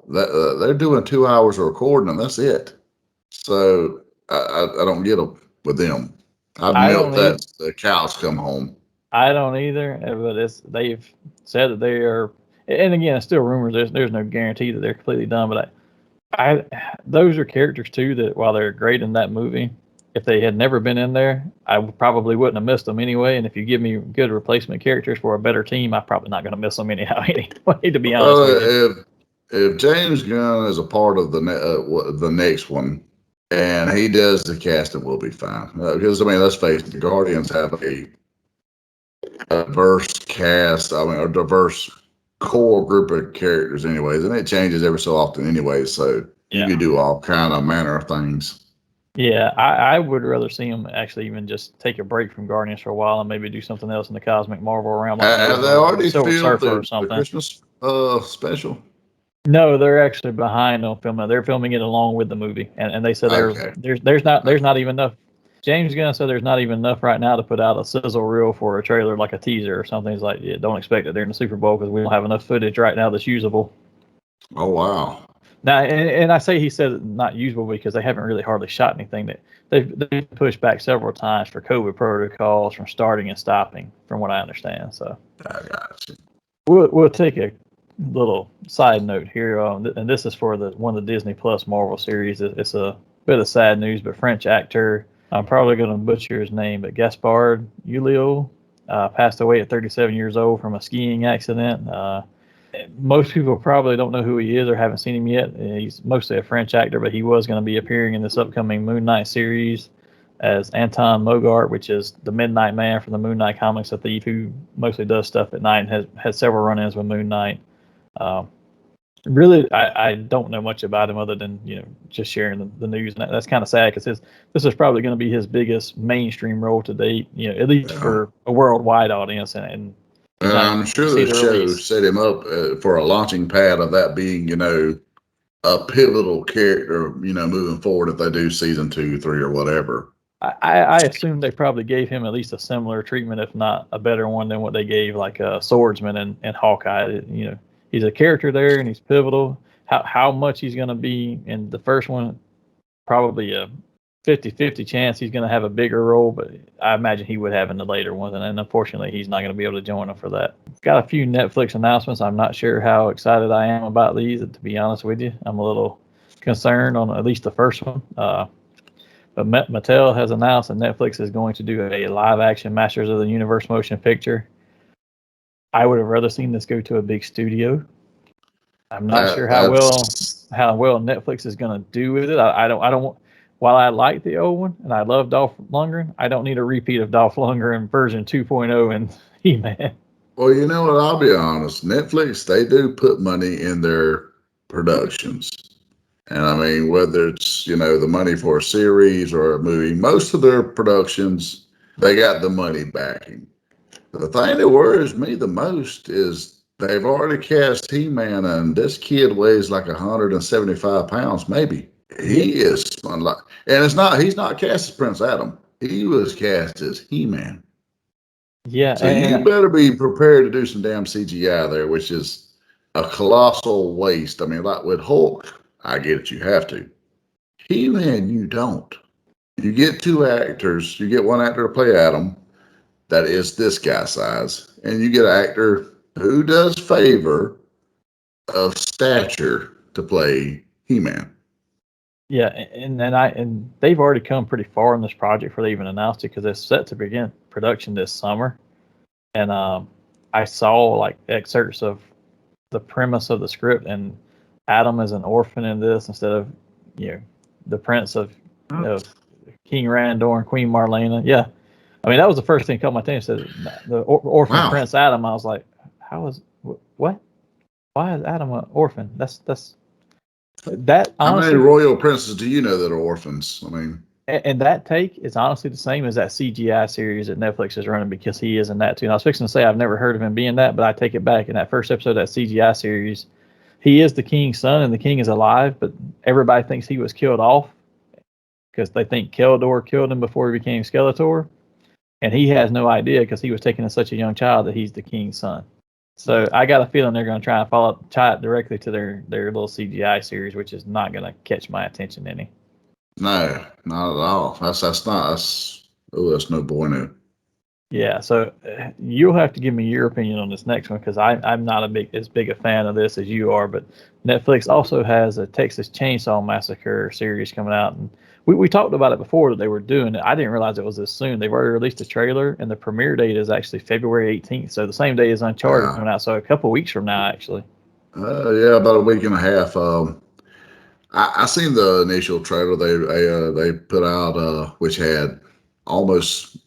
they're doing 2 hours of recording and that's it. So I don't get them with them. I've milked that the cows come home. I don't either, but they've said that they are, and again, it's still rumors. There's no guarantee that they're completely done. But those are characters too that while they're great in that movie, if they had never been in there, I probably wouldn't have missed them anyway. And if you give me good replacement characters for a better team, I'm probably not going to miss them anyhow anyway, to be honest with you. If James Gunn is a part of the next one and he does the casting, we'll be fine. Because, let's face it, the Guardians have a diverse cast, a diverse core group of characters anyways, and it changes every so often anyways, so you can do all kind of manner of things. Yeah, I would rather see him actually even just take a break from Guardians for a while and maybe do something else in the Cosmic Marvel realm. Have they already Silver filmed Surfer or something. The Christmas special? No, they're actually behind on filming. They're filming it along with the movie, and they said there's not even enough. James Gunn said there's not even enough right now to put out a sizzle reel for a trailer, like a teaser or something. He's like, yeah, don't expect it during the Super Bowl because we don't have enough footage right now that's usable. Oh wow. Now, and I say he said not usable because they haven't really hardly shot anything. That they've pushed back several times for COVID protocols from starting and stopping, from what I understand. So I got you. We'll take a little side note here, and this is for one of the Disney Plus Marvel series. It's a bit of sad news, but French actor, I'm probably going to butcher his name, but Gaspard Ulliel passed away at 37 years old from a skiing accident. Most people probably don't know who he is or haven't seen him yet. He's mostly a French actor, but he was going to be appearing in this upcoming Moon Knight series as Anton Mogart, which is the Midnight Man from the Moon Knight comics, a thief who mostly does stuff at night and has several run-ins with Moon Knight. Really, I don't know much about him other than just sharing the news, and that's kind of sad because this is probably going to be his biggest mainstream role to date. At least for a worldwide audience, and I'm sure the show set him up for a launching pad of that being, a pivotal character, moving forward if they do season 2, 3, or whatever. I assume they probably gave him at least a similar treatment, if not a better one than what they gave like Swordsman and Hawkeye. He's a character there and he's pivotal. How much he's going to be in the first one, probably a 50-50 chance he's going to have a bigger role, but I imagine he would have in the later ones, and unfortunately he's not going to be able to join them for that. Got a few Netflix announcements. I'm not sure how excited I am about these, to be honest with you. I'm a little concerned on at least the first one. But Mattel has announced that Netflix is going to do a live-action Masters of the Universe motion picture. I would have rather seen this go to a big studio. I'm not sure how well Netflix is going to do with it. I don't. While I like the old one and I love Dolph Lundgren, I don't need a repeat of Dolph Lundgren version 2.0 and He-Man. Well, you know what? I'll be honest. Netflix, they do put money in their productions. And whether it's, the money for a series or a movie, most of their productions they got the money backing. The thing that worries me the most is they've already cast He-Man, and this kid weighs like 175 pounds, maybe. He is unlike, and he's not cast as Prince Adam. He was cast as He-Man. Yeah, So you better be prepared to do some damn CGI there, which is a colossal waste. I mean, like with Hulk, I get it, you have to. He-Man, you don't. You get two actors, you get one actor to play Adam, that is this guy size, and you get an actor who does favor of stature to play He-Man. yeah, and they've already come pretty far in this project before they even announced it, because it's set to begin production this summer. And I saw like excerpts of the premise of the script, and Adam is an orphan in this instead of the prince of King Randor and Queen Marlena. Yeah, I mean that was the first thing that caught my attention. Said the orphan Wow. Prince Adam. I was like, how is what? Why is Adam an orphan? That's that. Honestly, how many royal princes do you know that are orphans? I mean, and that take is honestly the same as that CGI series that Netflix is running, because he is in that too. And I was fixing to say I've never heard of him being that, but I take it back. In that first episode of that CGI series, he is the king's son, and the king is alive, but everybody thinks he was killed off because they think Keldor killed him before he became Skeletor, and he has no idea because he was taken as such a young child that he's the king's son. So I got a feeling they're going to try and tie it directly to their little CGI series, which is not going to catch my attention any. no, not at all. That's no bueno. Yeah, so you'll have to give me your opinion on this next one, because I'm not as big a fan of this as you are. But Netflix also has a Texas Chainsaw Massacre series coming out, and we talked about it before that they were doing it. I didn't realize it was this soon. They've already released a trailer, and the premiere date is actually February 18th, so the same day as Uncharted coming out. So a couple weeks from now, actually. Yeah, about a week and a half. I seen the initial trailer they put out, which had almost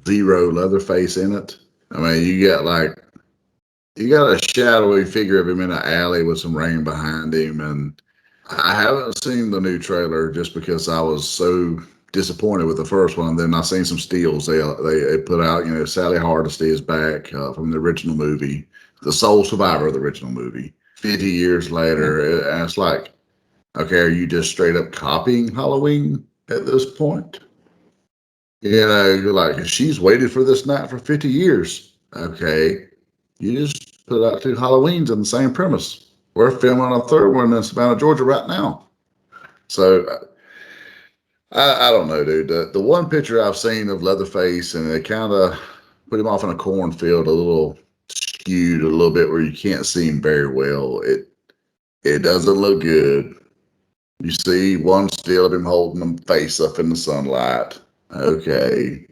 zero Leatherface in it. I mean, you got a shadowy figure of him in an alley with some rain behind him, and I haven't seen the new trailer just because I was so disappointed with the first one. Then I seen some steals they put out. Sally Hardesty is back from the original movie, the sole survivor of the original movie. 50 years later, and it's like, okay, are you just straight up copying Halloween at this point? You're like, she's waited for this night for 50 years. Okay, you just put out two Halloweens on the same premise. We're filming a third one in Savannah, Georgia right now. So I don't know, dude. The one picture I've seen of Leatherface, and it kind of put him off in a cornfield, a little skewed a little bit where you can't see him very well. It doesn't look good. You see one still of him holding him face up in the sunlight. Okay.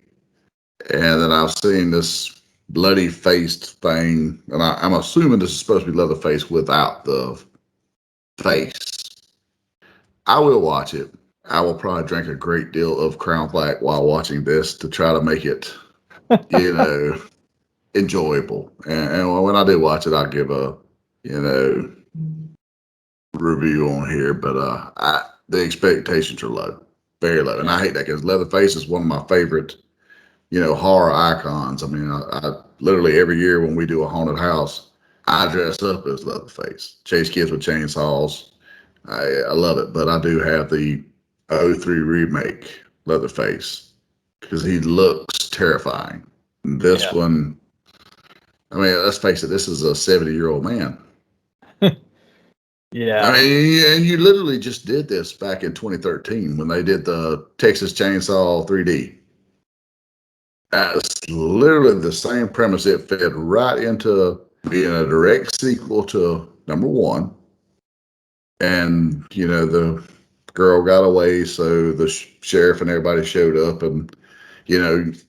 And then I've seen this bloody faced thing, and I'm assuming this is supposed to be Leatherface without the face. I will watch it. I will probably drink a great deal of Crown Black while watching this to try to make it, enjoyable. And when I do watch it, I'll give a, review on here. But the expectations are low, very low, and I hate that because Leatherface is one of my favorite, horror icons. I mean, I literally every year when we do a haunted house, I dress up as Leatherface, chase kids with chainsaws. I love it, but I do have the '03 remake Leatherface because he looks terrifying. This one, I mean, let's face it, this is a 70-year-old man. Yeah. I mean, and you literally just did this back in 2013 when they did the Texas Chainsaw 3D. That's literally the same premise. It fed right into being a direct sequel to number one. And, the girl got away, so the sheriff and everybody showed up and,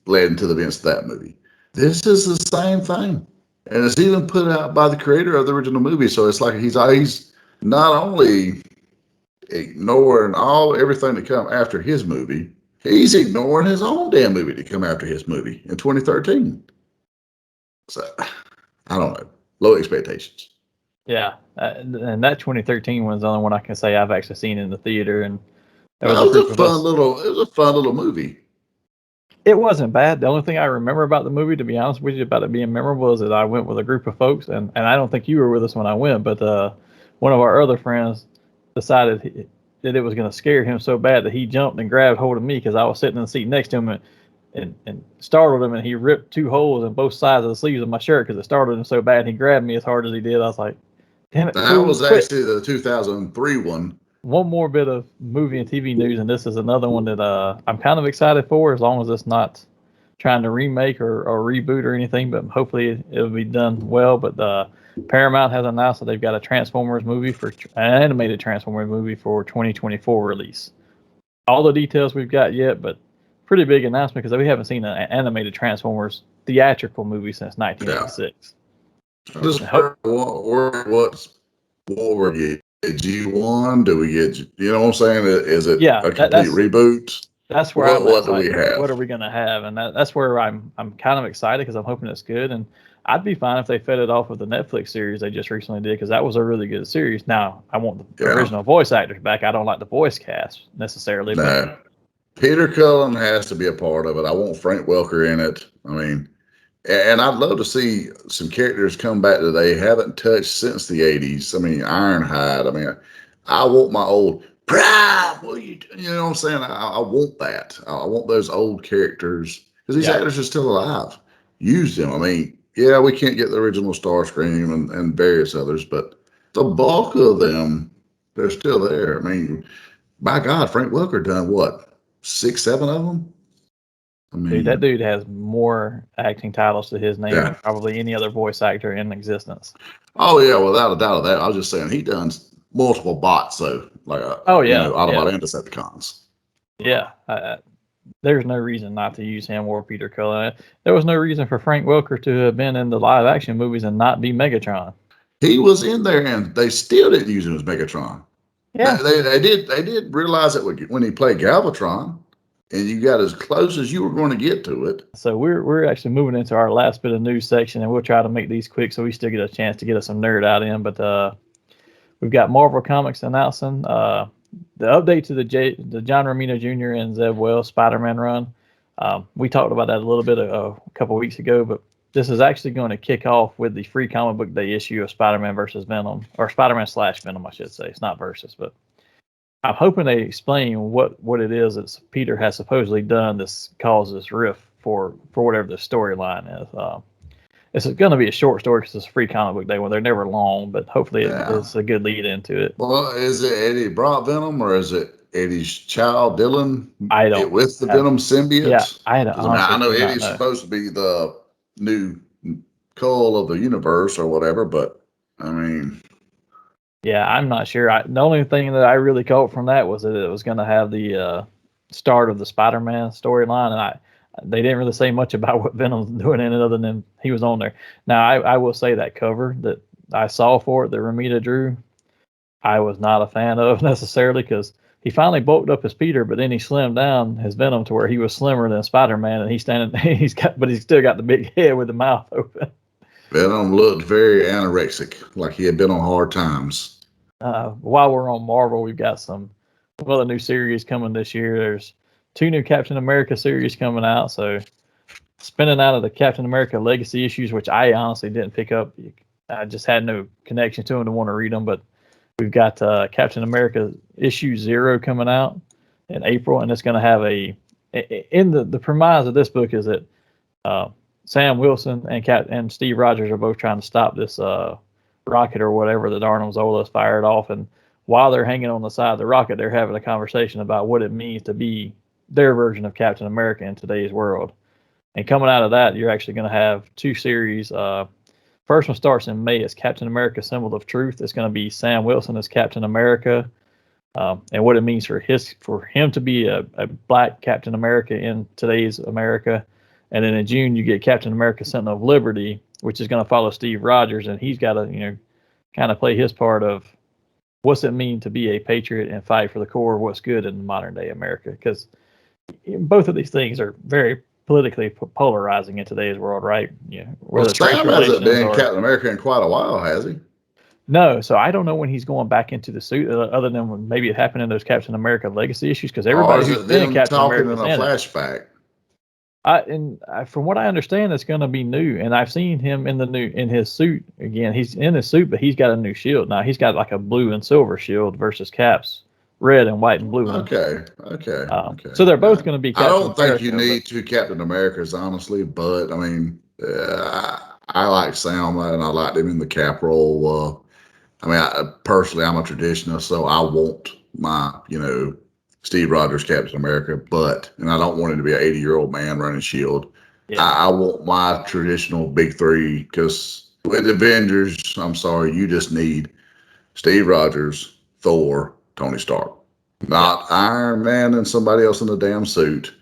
led into the events of that movie. This is the same thing. And it's even put out by the creator of the original movie. So it's like he's not only ignoring everything to come after his movie, he's ignoring his own damn movie to come after his movie in 2013. So, I don't know. Low expectations. Yeah, and that 2013 one is the only one I can say I've actually seen in the theater, and It was a fun little movie. It wasn't bad. The only thing I remember about the movie, to be honest with you, about it being memorable, is that I went with a group of folks, and I don't think you were with us when I went, but one of our other friends decided that it was going to scare him so bad that he jumped and grabbed hold of me because I was sitting in the seat next to him and startled him, and he ripped 2 holes in both sides of the sleeves of my shirt because it startled him so bad. He grabbed me as hard as he did. I was like, damn it. That was actually the 2003 one. One more bit of movie and TV news, and this is another one that I'm kind of excited for, as long as it's not trying to remake or reboot or anything, but hopefully it'll be done well. But Paramount has announced that they've got a Transformers movie an animated Transformers movie for 2024 release. All the details we've got yet, but pretty big announcement because we haven't seen an animated Transformers theatrical movie since 1986. Yeah. Just what we're getting? G1? Do we get? You know what I'm saying? Is it a complete reboot? That's where what do we have? What are we going to have? And that's where I'm kind of excited because I'm hoping it's good. And I'd be fine if they fed it off with the Netflix series they just recently did because that was a really good series. Now I want the original voice actors back. I don't like the voice cast necessarily. But Peter Cullen has to be a part of it. I want Frank Welker in it. I mean, and I'd love to see some characters come back that they haven't touched since the 80s. I mean, Ironhide. I mean, I want my old Prime. You know what I'm saying? I want that. I want those old characters because these actors are still alive. Use them. I mean, yeah, we can't get the original Starscream and various others, but the bulk of them, they're still there. I mean, by God, Frank Welker done what? 6, 7 of them? I mean, dude, that dude has more acting titles to his name than probably any other voice actor in existence. Oh yeah, without a doubt of that. I was just saying he done multiple bots though, like Autobot and Decepticons. Yeah, there's no reason not to use him or Peter Cullen. There was no reason for Frank Welker to have been in the live action movies and not be Megatron. He was in there, and they still didn't use him as Megatron. Yeah, they did realize it when he played Galvatron. And you got as close as you were going to get to it. So we're actually moving into our last bit of news section, and we'll try to make these quick so we still get a chance to get us some nerd out in. But we've got Marvel Comics announcing the update to the John Romita Jr. and Zeb Wells Spider-Man run. We talked about that a little bit a couple of weeks ago, but this is actually going to kick off with the free comic book day issue of Spider-Man versus Venom, or Spider-Man / Venom, I should say. It's not versus, but I'm hoping they explain what it is that Peter has supposedly done that's caused this rift for whatever the storyline is. It's going to be a short story because it's a free comic book day when they're never long, but hopefully it's a good lead into it. Well, is it Eddie brought Venom or is it Eddie's child Dylan? I don't with the Venom symbiote. Yeah, I know Eddie's supposed to be the new Cole of the universe or whatever, but I mean. Yeah, I'm not sure. The only thing that I really caught from that was that it was going to have the start of the Spider-Man storyline, and they didn't really say much about what Venom's doing in it other than he was on there. Now, I will say that cover that I saw for it that Romita drew, I was not a fan of necessarily because he finally bulked up as Peter, but then he slimmed down his Venom to where he was slimmer than Spider-Man, and he's still got the big head with the mouth open. Venom looked very anorexic, like he had been on hard times. While we're on Marvel, we've got some other new series coming this year. There's 2 new Captain America series coming out. So spinning out of the Captain America Legacy issues, which I honestly didn't pick up. I just had no connection to them to want to read them. But we've got Captain America issue 0 coming out in April, and it's going to have the premise of this book is that Sam Wilson and Steve Rogers are both trying to stop this rocket or whatever that Arnim Zolas fired off. And while they're hanging on the side of the rocket, they're having a conversation about what it means to be their version of Captain America in today's world. And coming out of that, you're actually going to have 2 series. First one starts in May. It's Captain America Symbol of Truth. It's going to be Sam Wilson as Captain America and what it means for him to be a black Captain America in today's America. And then in June, you get Captain America Sentinel of Liberty, which is going to follow Steve Rogers, and he's got to, kind of play his part of what's it mean to be a patriot and fight for the core of what's good in modern day America. Because both of these things are very politically polarizing in today's world, right? Well, Sam hasn't been Captain America in quite a while, has he? No, so I don't know when he's going back into the suit, other than when maybe it happened in those Captain America Legacy issues, because everybody who's been Captain America in a flashback. From what I understand, it's going to be new, and I've seen him in his suit again. He's in his suit, but he's got a new shield now. He's got like a blue and silver shield versus Cap's red and white and blue. Okay. So they're both going to be. I don't think you America, need two Captain Americas, honestly, but I mean, I like Sam and I liked him in the Cap role. I mean, personally, I'm a traditionalist, so I want my, Steve Rogers Captain America, and I don't want him to be an 80-year-old man running Shield. Yeah. I want my traditional big three because with Avengers, I'm sorry, you just need Steve Rogers, Thor, Tony Stark, not Iron Man and somebody else in a damn suit,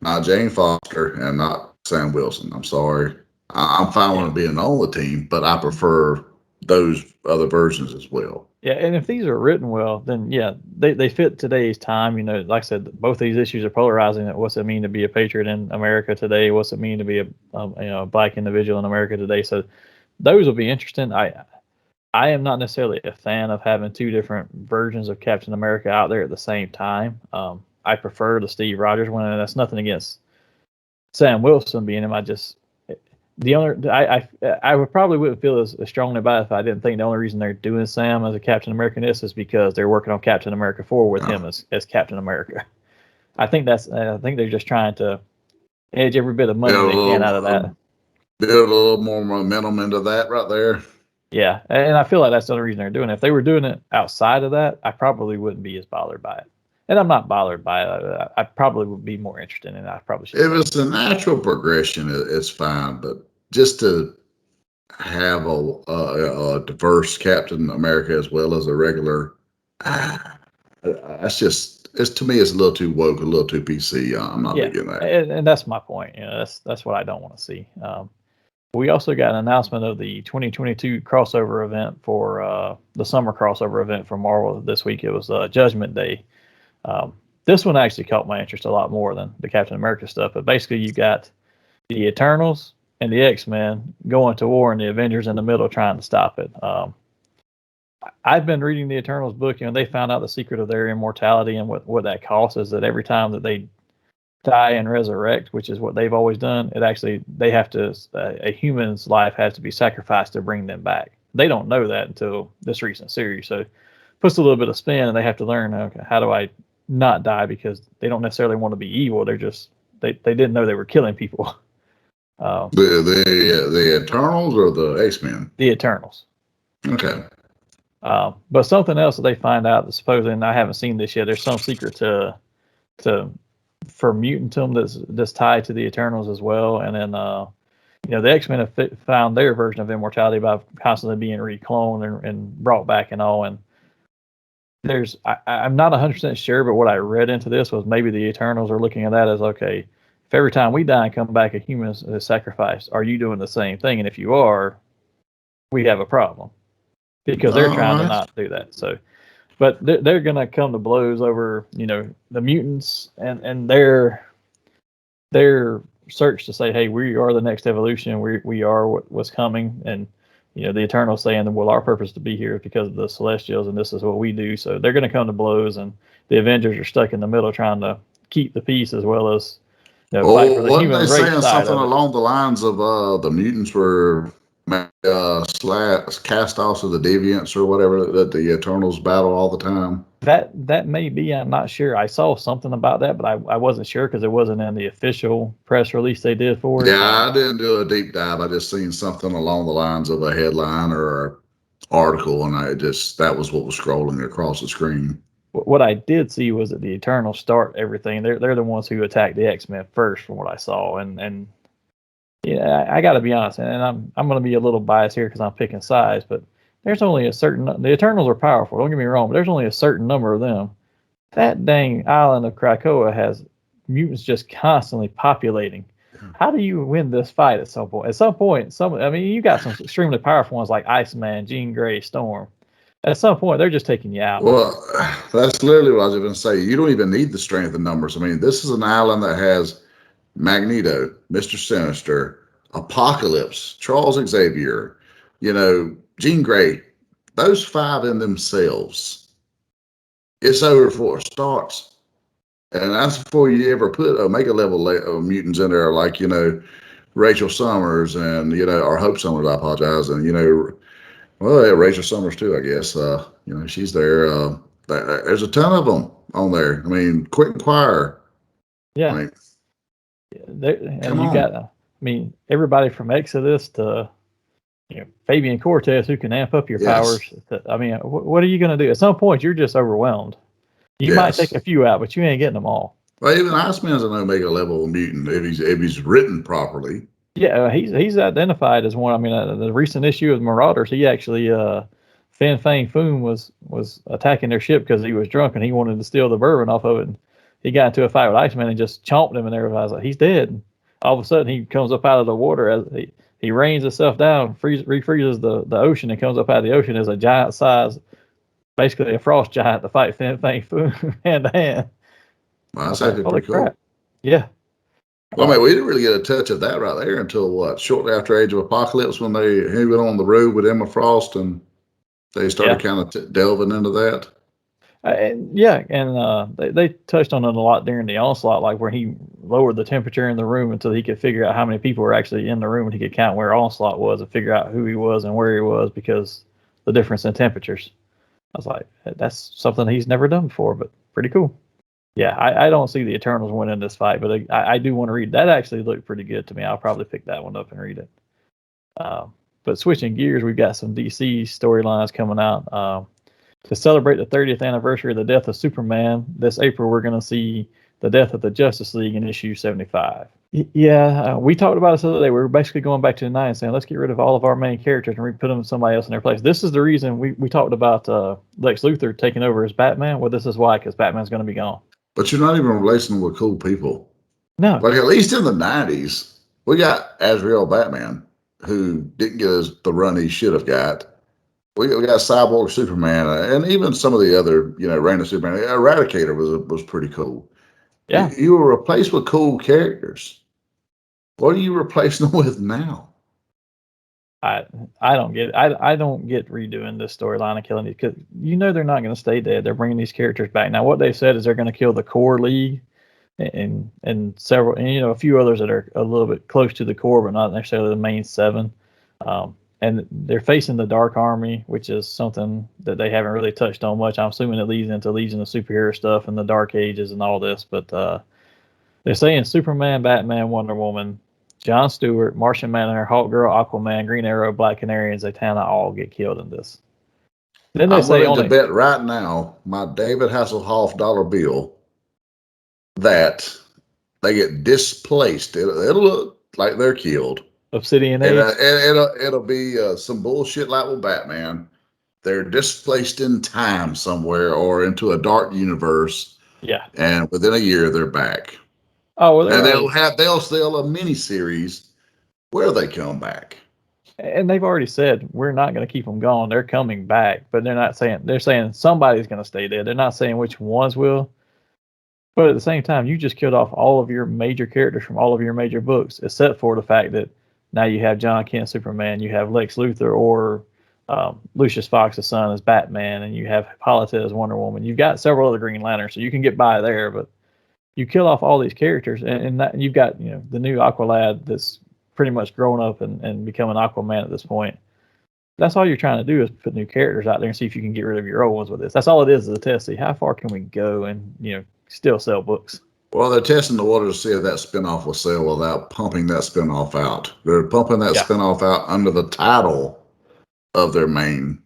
not Jane Foster, and not Sam Wilson. I'm sorry. I'm fine with being on the team, but I prefer those other versions as well. Yeah, and if these are written well, then they fit today's time. Like I said, both these issues are polarizing. What's it mean to be a patriot in America today? What's it mean to be a black individual in America today? So those will be interesting. I am not necessarily a fan of having two different versions of Captain America out there at the same time. I prefer the Steve Rogers one, and that's nothing against Sam Wilson being him. I would probably wouldn't feel as strongly about it if I didn't think the only reason they're doing Sam as a Captain America is because they're working on Captain America 4 with him as Captain America. I think they're just trying to edge every bit of money they can out of that. Build a little more momentum into that right there. Yeah, and I feel like that's the only reason they're doing it. If they were doing it outside of that, I probably wouldn't be as bothered by it. And I'm not bothered by it. I probably would be more interested in it. I probably should. If it's a natural progression, it's fine. But just to have a diverse Captain America as well as a regular, it's to me, it's a little too woke, a little too PC. I'm not digging that. And that's my point. That's what I don't want to see. We also got an announcement of the 2022 crossover event for the summer crossover event for Marvel this week. It was Judgment Day. This one actually caught my interest a lot more than the Captain America stuff. But basically, you got the Eternals and the X-Men going to war, and the Avengers in the middle trying to stop it. I've been reading the Eternals book. They found out the secret of their immortality, and what that costs is that every time that they die and resurrect, which is what they've always done, they have to a human's life has to be sacrificed to bring them back. They don't know that until this recent series, so it puts a little bit of spin, and they have to learn, okay, how do I not die, because they don't necessarily want to be evil. They're just they didn't know they were killing people. The Eternals or the X-Men? The Eternals. Okay. But something else that they find out, supposedly, and I haven't seen this yet, there's some secret for mutantum that's tied to the Eternals as well. And then the X-Men have found their version of immortality by constantly being recloned and brought back and all. And I'm not 100% sure, but what I read into this was maybe the Eternals are looking at that as, okay, if every time we die and come back a human is sacrificed, are you doing the same thing? And if you are, we have a problem, because they're trying to not do that. So, but they're going to come to blows over, the mutants and their search to say, hey, we are the next evolution. We are what's coming. And, the Eternals saying, well, our purpose to be here is because of the Celestials, and this is what we do. So they're going to come to blows, and the Avengers are stuck in the middle trying to keep the peace as well as fight for the human race. Wasn't they saying something along the lines of the mutants were cast-offs of the deviants or whatever, that the Eternals battle all the time? That may be. I'm not sure. I saw something about that, but I wasn't sure because it wasn't in the official press release they did for it. Yeah, I didn't do a deep dive. I just seen something along the lines of a headline or an article, and that was what was scrolling across the screen. What I did see was that the Eternals start everything. They're the ones who attacked the X-Men first, from what I saw, and I got to be honest, and I'm going to be a little biased here because I'm picking sides, but there's only the Eternals are powerful, don't get me wrong, but there's only a certain number of them. That dang island of Krakoa has mutants just constantly populating. How do you win this fight at some point? At some point, you got some extremely powerful ones like Iceman, Jean Grey, Storm. At some point, they're just taking you out. Well, that's literally what I was going to say. You don't even need the strength in numbers. This is an island that has Magneto, Mr. Sinister, Apocalypse, Charles Xavier, Jean Grey. Those five in themselves, it's over before it starts. And that's before you ever put a mega level of mutants in there, like, Rachel Summers and, or Hope Summers, I apologize. And, well, yeah, Rachel Summers too, I guess. She's there. There's a ton of them on there. I mean, Quick Inquire. Yeah. I mean, and you got, everybody from Exodus to, Fabian Cortez, who can amp up your powers. What are you going to do? At some point, you're just overwhelmed. You might take a few out, but you ain't getting them all. Well, even Iceman's an Omega level mutant if he's written properly. Yeah, he's identified as one. I mean, the recent issue of Marauders, he actually, Fin Fang Foom was attacking their ship because he was drunk and he wanted to steal the bourbon off of it. And he got into a fight with Iceman and just chomped him, and everybody's like, he's dead. And all of a sudden, he comes up out of the water as he rains himself down, refreezes the ocean, and comes up out of the ocean as a giant size, basically a frost giant, to fight Fin Fang Foom hand to hand. Wow, that's actually pretty cool. Crap. Yeah. Well, we didn't really get a touch of that right there until shortly after Age of Apocalypse, when he went on the road with Emma Frost and they started kind of delving into that. They touched on it a lot during the Onslaught, like where he lowered the temperature in the room until he could figure out how many people were actually in the room, and he could count where Onslaught was and figure out who he was and where he was because the difference in temperatures. I was like, that's something he's never done before, but pretty cool. Yeah, I don't see the Eternals winning this fight, but I do want to read. That actually looked pretty good to me. I'll probably pick that one up and read it. But switching gears, we've got some DC storylines coming out. To celebrate the 30th anniversary of the death of Superman, this April we're going to see the death of the Justice League in issue 75. We talked about this the other day. We were basically going back to the 90s saying, let's get rid of all of our main characters and put them somebody else in their place. This is the reason we talked about Lex Luthor taking over as Batman. Well, this is why, because Batman's going to be gone. But you're not even replacing them with cool people. No. Like, at least in the 90s, we got Azrael Batman, who didn't get the run he should have got. We got Cyborg Superman, and even some of the other, Reign of Superman. Eradicator was pretty cool. Yeah. You were replaced with cool characters. What are you replacing them with now? I don't get it. I don't get redoing this storyline and killing these, because they're not going to stay dead. They're bringing these characters back. Now, what they said is they're going to kill the core league and several, and a few others that are a little bit close to the core, but not necessarily the main seven. And they're facing the Dark Army, which is something that they haven't really touched on much. I'm assuming it leads into Legion of Superhero stuff and the Dark Ages and all this. But they're saying Superman, Batman, Wonder Woman, Jon Stewart, Martian Manhunter, Hawk Girl, Aquaman, Green Arrow, Black Canary, and Zatanna all get killed in this. Then they say willing to bet right now my David Hasselhoff dollar bill that they get displaced. It'll look like they're killed. Obsidian and Age. it'll be some bullshit like with Batman. They're displaced in time somewhere or into a dark universe. Yeah. And within a year they're back. Oh, well, and they'll sell a mini series where they come back. And they've already said we're not going to keep them gone. They're coming back, but they're saying somebody's going to stay dead. They're not saying which ones will. But at the same time, you just killed off all of your major characters from all of your major books, except for the fact that now you have John Kent Superman, you have Lex Luthor or Lucius Fox's son as Batman, and you have Hippolyta as Wonder Woman. You've got several other Green Lanterns, so you can get by there. But you kill off all these characters, and you've got the new Aqualad that's pretty much grown up and becoming Aquaman at this point. That's all you're trying to do is put new characters out there and see if you can get rid of your old ones with this. That's all it is a test. See how far can we go and still sell books. Well, they're testing the water to see if that spinoff will sell without pumping that spinoff out. They're pumping that spinoff out under the title of their main,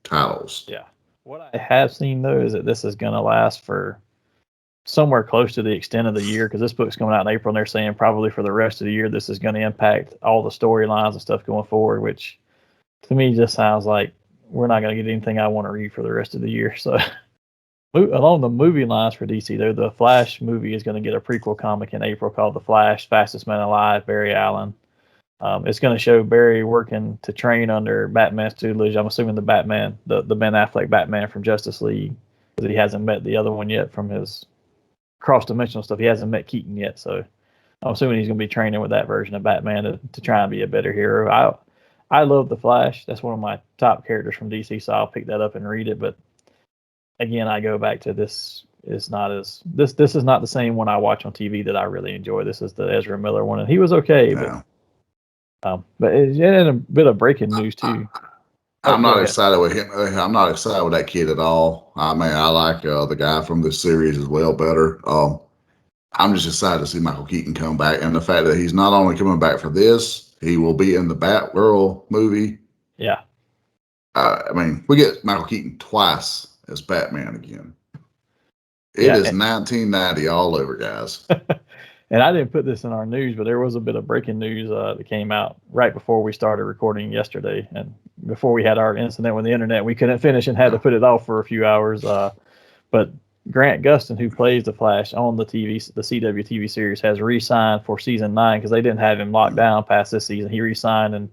titles. Yeah. What I have seen though is that this is going to last for somewhere close to the extent of the year, because this book's coming out in April, and they're saying probably for the rest of the year this is going to impact all the storylines and stuff going forward, which to me just sounds like we're not going to get anything I want to read for the rest of the year. So along the movie lines for DC, though, the Flash movie is going to get a prequel comic in April called The Flash, Fastest Man Alive, Barry Allen. It's going to show Barry working to train under Batman's tutelage. I'm assuming the Batman, the Ben Affleck Batman from Justice League, because he hasn't met the other one yet from his cross-dimensional stuff. He hasn't met Keaton yet, so I'm assuming he's going to be training with that version of Batman to try and be a better hero. I love The Flash. That's one of my top characters from DC, so I'll pick that up and read it. But again, I go back to this. is not as this is not the same one I watch on TV that I really enjoy. This is the Ezra Miller one, and he was okay, but it's in a bit of breaking news too. I'm not excited with him. I'm not excited with that kid at all. I mean, I like the guy from this series as well better. I'm just excited to see Michael Keaton come back, and the fact that he's not only coming back for this, he will be in the Batgirl movie. Yeah. I mean, we get Michael Keaton twice as Batman again. It is 1990 all over, guys. And I didn't put this in our news, but there was a bit of breaking news that came out right before we started recording yesterday, and before we had our incident with the internet. We couldn't finish and had to put it off for a few hours. But Grant Gustin, who plays the Flash on the CW TV series, has re-signed for season 9 because they didn't have him locked down past this season. He re-signed, and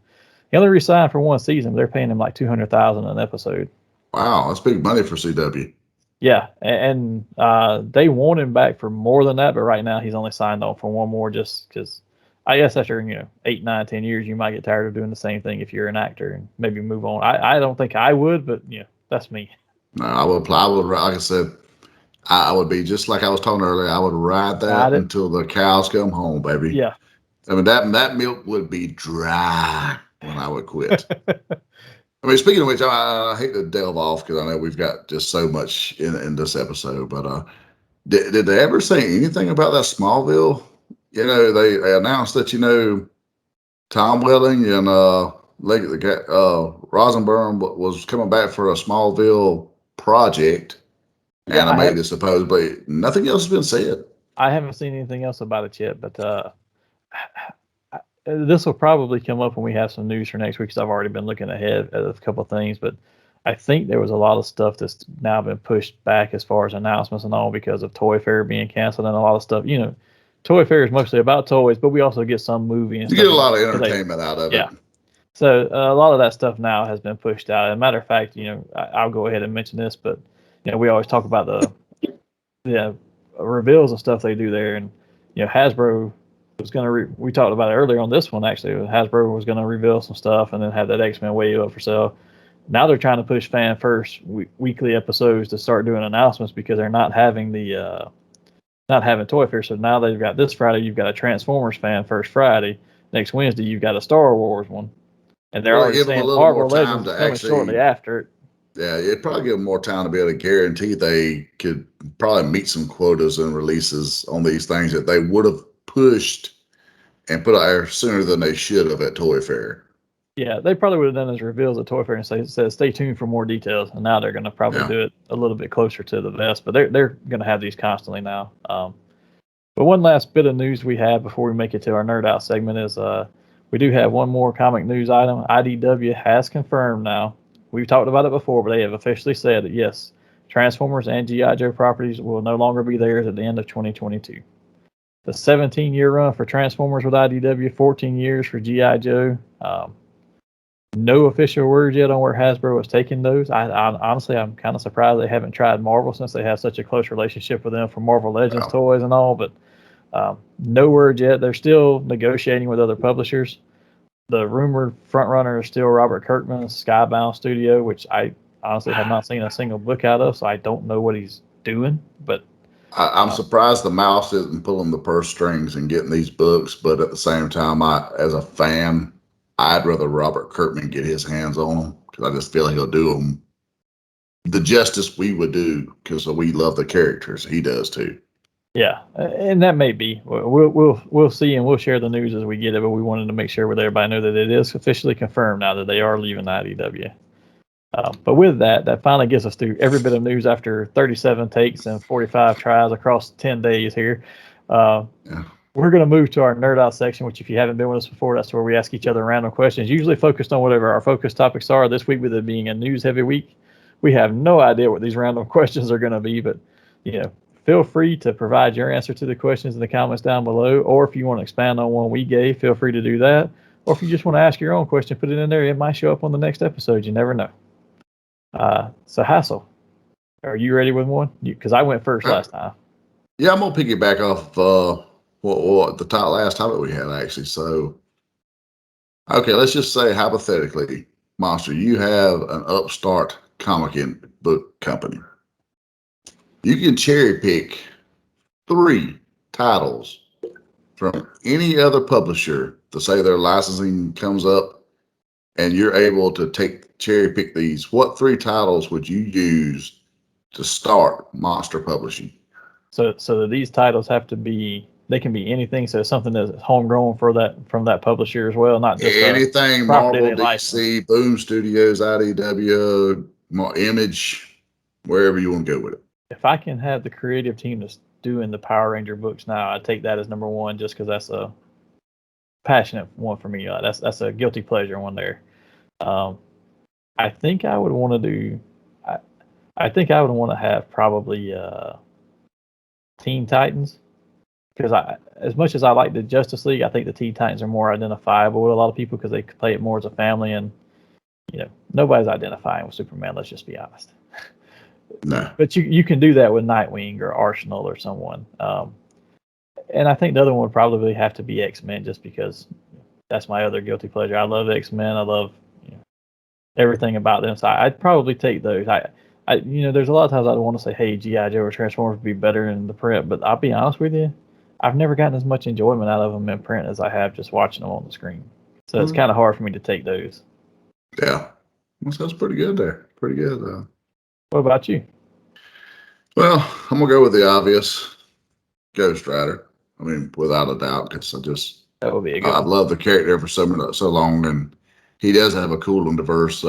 he only re-signed for one season. But they're paying him like $200,000 an episode. Wow, that's big money for CW. Yeah, and they want him back for more than that, but right now he's only signed on for one more, just because I guess after 8, 9, 10 years you might get tired of doing the same thing if you're an actor and maybe move on. I don't think I would, but that's me. No, I would. Like I said, I would be just like I was talking earlier. I would ride that until the cows come home, baby. Yeah. I mean that milk would be dry when I would quit. I mean, speaking of which, I hate to delve off because I know we've got just so much in this episode, but did they ever say anything about that Smallville? They announced that Tom Welling and Rosenberg was coming back for a Smallville project, animated supposedly. Nothing else has been said. I haven't seen anything else about it yet, but this will probably come up when we have some news for next week because I've already been looking ahead at a couple of things. But I think there was a lot of stuff that's now been pushed back as far as announcements and all because of Toy Fair being canceled and a lot of stuff. Toy Fair is mostly about toys, but we also get some movie and you stuff. Get a lot of entertainment out of it. So a lot of that stuff now has been pushed out. As a matter of fact, I'll go ahead and mention this, but we always talk about the reveals and stuff they do there, and Hasbro was going to. We talked about it earlier on this one actually. Hasbro was going to reveal some stuff and then have that X-Men Wave up for sale. Now they're trying to push fan first weekly episodes to start doing announcements because they're not having not having Toy Fair. So now they've got this Friday. You've got a Transformers fan first Friday. Next Wednesday you've got a Star Wars one, and they're already saying Marvel Legends is coming shortly after it. Yeah, it'd probably give them more time to be able to guarantee they could probably meet some quotas and releases on these things that they would have pushed and put out there sooner than they should have at Toy Fair. Yeah, they probably would have done as reveals at Toy Fair and said stay tuned for more details. And now they're going to probably do it a little bit closer to the vest, but they're going to have these constantly now. But one last bit of news we have before we make it to our Nerd Out segment is we do have one more comic news item. IDW has confirmed now. We've talked about it before, but they have officially said that yes, Transformers and G.I. Joe properties will no longer be theirs at the end of 2022. The 17-year run for Transformers with IDW, 14 years for G.I. Joe. No official words yet on where Hasbro is taking those. I honestly, I'm kind of surprised they haven't tried Marvel since they have such a close relationship with them for Marvel Legends toys and all, but no word yet. They're still negotiating with other publishers. The rumored frontrunner is still Robert Kirkman's Skybound Studio, which I honestly have not seen a single book out of, so I don't know what he's doing. But I'm surprised the mouse isn't pulling the purse strings and getting these books. But at the same time, as a fan, I'd rather Robert Kirkman get his hands on them because I just feel like he'll do them the justice we would do because we love the characters. He does too. Yeah, and that may be. We'll see, and we'll share the news as we get it. But we wanted to make sure with everybody know that it is officially confirmed now that they are leaving the IDW. But with that finally gets us through every bit of news after 37 takes and 45 tries across 10 days here. We're going to move to our Nerd Out section, which if you haven't been with us before, that's where we ask each other random questions, usually focused on whatever our focus topics are. This week, with it being a news-heavy week, we have no idea what these random questions are going to be, but feel free to provide your answer to the questions in the comments down below, or if you want to expand on one we gave, feel free to do that. Or if you just want to ask your own question, put it in there. It might show up on the next episode. You never know. So Hassel, are you ready with one? Because I went first last time. Yeah, I'm gonna piggyback off what the last topic we had actually. So, okay, let's just say hypothetically, Monster, you have an upstart comic book company. You can cherry pick 3 titles from any other publisher to say their licensing comes up, and you're able to cherry pick these. What 3 titles would you use to start Monster Publishing? So these titles have to be, they can be anything. So something that's homegrown from that publisher as well, not just Anything property Marvel, they license. DC, Boom Studios, IDW, Image, wherever you want to go with it. If I can have the creative team that's doing the Power Ranger books now, I take that as number one, just because that's a passionate one for me. That's a guilty pleasure one there. I think I would want to do. I think I would want to have probably Teen Titans, because as much as I like the Justice League, I think the Teen Titans are more identifiable with a lot of people because they play it more as a family, and nobody's identifying with Superman. Let's just be honest. No. But you can do that with Nightwing or Arsenal or someone. And I think the other one would probably have to be X-Men, just because that's my other guilty pleasure. I love X-Men. I love everything about them. So I'd probably take those. There's a lot of times I want to say, hey, G.I. Joe or Transformers would be better in the print, but I'll be honest with you, I've never gotten as much enjoyment out of them in print as I have just watching them on the screen. So it's kind of hard for me to take those. Yeah. That sounds pretty good there. Pretty good. What about you? Well, I'm going to go with the obvious, Ghost Rider. I mean, without a doubt, because That would be a good I've one. loved the character for so long, and he does have a cool and diverse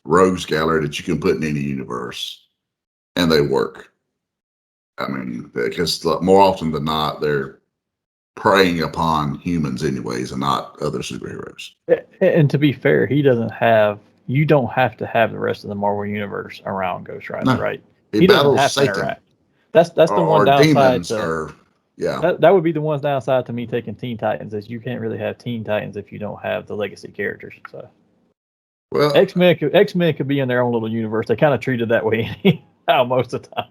rogues gallery that you can put in any universe, and they work. I mean, because more often than not, they're preying upon humans anyways, and not other superheroes. And to be fair, you don't have to have the rest of the Marvel universe around Ghost Rider, No, right? he doesn't battles have to Satan. interact. That's the one or downside demons, yeah. That would be the one downside to me taking Teen Titans, is you can't really have Teen Titans if you don't have the legacy characters. So Well, X-Men could be in their own little universe. They kind of treat it that way anyhow most of the time.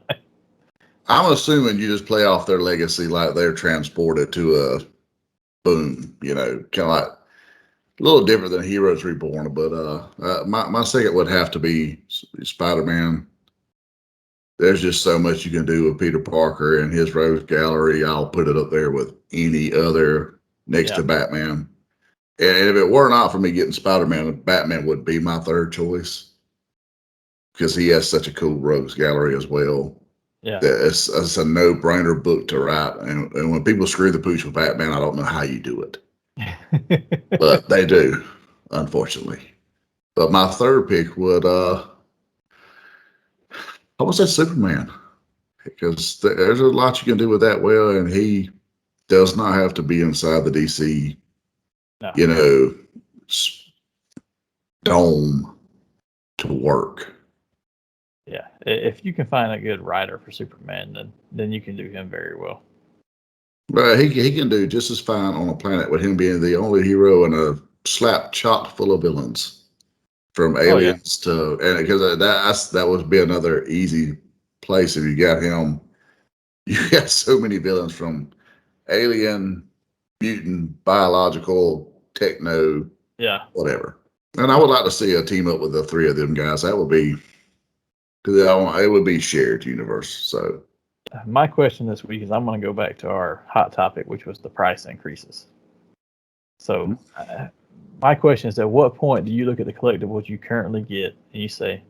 I'm assuming you just play off their legacy like they're transported to a boom, kind of like a little different than Heroes Reborn. But my second would have to be Spider-Man. There's just so much you can do with Peter Parker and his Rose Gallery. I'll put it up there with any other next to Batman. And if it were not for me getting Spider-Man, Batman would be my third choice, because he has such a cool Rogues Gallery as well. Yeah. It's a no-brainer book to write. And when people screw the pooch with Batman, I don't know how you do it. But they do, unfortunately. But my third pick would, I would say Superman, because there's a lot you can do with that well, and he does not have to be inside the DC, dome to work. Yeah, if you can find a good writer for Superman, then you can do him very well. But he can do just as fine on a planet with him being the only hero and a slap chock full of villains, from aliens to, and because that would be another easy place if you got him. You got so many villains, from alien, mutant, biological, techno, whatever. And I would like to see a team up with the 3 of them guys. That would be, because it would be shared universe. So my question this week is, I'm going to go back to our hot topic, which was the price increases. So my question is, at what point do you look at the collectibles you currently get and you say,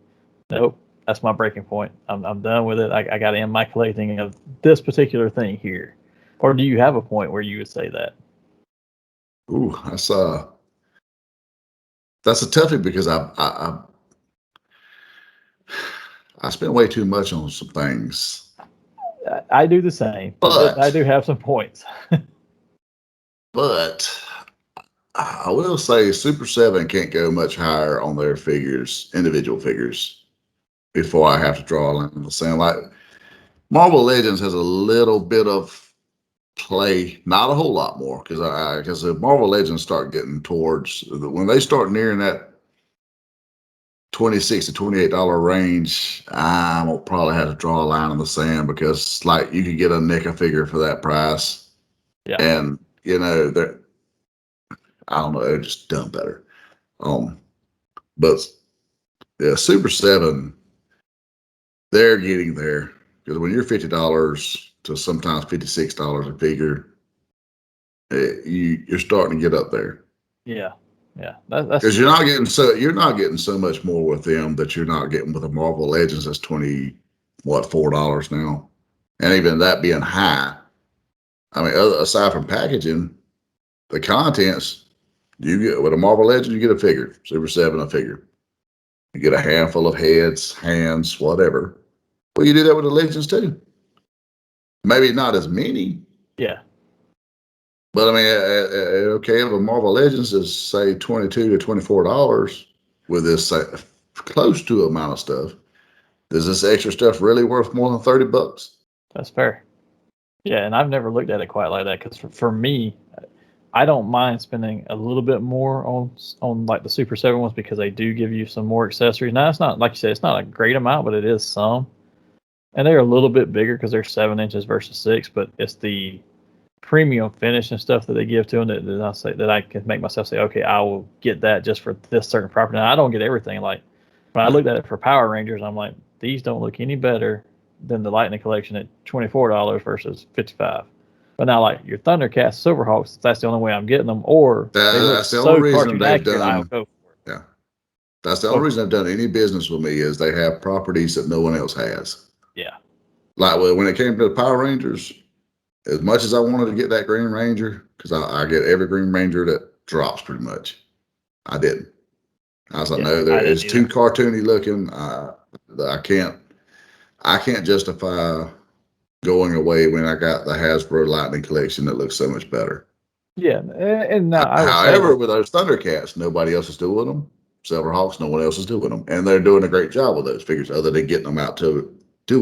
nope, that's my breaking point. I'm done with it. I got to end my collecting of this particular thing here. Or do you have a point where you would say that? Ooh, that's a toughie, because I spent way too much on some things. I do the same, but I do have some points. But I will say Super 7 can't go much higher on their figures, individual figures, before I have to draw a line in the sand. Like Marvel Legends has a little bit of play, not a whole lot more, because if Marvel Legends start getting towards, when they start nearing that $26 to $28 range, I'm gonna probably have to draw a line in the sand, because like you could get a NECA figure for that price, and they're, I don't know, they're just done better. But yeah, Super 7, they're getting there, Because when you're $50 to sometimes $56 a figure, you're starting to get up there. Yeah. That's Because you're not getting so much more with them that you're not getting with the Marvel Legends. That's $4 now, and even that being high. I mean, aside from packaging, the contents you get with a Marvel Legend, you get a figure, Super 7 a figure. You get a handful of heads, hands, whatever. Well, you do that with the Legends too. Maybe not as many. Yeah. But I mean, okay, if a Marvel Legends is say $22 to $24 with this close to amount of stuff, is this extra stuff really worth more than $30? That's fair. Yeah, and I've never looked at it quite like that because for me, I don't mind spending a little bit more on like the Super 7 ones because they do give you some more accessories. Now, it's not, like you said, it's not a great amount, but it is some. And they're a little bit bigger because they're 7 inches versus 6, but it's the premium finish and stuff that they give to them that I can make myself say, okay, I will get that just for this certain property. Now, I don't get everything. Like when I looked at it for Power Rangers, I'm like, these don't look any better than the Lightning Collection at $24 versus $55. But now, like your Thundercats, Silverhawks, that's the only way I'm getting them. Or that's the only reason they've accurate, I'll done. go for it. Yeah, that's the only reason they've done any business with me is they have properties that no one else has. Yeah. Like when it came to the Power Rangers, as much as I wanted to get that Green Ranger, because I get every Green Ranger that drops pretty much, I didn't. I was like, no, it's too cartoony looking. I can't justify going away when I got the Hasbro Lightning Collection that looks so much better. Yeah, and now however, with those Thundercats, nobody else is doing them. Silverhawks, no one else is doing them, and they're doing a great job with those figures, other than getting them out to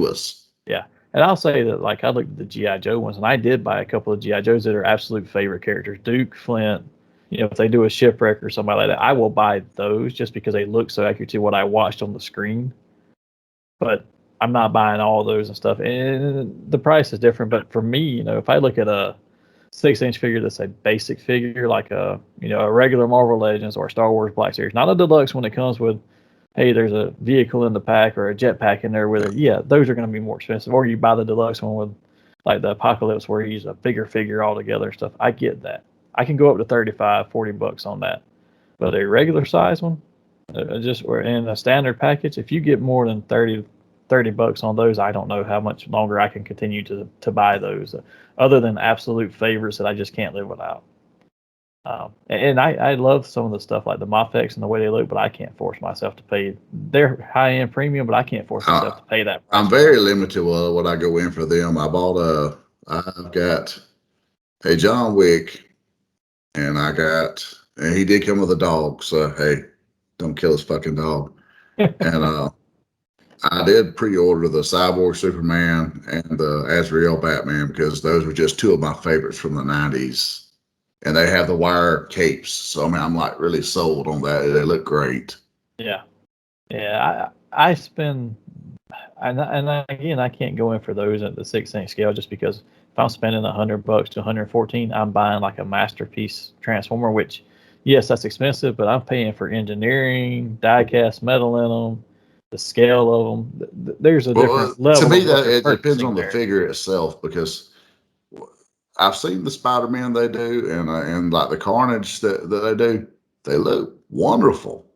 us. Yeah, and I'll say that like I looked at the GI Joe ones, and I did buy a couple of GI Joes that are absolute favorite characters. Duke, Flint. You know, if they do a shipwreck or somebody like that, I will buy those just because they look so accurate to what I watched on the screen. But I'm not buying all those and stuff, and the price is different. But for me, you know, if I look at a 6-inch figure that's a basic figure, like a regular Marvel Legends or Star Wars Black Series, not a deluxe one that comes with, hey, there's a vehicle in the pack or a jetpack in there with it. Yeah, those are going to be more expensive. Or you buy the deluxe one with like the Apocalypse where you use a bigger figure altogether and stuff. I get that. I can go up to $35-$40 on that. But a regular size one, or in a standard package, if you get more than $30 on those, I don't know how much longer I can continue to buy those, other than absolute favorites that I just can't live without. And I love some of the stuff like the Mafex and the way they look, but I can't force myself to pay. They're high-end premium, but I can't force myself to pay that price. I'm very limited with what I go in for them. I've got a John Wick, and he did come with a dog, so hey, don't kill his fucking dog. And I did pre-order the Cyborg Superman and the Azrael Batman because those were just two of my favorites from the 90s. And they have the wire capes. So, I mean, I'm like really sold on that. They look great. Yeah. Yeah. I spend, and again, I can't go in for those at the 6-inch scale just because if I'm spending $100 to $114, I'm buying like a masterpiece transformer, which, yes, that's expensive, but I'm paying for engineering, die-cast metal in them, the scale of them. There's a different level. To me, that it depends on the figure itself, because I've seen the Spider-Man they do, and like the Carnage that they do, they look wonderful.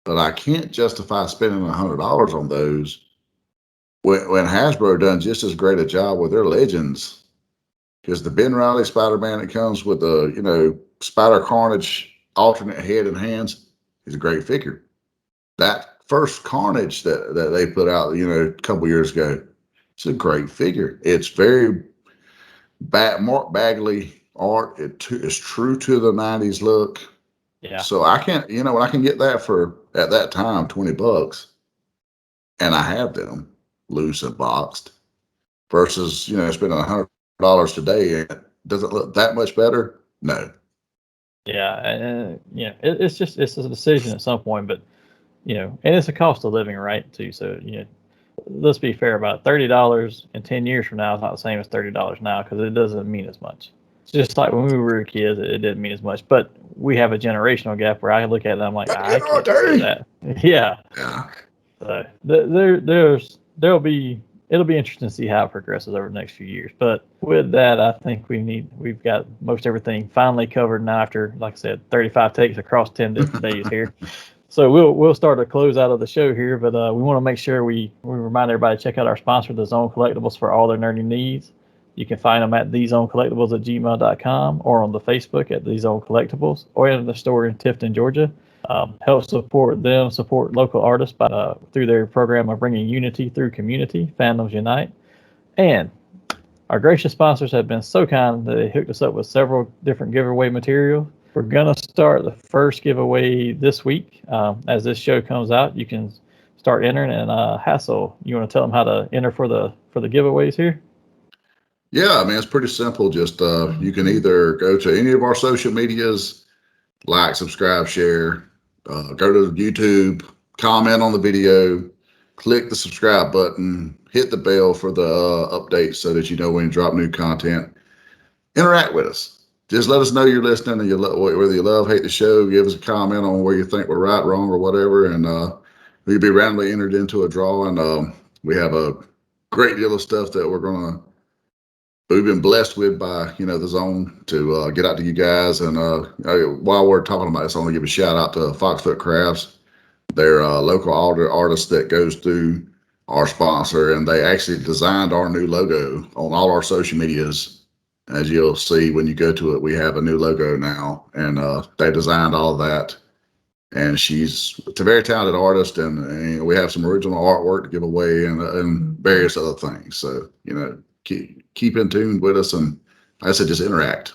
But I can't justify spending $100 on those when Hasbro done just as great a job with their Legends. Because the Ben Reilly Spider-Man that comes with the Spider Carnage alternate head and hands is a great figure. That first Carnage that they put out, a couple years ago, it's a great figure. It's very Mark Bagley art. It's true to the 90s look. Yeah. So I can't, when I can get that for, at that time, $20, and I have them loose and boxed, versus, spending $100 today, and it doesn't look that much better. No. Yeah. And it's a decision at some point, but, and it's a cost of living, right, too. So, let's be fair about it. $30 in 10 years from now is not the same as $30 now, because it doesn't mean as much. It's just like when we were kids, it didn't mean as much. But we have a generational gap where I look at it and I'm like, I can't do that. Yeah. Yeah. So there'll be it'll be interesting to see how it progresses over the next few years. But with that, I think we've got most everything finally covered now after, like I said, 35 takes across 10 different days here. So we'll start to close out of the show here, but we want to make sure we remind everybody to check out our sponsor, The Zone Collectibles, for all their nerdy needs. You can find them at thezonecollectibles@gmail.com or on the Facebook at The Zone Collectibles or in the store in Tifton, Georgia. Help support them, support local artists by through their program of bringing unity through community. Fandoms Unite. And our gracious sponsors have been so kind that they hooked us up with several different giveaway materials. We're going to start the first giveaway this week. As this show comes out, you can start entering. And Hassel, you want to tell them how to enter for the giveaways here? Yeah, I mean, it's pretty simple. Just you can either go to any of our social medias, like, subscribe, share, go to YouTube, comment on the video, click the subscribe button, hit the bell for the updates so that you know when you drop new content. Interact with us. Just let us know you're listening and whether you love, hate the show. Give us a comment on where you think we're right, wrong, or whatever, and we'll be randomly entered into a draw. And we have a great deal of stuff that we've been blessed with by the Zone to get out to you guys. And while we're talking about this, I want to give a shout out to Foxfoot Crafts. They're a local artist that goes through our sponsor, and they actually designed our new logo on all our social medias. As you'll see when you go to it, we have a new logo now, and they designed all of that. And she's a very talented artist, and we have some original artwork to give away and various other things. So keep in tune with us, and like I said, just interact.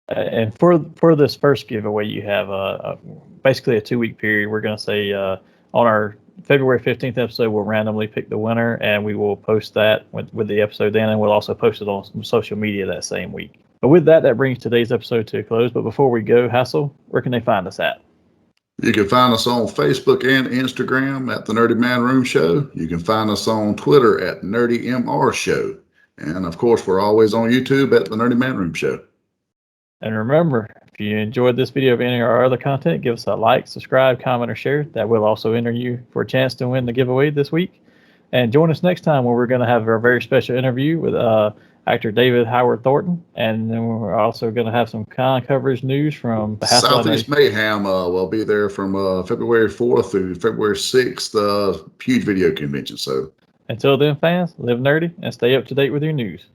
And for this first giveaway, you have basically a 2-week period. We're going to say on our February 15th episode, we'll randomly pick the winner, and we will post that with the episode then, and we'll also post it on some social media that same week. But with that brings today's episode to a close. But before we go, Hassel, where can they find us at? You can find us on Facebook and Instagram at the Nerdy Manroom Show. You can find us on Twitter at Nerdy MR Show. And of course, we're always on YouTube at the Nerdy Manroom Show. And remember, if you enjoyed this video of any of our other content, give us a like, subscribe, comment, or share. That will also enter you for a chance to win the giveaway this week. And join us next time when we're going to have a very special interview with actor David Howard Thornton. And then we're also going to have some con coverage news from the Southeast Mayhem. Will be there from February 4th through February 6th, huge video convention. So until then, fans, live nerdy and stay up to date with your news.